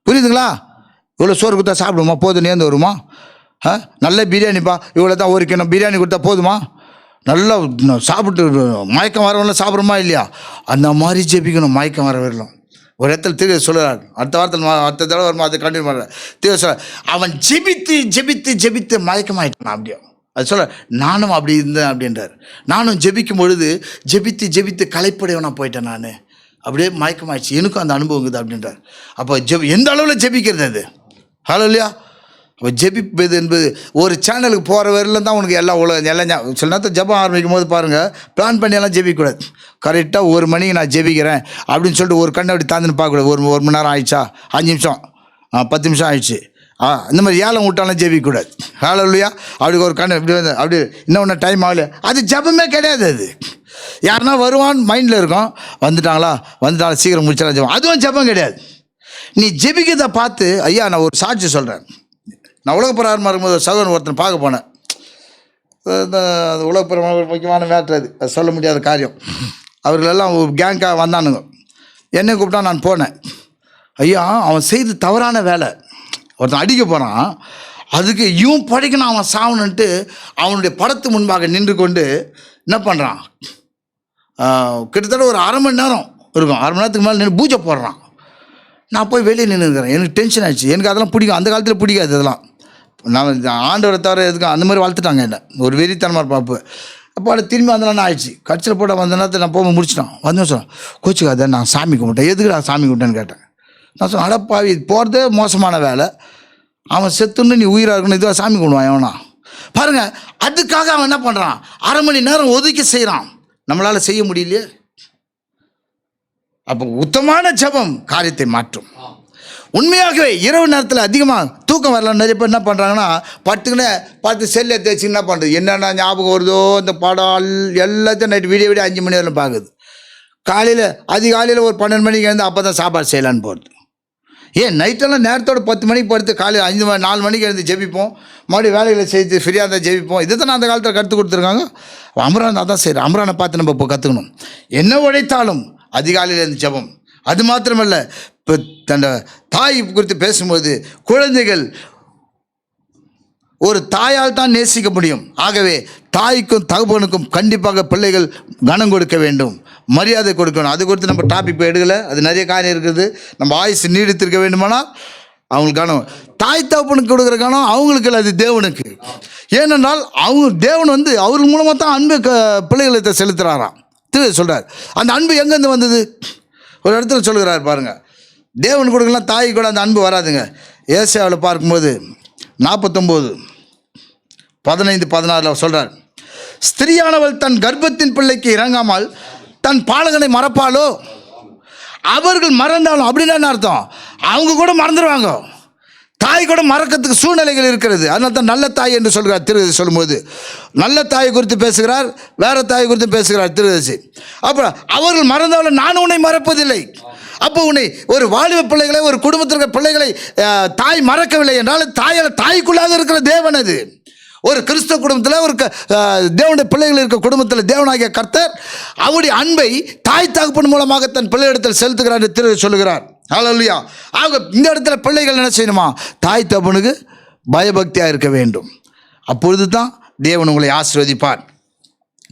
B: புரியுதுங்களா? இவ்வளோ சோறு கொடுத்தா சாப்பிடுமா? போதும் நேர்ந்து வருமா? நல்ல பிரியாணிப்பா, இவ்வளோ தான் ஒரு கிலோ பிரியாணி கொடுத்தா போதுமா? நல்லா சாப்பிட்டு மயக்கம் வரவங்கள சாப்பிட்றோமா இல்லையா? அந்த மாதிரி ஜெபிக்கணும், மயக்கம் வர வரலாம். ஒரு இடத்துல திரு சொல்கிறார், அடுத்த வாரத்தில் அடுத்த தடவை வருமா அதை கண்டினியூ பண்ணுறார். திரு சொல்ல, அவன் ஜெபித்து ஜெபித்து ஜெபித்து மயக்கமாயிட்டான். அப்படியே அது சொல்ல, நானும் அப்படி இருந்தேன் அப்படின்றார். நானும் ஜெபிக்கும் பொழுது ஜெபித்து ஜெபித்து களைப்படையவனாக போயிட்டேன். நான் அப்படியே மயக்கமாயிடுச்சு. எனக்கும் அந்த அனுபவம் இருக்குது அப்படின்றார். அப்போ எந்த அளவில் ஜெபிக்கிறது அது? ஹல்லேலூயா. அப்போ ஜெபிப்பது என்பது ஒரு சேனலுக்கு போகிற வரையிலும் தான் உனக்கு எல்லாம் எல்லாம். சில நேரத்தில் ஜெபம் ஆரம்பிக்கும் போது பாருங்கள், பிளான் பண்ணியெல்லாம் ஜெபிக்கக்கூடாது. கரெக்டாக 1 மணிக்கு நான் ஜெபிக்கிறேன் அப்படின்னு சொல்லிட்டு ஒரு கண்ணை அப்படி தாந்துன்னு பார்க்கக்கூடாது. ஒரு மணி நேரம் ஆயிடுச்சா, 5 நிமிஷம், 10 நிமிஷம் ஆயிடுச்சு, இந்த மாதிரி ஏலம் விட்டாலும் ஜெபிக்கக்கூடாது. ஹல்லேலூயா. அப்படி ஒரு கண்ணு இப்படி வந்து அப்படி இன்னொன்று டைம் ஆகல, அது ஜெபமே கிடையாது. அது யாருன்னா வருவான்னு மைண்டில் இருக்கும், வந்துட்டாங்களா சீக்கிரம் முடிச்சாலும் ஜெபம், அதுவும் ஜெபம் கிடையாது. நீ ஜெபிக்கிறதை பார்த்து, ஐயா நான் ஒரு சாட்சி சொல்கிறேன். நான் உலகப்பிரகாரமாக இருக்கும்போது சகோதரன் ஒருத்தனை பார்க்க போனேன். உலகப்பிரகாரம் முக்கியமான மேட்ரு, அது சொல்ல முடியாத காரியம். அவர்களெல்லாம் கேங்காக வந்தானுங்க. என்னை கூப்பிட்டா நான் போனேன். ஐயா அவன் செய்து தவறான வேலை, ஒருத்தன் அடிக்க போகிறான், அதுக்கு இவன் படிக்கணும் அவன் சாவணுன்ட்டு அவனுடைய படத்து முன்பாக நின்று கொண்டு என்ன பண்ணுறான், கிட்டத்தட்ட ஒரு 1/2 மணி நேரம் இருக்கும், 1/2 மணி நேரத்துக்கு மேலே நின்று பூஜை போடுறான். நான் போய் வெளியே நின்றுக்கிறேன். எனக்கு டென்ஷன் ஆகிடுச்சு. எனக்கு அதெல்லாம் பிடிக்கும், அந்த காலத்தில் பிடிக்காது அதெல்லாம். நான் ஆண்டவரை தவிர எதுக்கு அந்த மாதிரி வளர்த்துட்டாங்க என்ன, ஒரு வெறித்தனமாக பார்ப்பு. அப்போ அதை திரும்பி வந்தேன்னா ஆயிடுச்சு. கட்சியில் போட்ட வந்த நேரத்தில் நான் போக முடிச்சிட்டேன். வந்து சொன்னேன், கோச்சுக்காத நான் சாமி கும்பிட்டேன். எதுக்கு நான் சாமி கும்பிட்டேன்னு கேட்டேன். நான் சொன்னேன், அடப்பாவி போகிறதே மோசமான வேலை, அவன் செத்துன்னு நீ உயிராக இருக்கணும், இதுவாக சாமி கும்பிடுவான் எவனா? பாருங்கள், அதுக்காக அவன் என்ன பண்ணுறான், 1/2 மணி நேரம் ஒதுக்கி செய்கிறான். நம்மளால் செய்ய முடியலையே. அப்போ உத்தமான ஜெபம் காரியத்தை மாற்றும். உண்மையாகவே இரவு நேரத்தில் அதிகமாக தூக்கம் வரலாம். நிறைய பேர் என்ன பண்ணுறாங்கன்னா, பட்டுக்குன்னு பார்த்து செல்லை தேய்ச்சி என்ன பண்ணுறது, என்னென்ன ஞாபகம் வருதோ அந்த படம் எல்லாத்தையும் நைட்டு விடிய 5 மணி வரைக்கும் பார்க்குது. காலையில் அதிகாலையில் ஒரு 12 மணிக்கு எழுந்து அப்போ தான் சாப்பாடு செய்யலான்னு போகிறது. ஏன் நைட்டெல்லாம் நேரத்தோடு 10 மணிக்கு படுத்து காலையில் 4 மணிக்கு எழுந்து ஜெபிப்போம், மறுபடியும் வேலைகளை செய்து ஃப்ரீயாக இருந்தால் ஜெபிப்போம். இதை தான் அந்த காலத்தில் கற்றுக் கொடுத்துருக்காங்க. அம்ரான் அதான் செய்கிறேன். அம்ரானை பார்த்து நம்ம இப்போ கற்றுக்கணும். என்ன உழைத்தாலும் அதிகாலையில் இருந்து ஜெபம். அது மாத்திரமல்ல, இப்போ தன் தாய் குறித்து பேசும்போது, குழந்தைகள் ஒரு தாயால் தான் நேசிக்க முடியும். ஆகவே தாய்க்கும் தகப்பனுக்கும் கண்டிப்பாக பிள்ளைகள் கனம் கொடுக்க வேண்டும், மரியாதை கொடுக்கணும். அது குறித்து நம்ம டாபிக் எடுக்கலை, அது நிறைய காரியம் இருக்குது. நம்ம ஆயுசு நீடித்திருக்க வேண்டுமானால் அவங்களுக்கு கனம், தாய் தகப்பனுக்கு கொடுக்குற கனம் அவங்களுக்கு இல்லை, அது தேவனுக்கு. ஏனென்றால் அவங்க தேவன் வந்து அவர்கள் மூலமாக தான் அன்பு பிள்ளைகளை செலுத்துகிறாராம். சொல்கிறார். அந்த அன்பு எங்கேருந்து வந்தது? ஒரு இடத்துல சொல்கிறார் பாருங்கள், தேவன் கொடுக்கலாம் தாய் கூட அந்த அன்பு வராதுங்க. ஏசாயாவில் பார்க்கும்போது 49:15-16 சொல்றார், ஸ்திரியானவள் தன் கர்ப்பத்தின் பிள்ளைக்கு இறங்காமல் தன் பாலகனை மறப்பாளோ? அவர்கள் மறந்தாலும் அப்படின்னா என்ன அர்த்தம்? அவங்க கூட மறந்துடுவாங்க. தாய் கூட மறக்கிறதுக்கு சூழ்நிலைகள் இருக்கிறது. அதனால தான் நல்ல தாய் என்று சொல்கிறார் திருவதி. சொல்லும்போது நல்ல தாயை குறித்து பேசுகிறார், வேற தாயை குறித்து பேசுகிறார் திருவதி. அப்புறம் அவர்கள் மறந்தாலும் நான் உன்னை மறப்பதில்லை. அப்போ உன்னை ஒரு வாலிப பிள்ளைகளை, ஒரு குடும்பத்தில் இருக்கிற பிள்ளைகளை தாய் மறக்கவில்லை என்றால் தாய்க்குள்ளாக இருக்கிற தேவன் அது. ஒரு கிறிஸ்தவ குடும்பத்தில், ஒரு தேவனுடைய பிள்ளைகள் இருக்கிற குடும்பத்தில் தேவனாகிய கர்த்தர் அவருடைய அன்பை தாய் தகப்பன் மூலமாக தன் பிள்ளையிடத்தில் செலுத்துகிறார் என்று திரு சொல்லுகிறார். ஹல்லேலூயா. ஆக இந்த இடத்துல பிள்ளைகள் என்ன செய்யணுமா? தாய் தகப்பனுக்கு பயபக்தியாக இருக்க வேண்டும். அப்பொழுது தான் தேவன் உங்களை ஆசீர்வதிப்பார்.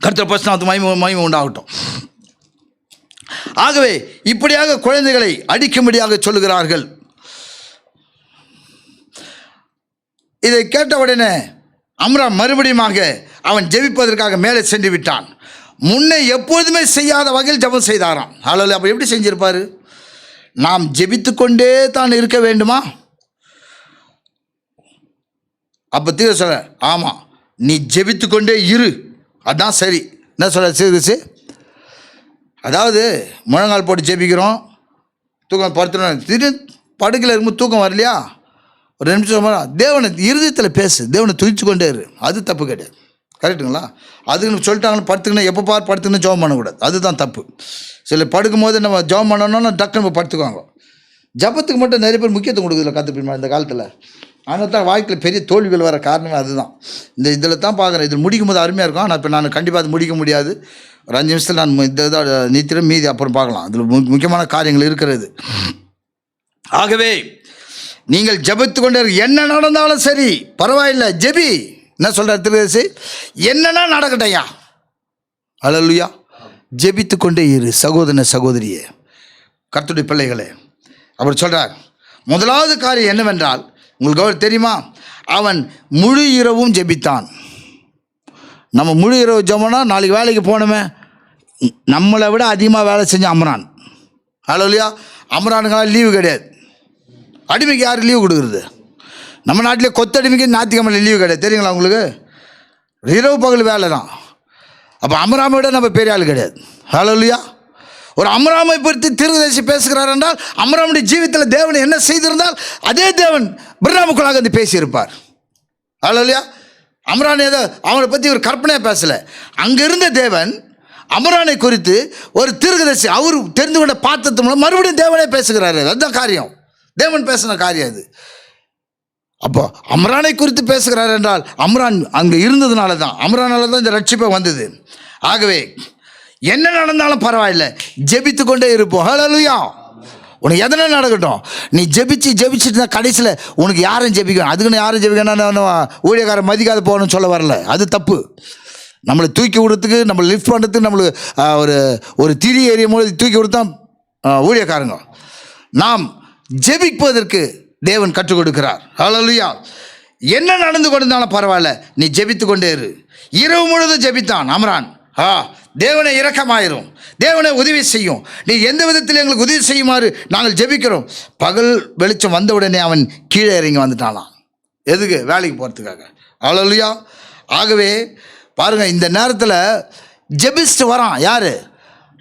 B: கர்த்தர் பரிசுத்தமானது மகிமை உண்டாகட்டும். ஆகவே இப்படியாக குழந்தைகளை அடிக்கும்படியாக சொல்லுகிறார்கள். இதை கேட்டவுடனே அம்ராம் மறுபடியுமாக அவன் ஜெபிப்பதற்காக மேலே சென்று விட்டான். முன்னே எப்பொழுதுமே செய்யாத வகையில் ஜெபம் செய்தாராம். ஹல்லேலூயா. அப்போ எப்படி செஞ்சிருப்பாரு? நாம் ஜெபித்து கொண்டே தான் இருக்க வேண்டுமா? அப்போ தீர சொல்ல, ஆமாம், நீ ஜெபித்து கொண்டே இரு, அதான் சரி. என்ன சொல்ல சீர்கசி? அதாவது முழங்கால் போட்டு ஜெபிக்கிறோம், தூக்கம் படுத்துடும், திடீர்னு படுக்கையில் இருக்கும்போது தூக்கம் வரலையா, ஒரு 2 நிமிஷம் தேவனை இருதயத்தில் பேசு, தேவனை துதிச்சு கொண்டே இரு. அது தப்பு கிடையாது. கரெக்டுங்களா? அதுக்கு சொல்லிட்டாங்கன்னு படுத்துக்கணும், எப்போ படுத்துக்கணும் ஜெபம் பண்ணக்கூடாது. அதுதான் தப்பு. சில படுக்கும்போது நம்ம ஜெபம் பண்ணணும்னா டக்குன்னு நம்ம படுத்துக்குவாங்க. ஜபத்துக்கு மட்டும் நிறைய பேர் முக்கியத்துவம் கொடுக்குறதில்ல கற்றுப்பிடிமா இந்த காலத்தில். ஆனால் தான் வாழ்க்கையில் பெரிய தோல்விகள் வர காரணமே அதுதான். இதில் தான் பார்க்குறேன். இது முடிக்கும் போது அருமையாக இருக்கும். ஆனால் இப்போ நான் கண்டிப்பாக அது முடிக்க முடியாது. ஒரு 5 நிமிஷத்தில் நான் இதை நித்திரம் மீதி அப்புறம் பார்க்கலாம். அதில் முக்கியமான காரியங்கள் இருக்கிறது. ஆகவே நீங்கள் ஜெபித்து கொண்டே என்ன நடந்தாலும் சரி பரவாயில்லை, ஜெபி. என்ன சொல்கிறார் திருவேசி? என்னன்னா நடக்கட்டையா. ஹல்லேலூயா. ஜெபித்து கொண்டே இரு சகோதரன சகோதரியே, கர்த்தருடைய பிள்ளைகளே. அவர் சொல்கிறார், முதலாவது காரியம் என்னவென்றால், உங்களுக்கு தெரியுமா, அவன் முழு இரவும் ஜெபித்தான். நம்ம முழு இரவு ஜெபம்னா நாளைக்கு வேலைக்கு போனோமே, நம்மளை விட அதிகமாக வேலை செஞ்ச அம்ரான். ஹல்லேலூயா. அம்ரானுக்கெல்லாம் லீவு கிடையாது. அடிமைக்கு யாருக்கு லீவு கொடுக்குறது? நம்ம நாட்டிலே கொத்தடிமைக்கு ஞாயிற்றுக்கிழமை லீவு கிடையாது. தெரியுங்களா உங்களுக்கு? இரவு பகல் வேலை தான். அப்போ அம்ராமை விட நம்ம பெரிய ஆள் கிடையாது. ஹல்லேலூயா. ஒரு அம்ராமை பற்றி தீர்க்கதரிசி பேசுகிறார் என்றால், அம்ராமுடைய ஜீவிதத்தில் தேவன் என்ன செய்திருந்தால் அதே தேவன் பிர்னாமுக்குள்ளாக வந்து பேசியிருப்பார். ஹல்லேலூயா. அம்ரான் ஏதோ அவனை பற்றி ஒரு கற்பனையாக பேசலை. அங்கே இருந்த தேவன் அம்ரானை குறித்து ஒரு தீர்க்கதரிசி அவர் தெரிந்து கொண்ட பாத்திரத்து மூலம் மறுபடியும் தேவனே பேசுகிறாரு. அதுதான் காரியம். தேவன் பேசின காரியம் அது. அப்போ அம்ரானை குறித்து பேசுகிறார் என்றால் அம்ரான் அங்கே இருந்ததுனால தான், அம்ரானால தான் இந்த ரட்சிப்பை வந்தது. ஆகவே என்ன நடந்தாலும் பரவாயில்லை, ஜெபித்து கொண்டே இருப்போம். ஹல்லேலூயா. உனக்கு எதனா நடக்கட்டும், நீ ஜெபிச்சுட்டு தான் கடைசியில் உனக்கு யாரும் ஜெபிக்கணும், அதுக்குன்னு யாரும் ஜெபிக்கணும் ஊழியக்காரன் மதிக்காத போகணும்னு சொல்ல வரல. அது தப்பு. நம்மளை தூக்கி விடுறதுக்கு, நம்மளை லிஃப்ட் பண்ணுறதுக்கு, நம்மளுக்கு ஒரு திரி எறியும் போது தூக்கி விடுத்தான் ஊழியக்காரங்க. நாம் ஜெபிப்பதற்கு தேவன் கற்றுக் கொடுக்கிறார். ஹல்லேலூயா. என்ன நடந்து கொண்டிருந்தாலும் பரவாயில்ல, நீ ஜெபித்து கொண்டே இரு. இரவு முழுவதும் ஜெபித்தான் அம்ரான். தேவனை இரக்கமாயிரும், தேவனை உதவி செய்யும், நீ எந்த விதத்தில் எங்களுக்கு உதவி செய்யுமாறு நாங்கள் ஜெபிக்கிறோம். பகல் வெளிச்சம் வந்த உடனே அவன் கீழே இறங்கி வந்துட்டானாம். எதுக்கு? வேலைக்கு போகிறதுக்காக. ஹல்லேலூயா. ஆகவே பாருங்கள், இந்த நேரத்தில் ஜெபிஸ்ட்டு வரான். யார்?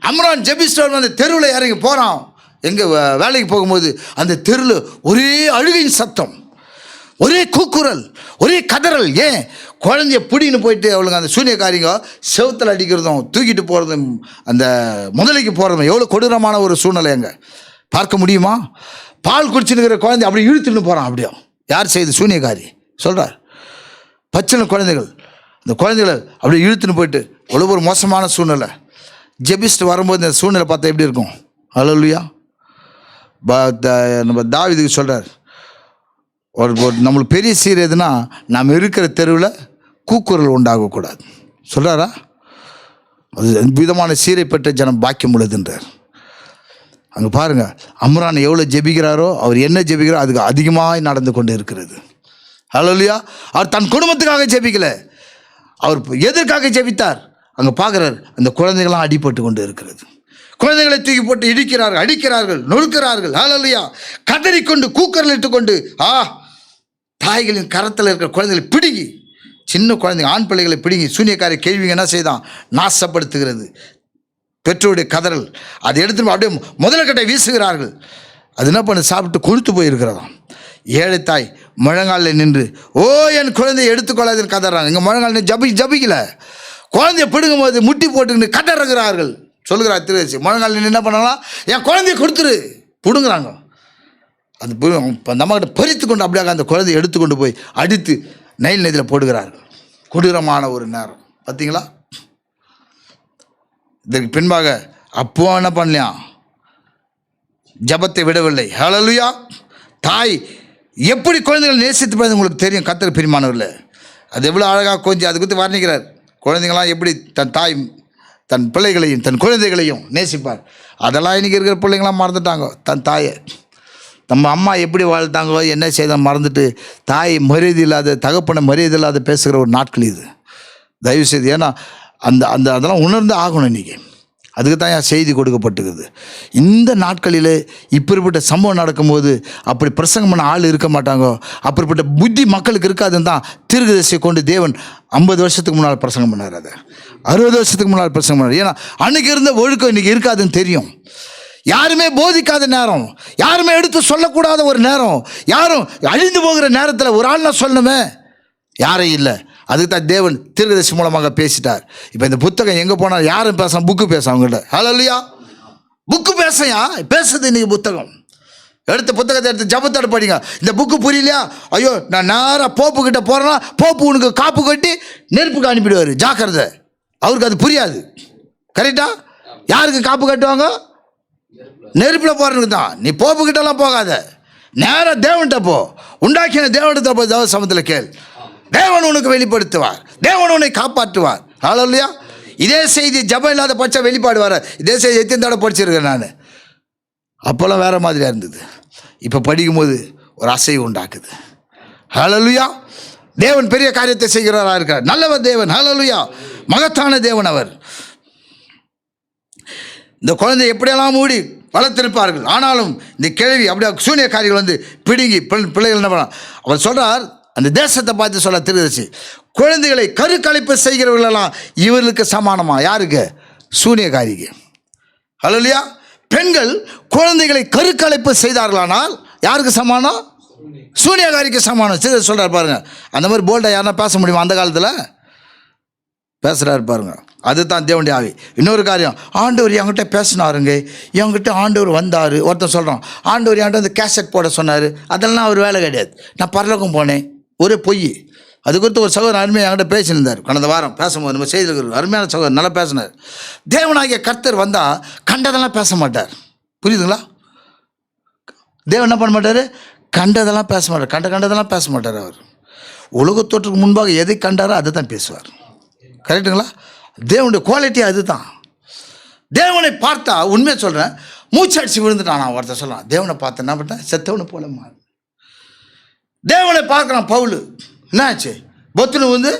B: அம்ரான் ஜெபிஸ்ட்டு வந்து தெருவில் இறங்கி போகிறான். எங்கே? வேலைக்கு போகும்போது அந்த தெருவில் ஒரே அழுகையின் சத்தம், ஒரே கூக்குரல், ஒரே கதறல். ஏன்? குழந்தைய பிடின்னு போயிட்டு அவளுங்க அந்த சூனியக்காரிங்க செவுத்தில் அடிக்கிறதும் தூக்கிட்டு போகிறதும் அந்த முதலைக்கு போகிறதும் எவ்வளோ கொடூரமான ஒரு சூழ்நிலை அங்கே பார்க்க முடியுமா? பால் குடிச்சுன்னுக்கிற குழந்தை அப்படி இழுத்துன்னு போகிறான். அப்படியோ யார் செய்து? சூனியக்காரி சொல்கிறார். பச்சின குழந்தைகள், அந்த குழந்தைகளை அப்படி இழுத்துன்னு போயிட்டு அவ்வளோ ஒரு மோசமான சூழ்நிலை. ஜெபிஸ்ட் வரும்போது இந்த சூழ்நிலை பார்த்தா எப்படி இருக்கும்? ஹல்லேலூயா. நம்ம தாவீதுக்கு சொல்கிறார், ஒரு நம்மளுக்கு பெரிய சீர் எதுனா, நாம் இருக்கிற தெருவில் கூக்குரல் உண்டாகக்கூடாது சொல்கிறாரா? அது விதமான சீரை பெற்ற ஜனம் பாக்கியம் உள்ளதுன்றார். அங்கே பாருங்கள், அம்ரான் எவ்வளோ ஜெபிக்கிறாரோ, அவர் என்ன ஜெபிக்கிறாரோ அதுக்கு அதிகமாக நடந்து கொண்டு இருக்கிறது. ஹல்லேலூயா. அவர் தன் குடும்பத்துக்காக ஜெபிக்கலை, அவர் எதற்காக ஜெபித்தார்? அங்கே பார்க்குறாரு, அந்த குழந்தைகள்லாம் அடிபட்டு கொண்டு இருக்கிறது. குழந்தைகளை தூக்கி போட்டு அடிக்கிறார்கள், நொறுக்கிறார்கள். ஹல்லேலூயா. கதறிக்கொண்டு கூக்குரலிட்டு கொண்டு தாய்களின் கரத்தில் இருக்கிற குழந்தைகளை பிடுங்கி, சின்ன குழந்தைங்க ஆண் பிள்ளைகளை பிடுங்கி சூனியக்காரி கேள்விங்க என்ன செய்தான்? நாசப்படுத்துகிறது. பெற்றோருடைய கதறல் அதை எடுத்து அப்படியே முதலக்கட்டை வீசுகிறார்கள். அது என்ன பண்ண? சாப்பிட்டு கொழுத்து போயிருக்கிறதாம். ஏழை தாய் முழங்காலில் நின்று, ஓ என் குழந்தையை எடுத்துக்கொள்ளாதுன்னு கதறாங்க. இங்கே முழங்கால் ஜபிக்கல, குழந்தைய பிடுங்கும் போது முட்டி போட்டுக்கின்னு கதறுகிறார்கள். சொல்லுகிறார் திருச்சி, முழங்கால் நின்று என்ன பண்ணலாம்? என் குழந்தைய கொடுத்துரு, பிடுங்குறாங்க. அது நம்மகிட்ட பறித்து கொண்டு அப்படியே அந்த குழந்தையை எடுத்துக்கொண்டு போய் அடித்து நைல் நதியில் போடுகிறார்கள். கொடூரமான ஒரு நேரம் பார்த்தீங்களா? இதற்கு பின்பாக அப்போ என்ன பண்ணலையாம்? ஜபத்தை விடவில்லை. ஹல்லேலூயா. தாய் எப்படி குழந்தைகளை நேசித்து போய் உங்களுக்கு தெரியும். கர்த்தருக்கு பிரியமானவர்களே, அது எவ்வளோ அழகாக கொஞ்சம் அது குறித்து வர்ணிக்கிறார். குழந்தைங்களாம் எப்படி தன் தாய் தன் பிள்ளைகளையும் தன் குழந்தைகளையும் நேசிப்பார். அதெல்லாம் இன்றைக்கி இருக்கிற பிள்ளைங்களாம் மறந்துட்டாங்க. தன் தாயை நம்ம அம்மா எப்படி வாழ்த்தாங்களோ என்ன செய்த மறந்துட்டு தாய் மரியாதை இல்லாத, தகப்பனை மரியாதை இல்லாத பேசுகிற ஒரு நாட்கள் இது. தயவுசெய்து, ஏன்னா அதெல்லாம் உணர்ந்து ஆகணும். இன்றைக்கி அதுக்கு தான் என் செய்தி கொடுக்கப்பட்டுக்குது. இந்த நாட்களில் இப்படிப்பட்ட சம்பவம் நடக்கும்போது அப்படி பிரசங்கம் பண்ண ஆள் இருக்க மாட்டாங்க. அப்படிப்பட்ட புத்தி மக்களுக்கு இருக்காதுன்னு தான் தீர்க்கதரிசியை கொண்டு தேவன் 50 வருஷத்துக்கு முன்னால் பிரசங்கம் பண்ணார். அதை 60 வருஷத்துக்கு முன்னால் பிரசங்கம் பண்ணார். ஏன்னா அன்றைக்கி இருந்த ஒழுக்கம் இன்றைக்கி இருக்காதுன்னு தெரியும். யாருமே போதிக்காத நேரம், யாருமே எடுத்து சொல்லக்கூடாத ஒரு நேரம், யாரும் அழிந்து போகிற நேரத்தில் ஒரு ஆள்னா சொல்லணுமே, யாரும் இல்லை. அதுக்கு தான் தேவன் தீர்க்கதரிசி மூலமாக பேசிட்டார். இப்போ இந்த புத்தகம் எங்கே போனால் யாரும் பேசலாம்? புக்கு பேச அவங்கள்ட்ட. ஹல்லேலூயா. புக்கு பேசையா பேசுறது இன்றைக்கி புத்தகம். எடுத்த புத்தகத்தை எடுத்து ஜபத்தோட படிங்க. இந்த புக்கு புரியலையா? ஐயோ, நான் நேராக போப்புக்கிட்ட போகிறேன்னா போப்பு உனக்கு காப்பு கட்டி நெருப்புக்கு அனுப்பிடுவார். ஜாக்கிரதை. அவருக்கு அது புரியாது. கரெக்டா? யாருக்கு காப்பு கட்டுவாங்க? நெருப்பில் போகிறதுக்கு தான். நீ போப்புக்கிட்டலாம் போகாத, நேராக தேவன்கிட்ட போ. உண்டாக்கின தேவன்கிட்ட போய் தேவ சமூகத்தில் கேள். தேவன் உனக்கு வெளிப்படுத்துவார், தேவன் உன்னை காப்பாற்றுவார். ஹல்லேலூயா. இதே செய்தி ஜபம் இல்லாத பட்சா வெளிப்பாடு வர. இதே செய்தி எத்தனை தடவை படிச்சிருக்கேன் நான். அப்போல்லாம் வேறு மாதிரியாக இருந்தது. இப்போ படிக்கும்போது ஒரு அசைவு உண்டாக்குது. ஹல்லேலூயா. தேவன் பெரிய காரியத்தை செய்கிறவராக இருக்கார். நல்லவர் தேவன். ஹல்லேலூயா. மகத்தான தேவன் அவர். இந்த குழந்தை எப்படியெல்லாம் மூடி வளர்த்திருப்பார்கள். ஆனாலும் இந்த கேள்வி அப்படியே சூனியக்காரிகள் வந்து பிடுங்கி பிள்ளைகள் என்ன பண்ண. அவர் சொல்கிறார், அந்த தேசத்தை பார்த்து சொல்ல தீர்க்கதரிசி, குழந்தைகளை கருக்கலைப்பு செய்கிறவர்களெல்லாம் இவர்களுக்கு சமானமா? யாருக்கு? சூனியக்காரிக்கு. ஹல்லேலூயா. பெண்கள் குழந்தைகளை கருக்கலைப்பு செய்தார்களானால் யாருக்கு சமானம்? சூனியக்காரிக்கு சமானம். சரி சொல்கிறார் பாருங்க. அந்த மாதிரி போல்டாக யாருன்னா பேச முடியுமா? அந்த காலத்தில் பேசுகிறாரு பாருங்க. அதுதான் தேவனுடைய ஆவி. இன்னொரு காரியம், ஆண்டவர் என்கிட்ட பேசினாருங்க, என்கிட்ட ஆண்டவர் வந்தார். ஒருத்தன் சொல்கிறான், ஆண்டவர் என்கிட்ட வந்து கேசட் போட சொன்னார். அதெல்லாம் அவர் வேலை கிடையாது. நான் பரலோகம் போனேன், ஒரே பொய். அது குறித்து ஒரு சகோதரர் அருமையாக என்கிட்ட பேசியிருந்தார் கடந்த வாரம். பேசும்போது நம்ம செய்திருக்கிறோம். அருமையான சகோதரர், நல்லா பேசினார். தேவனாகிய கர்த்தர் வந்தால் கண்டதெல்லாம் பேச மாட்டார். புரியுதுங்களா? தேவன் என்ன பண்ண மாட்டார்? கண்டதெல்லாம் பேச மாட்டார். கண்டதெல்லாம் பேச மாட்டார். அவர் உலகத்தோற்றுக்கு முன்பாக எதை கண்டாரோ அதை தான் பேசுவார். கரெக்டுங்களா? தேவனுடைய குவாலிட்டி அதுதான். தேவனை பார்த்தா, உண்மையை சொல்கிறேன், மூச்சடிச்சு விழுந்துட்டான். நான் ஒருத்தர் சொல்லலாம், தேவனை பார்த்து என்ன பண்ணேன்? செத்தவனை போல மாறு. தேவனை பார்க்குறான் பவுல். என்னாச்சு? பொத்துன்னு வந்து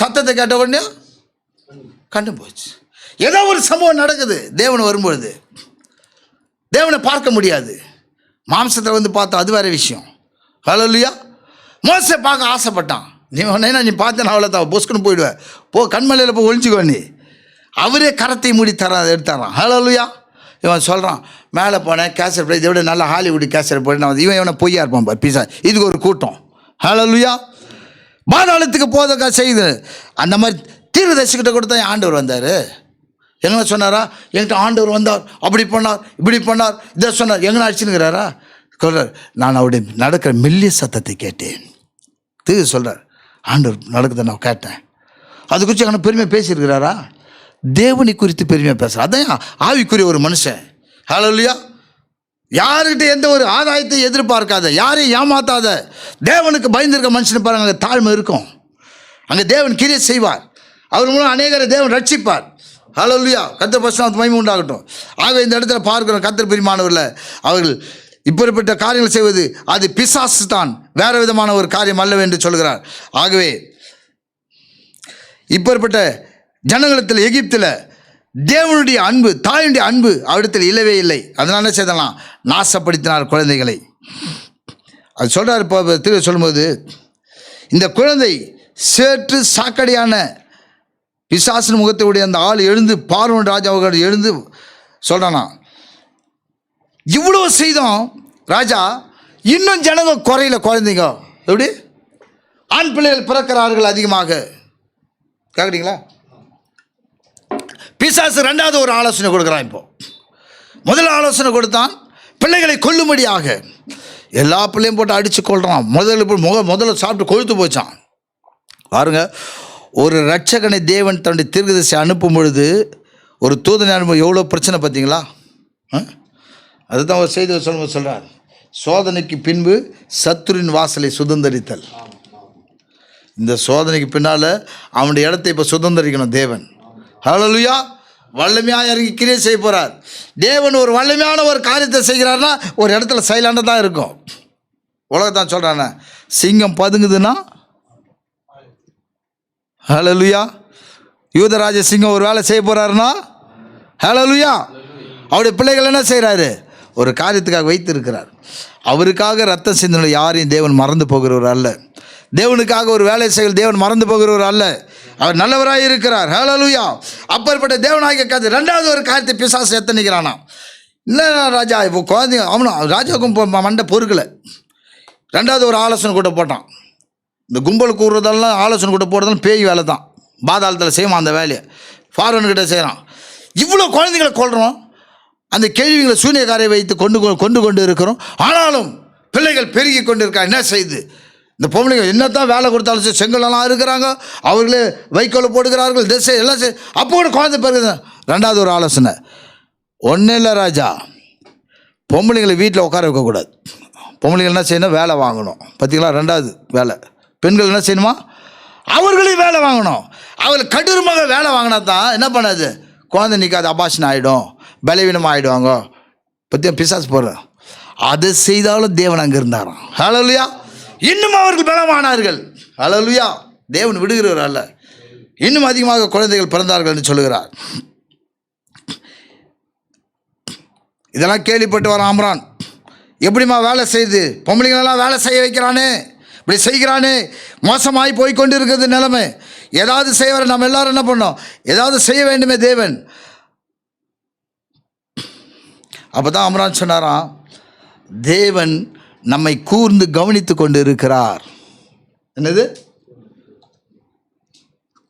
B: சத்தத்தை கேட்ட உடனே கண்டு போச்சு. ஏதோ ஒரு சம்பவம் நடக்குது. தேவனை வரும்பொழுது தேவனை பார்க்க முடியாது. மாம்சத்தில் வந்து பார்த்தா அது வேறு விஷயம். ஹல்லேலூயா. மோசே பார்க்க ஆசைப்பட்டான். நீ ஒன்றா நீ பார்த்தேன் அவ்வளோதான், பொஸ்குன்னு போயிடுவேன். போ, கண்மலையில் போய் ஒழிஞ்சிக்கோ நீ. அவரே கரத்தை மூடி எடுத்தாரான். ஹல்லேலூயா. இவன் சொல்கிறான், மேலே போனேன் கேசட் போய், இதை விட நல்லா ஹாலிவுட் கேசட் போய் நான் இவன் இவனை பொய்யா இருப்பான் பார் பீஸா. இதுக்கு ஒரு கூட்டம். ஹல்லேலூயா. பாதாளத்துக்கு போதக்கா செய்யுது. அந்த மாதிரி தீர்க்கதரிசிக்கிட்ட கூட தான் ஆண்டவர் வந்தார். எங்கே சொன்னாரா? என்கிட்ட ஆண்டவர் வந்தார், அப்படி பண்ணார், இப்படி பண்ணார், இதை சொன்னார். எங்கே அடிச்சுனுங்கிறாரா? சொல்கிறார், நான் அவருடைய நடக்கிற மெல்லிய சத்தத்தை கேட்டேன். தீர்க்க சொல்கிறார், ஆண்டவர் நடக்குதை நான் கேட்டேன். அது குறித்து எங்கே பெருமையாக பேசியிருக்கிறாரா? தேவனை குறித்து பெருமையாக பேசுகிறார். அதான் ஆவிக்குரிய ஒரு மனுஷன். ஹல்லேலூயா. யாருக்கிட்ட எந்த ஒரு ஆதாயத்தை எதிர்பார்க்காத, யாரையும் ஏமாத்தாத, தேவனுக்கு பயந்துருக்க மனுஷனை பாருங்க, அங்கே தாழ்மை இருக்கும். அங்கே தேவன் கிரியை செய்வார். அவர் மூலம் அநேகரை தேவன் ரட்சிப்பார். ஹல்லேலூயா. கர்த்தர் பரிசுத்த மகிமை உண்டாகட்டும். ஆக இந்த இடத்துல பார்க்கிறோம், கர்த்தர் பிரியமானவர்கள, அவர்கள் இப்படிப்பட்ட காரியங்கள் செய்வது அது பிசாசு தான், வேறு விதமான ஒரு காரியம் அல்ல என்று சொல்கிறார். ஆகவே இப்படிப்பட்ட ஜனங்களிடத்தில் எகிப்தில் தேவனுடைய அன்பு, தாயுடைய அன்பு அவரிடத்தில் இல்லவே இல்லை. அதனால செய்தலாம், நாசப்படுத்தினார் குழந்தைகளை. அது சொல்கிறார். இப்போ திரு சொல்லும்போது இந்த குழந்தை சேற்று சாக்கடையான பிசாசின் முகத்தையுடைய அந்த ஆள் எழுந்து பார்வோன் ராஜாவுக்கு எழுந்து சொல்கிறானா, இவ்வளோ செய்தோம் ராஜா, இன்னும் ஜனங்க குறையில, குழந்தைங்க எப்படி ஆண் பிள்ளைகள் பிறக்கிறார்கள் அதிகமாக. கேட்குறீங்களா? பிசாசு ரெண்டாவது ஒரு ஆலோசனை கொடுக்குறான். இப்போ முதல் ஆலோசனை கொடுத்தான், பிள்ளைகளை கொல்லும்படியாக எல்லா பிள்ளையும் போட்டு அடித்து கொள்கிறான். முதல்ல சாப்பிட்டு கொழுத்து போச்சான். பாருங்க, ஒரு ரட்சகனை தேவன் தன்னுடைய தீர்க்கதரிசி அனுப்பும் பொழுது, ஒரு தூதனை அனுப்பும் எவ்வளோ பிரச்சனை பார்த்தீங்களா? அதுதான் ஒரு செய்தி சொல்கிறார், சோதனைக்கு பின்பு சத்துருவின் வாசலை சுதந்தரித்தல். இந்த சோதனைக்கு பின்னால் அவனுடைய இடத்தை இப்போ சுதந்தரிக்கணும் தேவன். ஹல்லேலூயா. வல்லமையாக இறங்கி கிரியை செய்ய போகிறார் தேவன். ஒரு வல்லமையான ஒரு காரியத்தை செய்கிறார்னா ஒரு இடத்துல சைலண்டாக தான் இருக்கும். உலகத்தான் சொல்கிறானே, சிங்கம் பதுங்குதுன்னா ஹல்லேலூயா, யூதராஜ சிங்கம் ஒரு வேலை செய்ய போகிறாருன்னா ஹல்லேலூயா, அவருடைய பிள்ளைகள் என்ன செய்கிறாரு? ஒரு காரியத்துக்காக வைத்து இருக்கிறார். அவருக்காக ரத்தம் சிந்தின யாரையும் தேவன் மறந்து போகிறவர் அல்ல. தேவனுக்காக ஒரு வேலை செய்ய தேவன் மறந்து போகிறவர் அல்ல. அவர் நல்லவராக இருக்கிறார். ஹல்லேலூயா. அப்பேற்பட்ட தேவனாகிய கதை ரெண்டாவது ஒரு காரியத்தை பிசாசு எத்தனைக்கிறானா, இல்லை ராஜா இப்போ குழந்தைங்க அவனும் ராஜாவுக்கும் மண்டை பொறுக்கலை. ரெண்டாவது ஒரு ஆலோசனை கூட போட்டான். இந்த கும்பல் கூறுறதெல்லாம் ஆலோசனை கூட போடுறதெல்லாம் பேய் வேலை தான். பாதாளத்தில் செய்வான் அந்த வேலையை, ஃபார்வன்கிட்ட செய்கிறான். இவ்வளோ குழந்தைங்களை கொள்கிறோம், அந்த கேள்விகளை சூனியக்காரை வைத்து கொண்டு இருக்கிறோம். ஆனாலும் பிள்ளைகள் பெருகி கொண்டு இருக்கா. என்ன செய்யுது இந்த பொம்பளைங்க? என்னத்தான் வேலை கொடுத்தாலும் செங்கல்லாம் இருக்கிறாங்க, அவர்களே வைக்கோல் போடுகிறார்கள், திசை எல்லாம் அப்போ கூட குழந்தை பெருகுது. ரெண்டாவது ஒரு ஆலோசனை, ஒன்றும் இல்லை ராஜா, பொம்பளைங்களை வீட்டில் உட்கார வைக்கக்கூடாது. பொம்பளைங்கள் என்ன செய்யணும்? வேலை வாங்கணும். பார்த்தீங்களா? ரெண்டாவது வேலை. பெண்கள் என்ன செய்யணுமா? அவர்களையும் வேலை வாங்கணும். அவர்கள் கடுமையாக வேலை வாங்கினா தான் என்ன பண்ணாது, குழந்தை நிற்காது, அபாஷன் ஆகிடும், பலவீனமாக ஆகிடுவாங்க. பற்றியா பிசாசு போடுறேன். அதை செய்தாலும் தேவன் அங்கே இருந்தாராம். ஹல்லேலூயா. இன்னும் அவர்கள் பலமானார்கள். ஹல்லேலூயா. தேவன் விடுகிறவர் அல்ல, இன்னும் அதிகமாக குழந்தைகள் பிறந்தார்கள் என்று சொல்லுகிறார். இதெல்லாம் கேள்விப்பட்டு வர ஆம்ரான், எப்படிமா வேலை செய்து பொம்பளைங்களெல்லாம் வேலை செய்ய வைக்கிறானே, இப்படி செய்கிறானே, மோசமாகி போய்கொண்டு இருக்கிறது நிலைமை. ஏதாவது செய்ய வர நம்ம எல்லாரும் என்ன பண்ணோம்? ஏதாவது செய்ய வேண்டுமே தேவன். அப்போ தான் அம்ரான் சொன்னாராம், தேவன் நம்மை கூர்ந்து கவனித்து கொண்டு இருக்கிறார். என்னது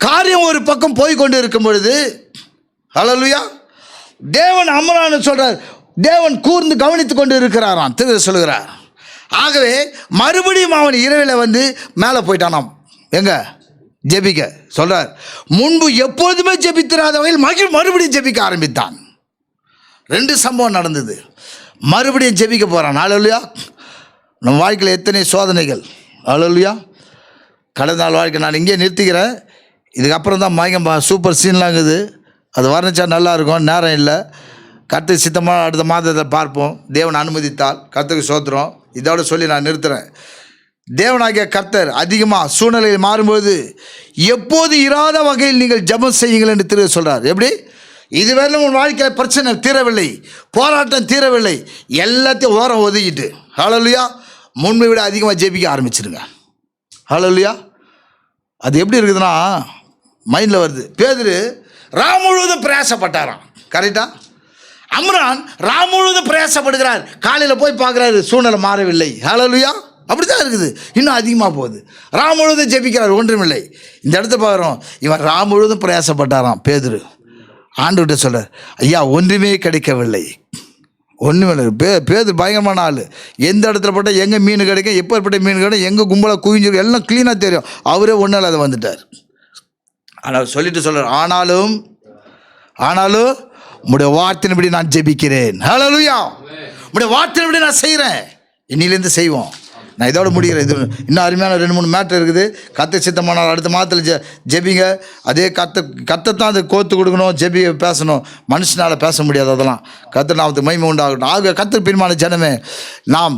B: காரியம் ஒரு பக்கம் போய்கொண்டு இருக்கும் பொழுது, ஹல்லேலூயா, தேவன் அம்ரான்னு சொல்றார், தேவன் கூர்ந்து கவனித்து கொண்டு இருக்கிறாராம் திரு சொல்கிறார். ஆகவே மறுபடியும் அவன் இரவில் வந்து மேலே போயிட்டானாம். எங்க ஜெபிக்க சொல்றார். முன்பு எப்பொழுதுமே ஜெபித்திராத வகையில் மறுபடியும் ஜெபிக்க ஆரம்பித்தான். 2 சம்பவம் நடந்தது. மறுபடியும் ஜெபிக்க போகிறான். ஹல்லேலூயா. நம்ம வாழ்க்கையில் எத்தனை சோதனைகள். ஹல்லேலூயா. கடந்த நாள் வாழ்க்கை நான் இங்கே நிறுத்திக்கிறேன். இதுக்கப்புறம் தான் மயக்கம் சூப்பர் சீன்லாம் இருக்குது. அது வர்ணிச்சா நல்லாயிருக்கும், நேரம் இல்லை. கர்த்தருக்கு சித்தமாக அடுத்த மாதத்தை பார்ப்போம், தேவன் அனுமதித்தால். கர்த்தருக்கு சோத்திரம். இதோட சொல்லி நான் நிறுத்துகிறேன். தேவனாகிய கர்த்தர் அதிகமாக சூழ்நிலையில் மாறும்போது எப்போது இராத வகையில் நீங்கள் ஜெபம் செய்யுங்கள் என்று திரு சொல்கிறார். எப்படி? இதுவரையிலும் உன் வாழ்க்கையில் பிரச்சனை தீரவில்லை, போராட்டம் தீரவில்லை, எல்லாத்தையும் ஓரம் ஒதுக்கிட்டு ஹல்லேலூயா முன்பை விட அதிகமாக ஜெபிக்க ஆரம்பிச்சிருங்க. ஹல்லேலூயா. அது எப்படி இருக்குதுன்னா மைண்டில் வருது. பேதுரு ராம் முழுவதும் பிரயாசப்பட்டாராம். கரெக்டா? அம்ரான் ராம் முழுவதும் பிரயாசப்படுகிறார். காலையில் போய் பார்க்குறாரு, சூழ்நிலை மாறவில்லை. ஹல்லேலூயா. அப்படி தான் இருக்குது. இன்னும் அதிகமாக போகுது. ராம் முழுவதும் ஜெபிக்கிறார், ஒன்றுமில்லை. இந்த இடத்த பார்க்குறோம், இவன் ராம் முழுவதும் பிரயாசப்பட்டாராம் பேதுரு. ஆண்டவர்கிட்ட சொல்கிறார், ஐயா ஒன்றுமே கிடைக்கவில்லை, ஒன்றுமே இல்லை. பேதுரு பயங்கரமான ஆள். எந்த இடத்துல போட்டால் எங்கே மீன் கிடைக்கும், எப்பேற்பட்ட மீன் கிடைக்கும், எங்கே கும்பலாக குவிஞ்சிருக்கும், எல்லாம் க்ளீனாக தெரியும். அவரே ஒன்றும் இல்லாத வந்துட்டார். ஆனால் சொல்லிட்டு சொல்கிறார், ஆனாலும் உம்முடைய வார்த்தையின்படி நான் ஜெபிக்கிறேன். ஹல்லேலூயா. உம்முடைய வார்த்தையின்படி நான் செய்கிறேன். இன்னிலேருந்து செய்வோம். நான் இதோட முடிகிறேன். இது இன்னும் அருமையான 2-3 மேட்டர் இருக்குது. கர்த்தர் சித்தமானால் அடுத்த மாதத்தில் ஜெபிங்க. அதே கர்த்தர் அதை கோத்து கொடுக்கணும், ஜெபி பேசணும். மனுஷனால் பேச முடியாது. அதெல்லாம் கர்த்தர் நாமத்துக்கு மகிமை உண்டாகட்டும். ஆக கர்த்தர் பிரியமான ஜனமே, நாம்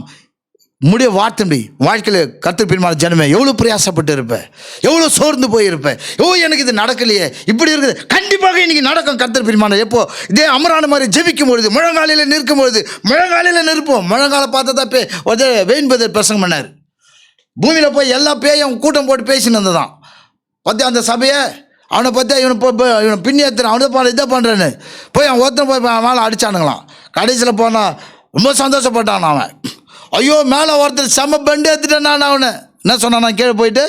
B: முடிய வார்த்தை வாழ்க்கையில் கர்த்தர் பிரியமான ஜனமே எவ்வளோ பிரயாசப்பட்டு இருப்பேன், எவ்வளோ சோர்ந்து போயிருப்பேன். எனக்கு இது நடக்கலையே, இப்படி இருக்குது. கண்டிப்பாக இன்னைக்கு நடக்கும் கர்த்தர் பிரியமான. எப்போ இதே அமரான மாதிரி ஜெபிக்கும் பொழுது, முழங்காலையில் நிற்கும் பொழுது, முழங்காலையில் நிற்போம். முழங்காலை பார்த்தா வெயின்பதர் பிரசங்கம் பண்ணார். பூமியில் போய் எல்லா பேயும் கூட்டம் போட்டு பேசின்னு வந்ததான். பார்த்தியா அந்த சபையை, அவனை பார்த்தா இவனை பின்னி ஏற்றுறான், அவனை இதை பண்ணுறேன்னு போய் அவன் ஒருத்தனை போய் மேலே அடித்தானுங்களாம். கடைசியில் போனால் ரொம்ப சந்தோஷப்பட்டான் அவன். ஐயோ மேலே ஒருத்தர் செம்ம பெண்டு ஏற்றுட்டேன். நான் அவனை என்ன சொன்னான், நான் கீழே போயிட்டு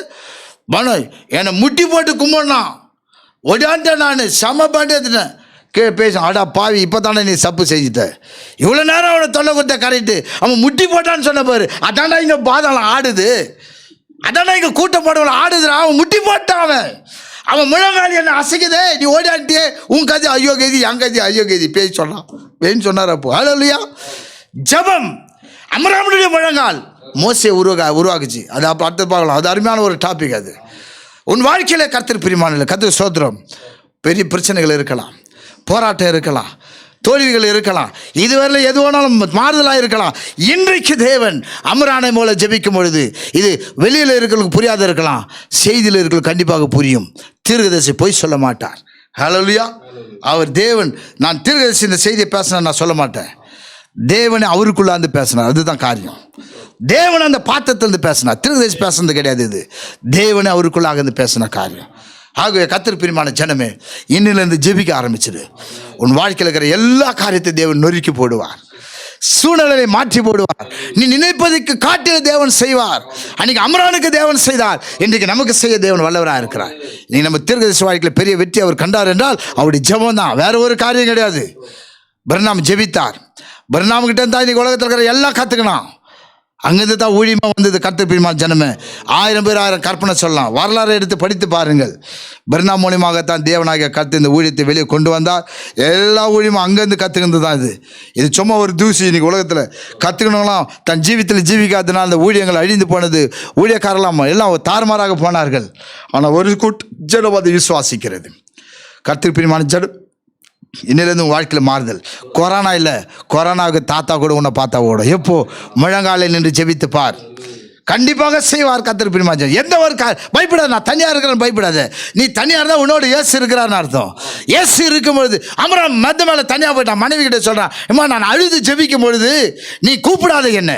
B: பனு என்னை முட்டி போட்டு கும்பிட்னான். ஒடியான்ட்டேன், நான் செம்ம பெண்டு ஏற்றுட்டேன். கீழே பேசும், அடா பாவி, இப்போ தானே நீ சப்பு செஞ்சுட்ட. இவ்வளோ நேரம் அவனை தொல்லை கொடுத்த கரெக்டு. அவன் முட்டி போட்டான்னு சொன்ன பாரு. அதாண்டா இங்கே பாதாளம் ஆடுது, அதாண்டா இங்கே கூட்டம் போட்டவளை ஆடுதுடா. அவன் முட்டி போட்டான். அவன் முழங்காலி என்ன அசைக்குதே, நீ ஓடியாட்டியே. உன் கதி ஐயோ கதி, என் கதி ஐயோ கதி பேசி சொன்னான். வேன்னு சொன்னார். அப்போ ஹல்லேலூயா. ஜெபம் அமராமுடைய முழங்கால் மோசே உருவாக்குச்சு. அது அப்போ அடுத்து பார்க்கலாம். அது அருமையான ஒரு டாபிக். அது உன் வாழ்க்கையில் கர்த்தர் பிரியமான கர்த்தர் சோத்திரம். பெரிய பிரச்சனைகள் இருக்கலாம், போராட்டம் இருக்கலாம், தோல்விகள் இருக்கலாம், இதுவரையில் எது வேணாலும் மாறுதலாக இருக்கலாம். இன்றைக்கு தேவன் அமரானை மூல ஜெபிக்கும் பொழுது இது வெளியில் இருக்கிறவங்களுக்கு புரியாத இருக்கலாம், செய்தியில் இருக்கிறவங்களுக்கு கண்டிப்பாக புரியும். தீர்க்கதரிசி போய் சொல்ல மாட்டார். ஹல்லேலூயா. அவர் தேவன். நான் தீர்க்கதரிசி இந்த செய்தியை பேசினா நான் சொல்ல மாட்டேன். தேவனை அவருக்குள்ளாந்து பேசினார். அதுதான் காரியம். தேவன் அந்த பாத்திரத்திலிருந்து பேசினார். தீர்க்கதரிசி பேசுனது கிடையாது. இது தேவனை அவருக்குள்ளாக இருந்து பேசின காரியம். ஆகவே கர்த்தர் பிரியமான ஜனமே, இன்னிலிருந்து ஜெபிக்க ஆரம்பிச்சிடு. உன் வாழ்க்கையில் இருக்கிற எல்லா காரியத்தையும் தேவன் நொறுக்கி போடுவார், சூழ்நிலையை மாற்றி போடுவார். நீ நினைப்பதற்கு காட்டில தேவன் செய்வார். அன்னைக்கு அமரானுக்கு தேவன் செய்தார், இன்றைக்கு நமக்கு செய்ய தேவன் வல்லவராக இருக்கிறார். நீ நம்ம தீர்க்கதரிசி வாழ்க்கையில் பெரிய வெற்றி அவர் கண்டார் என்றால் அவருடைய ஜெபம் தான், வேற ஒரு காரியம் கிடையாது. பர்னாம் ஜெபித்தார். பர்னாம்கிட்ட இருந்தால் இன்னைக்கு உலகத்தில் இருக்கிற எல்லாம் கற்றுக்கணும். அங்கிருந்து தான் ஊழியமாக வந்தது. கர்த்தர் பிரியமான ஜனமே, 1000 பேர் 1000 கற்பனை சொல்லலாம். வரலாறு எடுத்து படித்து பாருங்கள். பர்னாம் மூலியமாகத்தான் தேவனாகிய கர்த்தர் இந்த ஊழியத்தை வெளியே கொண்டு வந்தார். எல்லா ஊழியமும் அங்கேருந்து கற்றுக்கிறது தான். இது சும்மா ஒரு தூசி. இன்னைக்கு உலகத்தில் கற்றுக்கணுங்களாம் தன் ஜீவித்தில் ஜீவிக்காதனால் அந்த ஊழியங்கள் அழிந்து போனது. ஊழியக்காரெல்லாம் எல்லாம் தாறுமாறாக போனார்கள். ஆனால் ஒரு ஜனம் அதை விசுவாசிக்கிறது. கர்த்தர் பிரியமான ஜனம், இன்னிலேருந்து உங்கள் வாழ்க்கையில் மாறுதல். கொரோனா இல்லை, கொரோனாவுக்கு தாத்தா கூட உன்னை பார்த்தா ஓடும். எப்போ முழங்காலில் நின்று ஜெபித்து பார், கண்டிப்பாக செய்வார் கர்த்தர் பிரியமான. எந்த ஒரு பயப்படாத. நான் தனியாக இருக்கிறேன்னு பயப்படாத. நீ தனியாக இருந்தால் உன்னோட இயேசு இருக்கிறான்னு அர்த்தம். இயேசு இருக்கும்பொழுது அமரம் மெத்த மேலே தனியாக போயிட்டான். மனைவி கிட்ட சொல்கிறான், அம்மா நான் அழுது ஜெபிக்கும் பொழுது நீ கூப்பிடாத, என்ன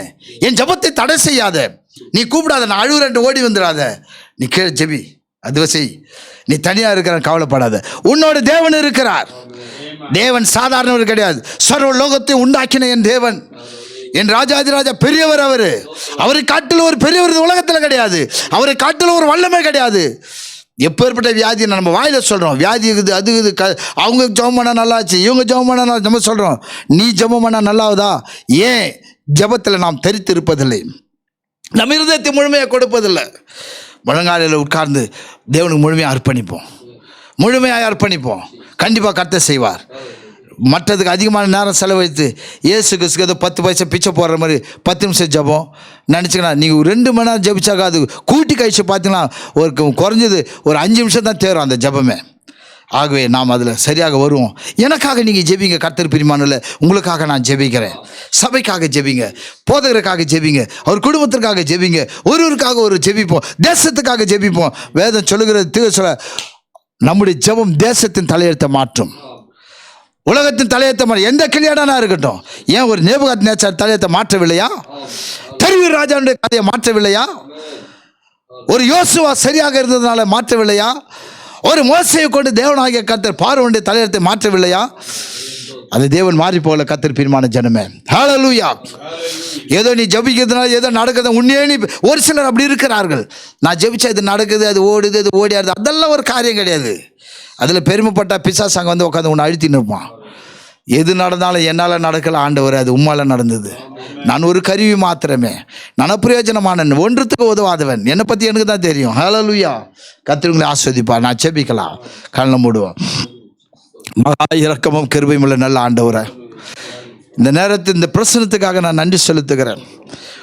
B: என் ஜெபத்தை தடை செய்யாத, நீ கூப்பிடாத, நான் அழுகுறேன்ட்டு ஓடி வந்துடாத, நீ கீழே ஜெபி, அதுவே செய். நீ தனியாக இருக்கிற கவலைப்படாத, உன்னோட தேவன் இருக்கிறார். தேவன் சாதாரணவர் கிடையாது. சர்வ லோகத்தை உண்டாக்கின என் தேவன், என் ராஜாதிராஜா பெரியவர். அவரை காட்டில் ஒரு பெரியவர் உலகத்தில் கிடையாது. அவரை காட்டில் ஒரு வல்லமை கிடையாது. எப்பேற்பட்ட வியாதி நம்ம வாயில சொல்கிறோம், வியாதி இருக்குது, அது இது. அவங்க ஜெபம் பண்ணால் நல்லாச்சு, இவங்க ஜெபம் பண்ணால் நல்லா. நம்ம சொல்கிறோம், நீ ஜெபம் பண்ணால் நல்லாவதா? ஏன் ஜெபத்தில் நாம் தெரித்து இருப்பதில்லை, நம்ம இருதயத்தை முழுமையாக கொடுப்பதில்லை. முழங்காலில் உட்கார்ந்து தேவனுக்கு முழுமையாக அர்ப்பணிப்போம், முழுமையாக அர்ப்பணிப்போம். கண்டிப்பாக கர்த்தர் செய்வார். மற்றதுக்கு அதிகமான நேரம் செலவழித்து இயேசு கிறிஸ்துக்கு ஏதோ 10 பைசா பிச்சை போடுற மாதிரி 10 நிமிஷம் ஜெபம் நினச்சிக்கலாம். நீங்கள் 2 மணி நேரம் ஜெபிச்சாக்கா அது கூட்டி கழிச்சு பார்த்தீங்கன்னா ஒரு குறைஞ்சது ஒரு 5 நிமிஷம் தான் தேரும் அந்த ஜெபமே. ஆகவே நாம் அதில் சரியாக வருவோம். எனக்காக நீங்கள் ஜெபிங்க கர்த்தர் பிரியமானல. உங்களுக்காக நான் ஜெபிக்கிறேன். சபைக்காக ஜெபிங்க, போதகருக்காக ஜெபிங்க, அவர் குடும்பத்திற்காக ஜெபிங்க, ஒருவருக்காக ஒரு ஜெபிப்போம், தேசத்துக்காக ஜெபிப்போம். வேதம் சொல்லுகிறது சொல்ல, நம்முடைய ஜெபம் தேசத்தின் தலையெழுத்தை மாற்றும், உலகத்தின் தலையெழுத்தை மாற்றும். எந்த கிளியாடானா இருக்கட்டும். ஏன் ஒரு நேபுகாத்நேச்சார் தலையெழுத்தை மாற்றவில்லையா? தரிவீர் ராஜாவுடைய கதையை மாற்றவில்லையா? ஒரு யோசுவா சரியாக இருந்ததுனால மாற்றவில்லையா? ஒரு மோசையை கொண்டு தேவனாகிய கர்த்தர் பார்வோனுடைய தலையெழுத்தை மாற்றவில்லையா? அது தேவன் மாறி போல கர்த்தர் பிரியமான ஜனமே. ஹல்லேலூயா. ஏதோ நீ ஜபிக்கிறதுனால ஏதோ நடக்குது உன்னே நீ. ஒரு சிலர் அப்படி இருக்கிறார்கள், நான் ஜபிச்சா இது நடக்குது, அது ஓடுது, அது ஓடியாடுது. அதெல்லாம் ஒரு காரியம் கிடையாது. அதில் பெருமைப்பட்ட பிசாசு அங்கே வந்து உட்காந்து உன்னை அழுத்தி நிற்பான். எது நடந்தாலும் என்னால் நடக்கலை ஆண்டவர், அது உம்மால நடந்தது. நான் ஒரு கருவி மாத்திரமே, நான் பிரயோஜனமானவன், ஒன்றுத்துக்கு உதவாதவன். என்னை பற்றி எனக்கு தான் தெரியும். ஹல்லேலூயா. கர்த்தர் உங்களை ஆஸ்வதிப்பார். நான் ஜெபிக்கலாம், கண்ணை மூடுவோம். மகா இரக்கமும் கிருபையும் உள்ள நல்ல ஆண்டவரே, இந்த நேரத்தில் இந்த பிரசனத்துக்காக நான் நன்றி செலுத்துகிறேன்.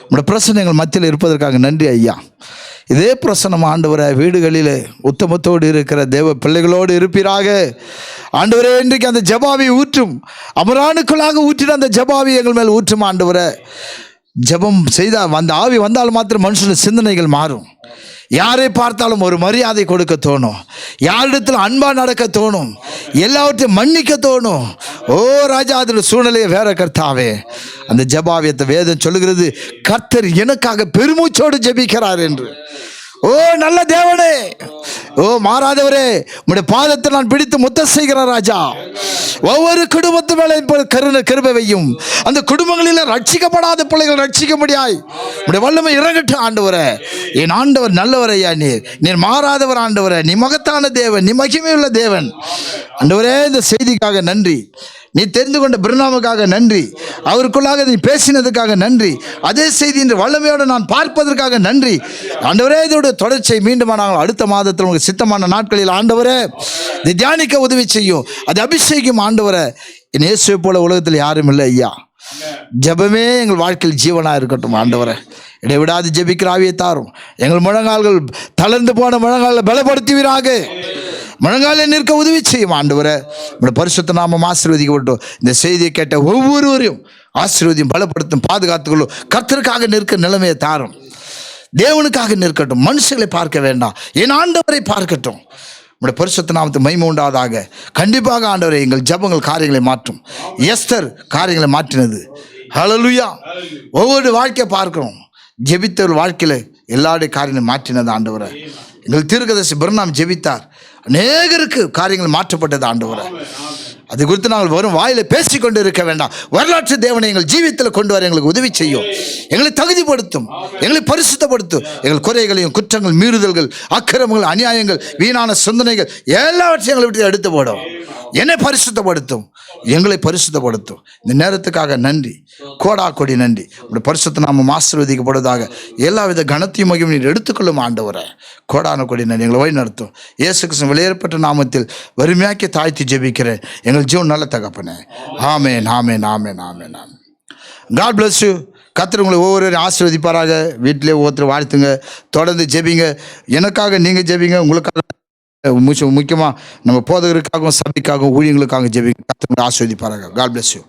B: உங்களோட பிரசனம் எங்கள் மத்தியில் இருப்பதற்காக நன்றி ஐயா. இதே பிரசனம் ஆண்டவரே வீடுகளில் உத்தமத்தோடு இருக்கிற தேவ பிள்ளைகளோடு இருப்பீராக. ஆண்டவரே இன்றைக்கு அந்த ஜபாவை ஊற்றும், அமரானுக்குள்ளாக ஊற்றின அந்த ஜபாவை எங்கள் மேல் ஊற்றும் ஆண்டவரே. ஜெபம் செய்தால் அந்த ஆவி வந்தால் மாத்திரம் மனுஷனுடைய சிந்தனைகள் மாறும். யாரை பார்த்தாலும் ஒரு மரியாதை கொடுக்க தோணும், யாரிடத்தில் அன்பா நடக்க தோணும், எல்லாவற்றையும் மன்னிக்க தோணும். ஓ ராஜா, அதோட சூழ்நிலையை வேற கர்த்தாவே. அந்த ஜெபாவியத்தை வேதம் சொல்லுகிறது, கர்த்தர் எனக்காக பெருமூச்சோடு ஜெபிக்கிறார் என்று. ஓ நல்ல தேவனே, ஓ மாறாதவரே, உம்முடைய பாதத்தை நான் பிடித்து முத்தம் செய்கிறேன் ராஜா. ஒவ்வொரு குடும்பத்து மேலே கிருபை வையும். அந்த குடும்பங்களில் ரட்சிக்கப்படாத பிள்ளைகள் ரட்சிக்கும்படியாய் உம்முடைய வல்லமை இறங்கட்டும் ஆண்டவரே. என் ஆண்டவர் நல்லவர் ஐயா, நீர் மாறாதவர் ஆண்டவரே. நீ மகத்தான தேவன், நீ மகிமையுள்ள தேவன் ஆண்டவரே. இந்த செய்திக்காக நன்றி. நீ தெரிந்து கொண்ட பிரணாமுக்காக நன்றி. அவருக்குள்ளாக நீ பேசினதுக்காக நன்றி. அதே செய்தி இன்று வல்லமையோடு நான் பார்ப்பதற்காக நன்றி ஆண்டவரே. இதோட தொடர்ச்சியை மீண்டும் நாங்கள் அடுத்த மாதத்தில் உங்களுக்கு சித்தமான நாட்களில் ஆண்டவரே இதை தியானிக்க உதவி செய்யும், அது அபிஷேகம் ஆண்டவரே. என் இயேசுவை போல உலகத்தில் யாரும் இல்லை ஐயா. ஜெபமே எங்கள் வாழ்க்கையில் ஜீவனாக இருக்கட்டும் ஆண்டவரே. இடைவிடாது ஜெபிக்கிற ஆவியை தாரும். எங்கள் முழங்கால்கள் தளர்ந்து போன முழங்காலில் பலப்படுத்துவீராக. முழங்கால நிற்க உதவி செய்யும் ஆண்டவரே. உங்களுடைய பரிசுத்த நாமம் ஆசீர்வதிக்கப்பட்டோம். இந்த செய்தியை கேட்ட ஒவ்வொருவரையும் ஆசீர்வதியும், பலப்படுத்தும், பாதுகாத்துக்கொள்ளும். கர்த்தருக்காக நிற்க நிலைமையை தாரும். தேவனுக்காக நிற்கட்டும், மனுஷங்களை பார்க்க வேண்டாம், என் ஆண்டவரை பார்க்கட்டும். உங்களுடைய பரிசுத்த நாமத்தை மகிமை உண்டாவதாக. கண்டிப்பாக ஆண்டவரே, எங்கள் ஜெபங்கள் காரியங்களை மாற்றும். எஸ்தர் காரியங்களை மாற்றினது. ஹல்லேலூயா. ஒவ்வொரு வாழ்க்கையை பார்க்கிறோம். ஜெபித்தவர் வாழ்க்கையில் எல்லாருடைய காரியங்களை மாற்றினது ஆண்டவரே. எங்கள் தீர்க்கதரிசி பிரணாம் ஜெபித்தார், அநேகருக்கு காரியங்கள் மாற்றப்பட்டது ஆண்டவரே. அது குறித்து நாங்கள் வரும் வாயில பேசிக்கொண்டு இருக்க வேண்டாம். வரலாற்று தேவனை எங்கள் ஜீவியத்தில் கொண்டு வர எங்களுக்கு உதவி செய்யும், எங்களை தகுதிப்படுத்தும், எங்களை பரிசுத்தப்படுத்தும். எங்கள் குறைகளையும் குற்றங்கள், மீறுதல்கள், அக்கிரமங்கள், அநியாயங்கள், வீணான சிந்தனைகள் எல்லாவற்றையும் எங்களை விட்டு எடுத்து போடும். என்னை பரிசுத்தப்படுத்தும், எங்களை பரிசுத்தப்படுத்தும். இந்த நேரத்துக்காக நன்றி, கோடா கொடி நன்றி. உங்களுடைய பரிசுத்த நாமம் ஆசீர்வதிக்கப்படுவதாக. எல்லாவித கனத்தையும் மகிமையும் நீர் எடுத்துக்கொள்ளும் ஆண்டவரே. கோடான கொடி நன்றி. எங்களை வழி நடத்தும். இயேசு கிறிஸ்து வெளியேறப்பட்ட நாமத்தில் வறுமையாக்கி தாழ்த்தி ஜெபிக்கிறேன் எங்கள் ஜீவன் நல்ல தகப்பனே. ஆமென், ஆமென், ஆமென், ஆமென், ஆமென். God bless you. கர்த்தர் உங்களை ஒவ்வொருவரையும் ஆசீர்வதிப்பாராக. வீட்டிலே ஒவ்வொருத்தர் வாழ்த்துங்க, தொடர்ந்து ஜெபிங்க. எனக்காக நீங்கள் ஜெபிங்க, உங்களுக்காக முக்கியமாக நம்ம போதகருக்காகவும் சபைக்காகவும் ஊழியங்களுக்காக ஜெபிங்க. கர்த்தர் உங்களை ஆசீர்வதிப்பாராக. God bless you.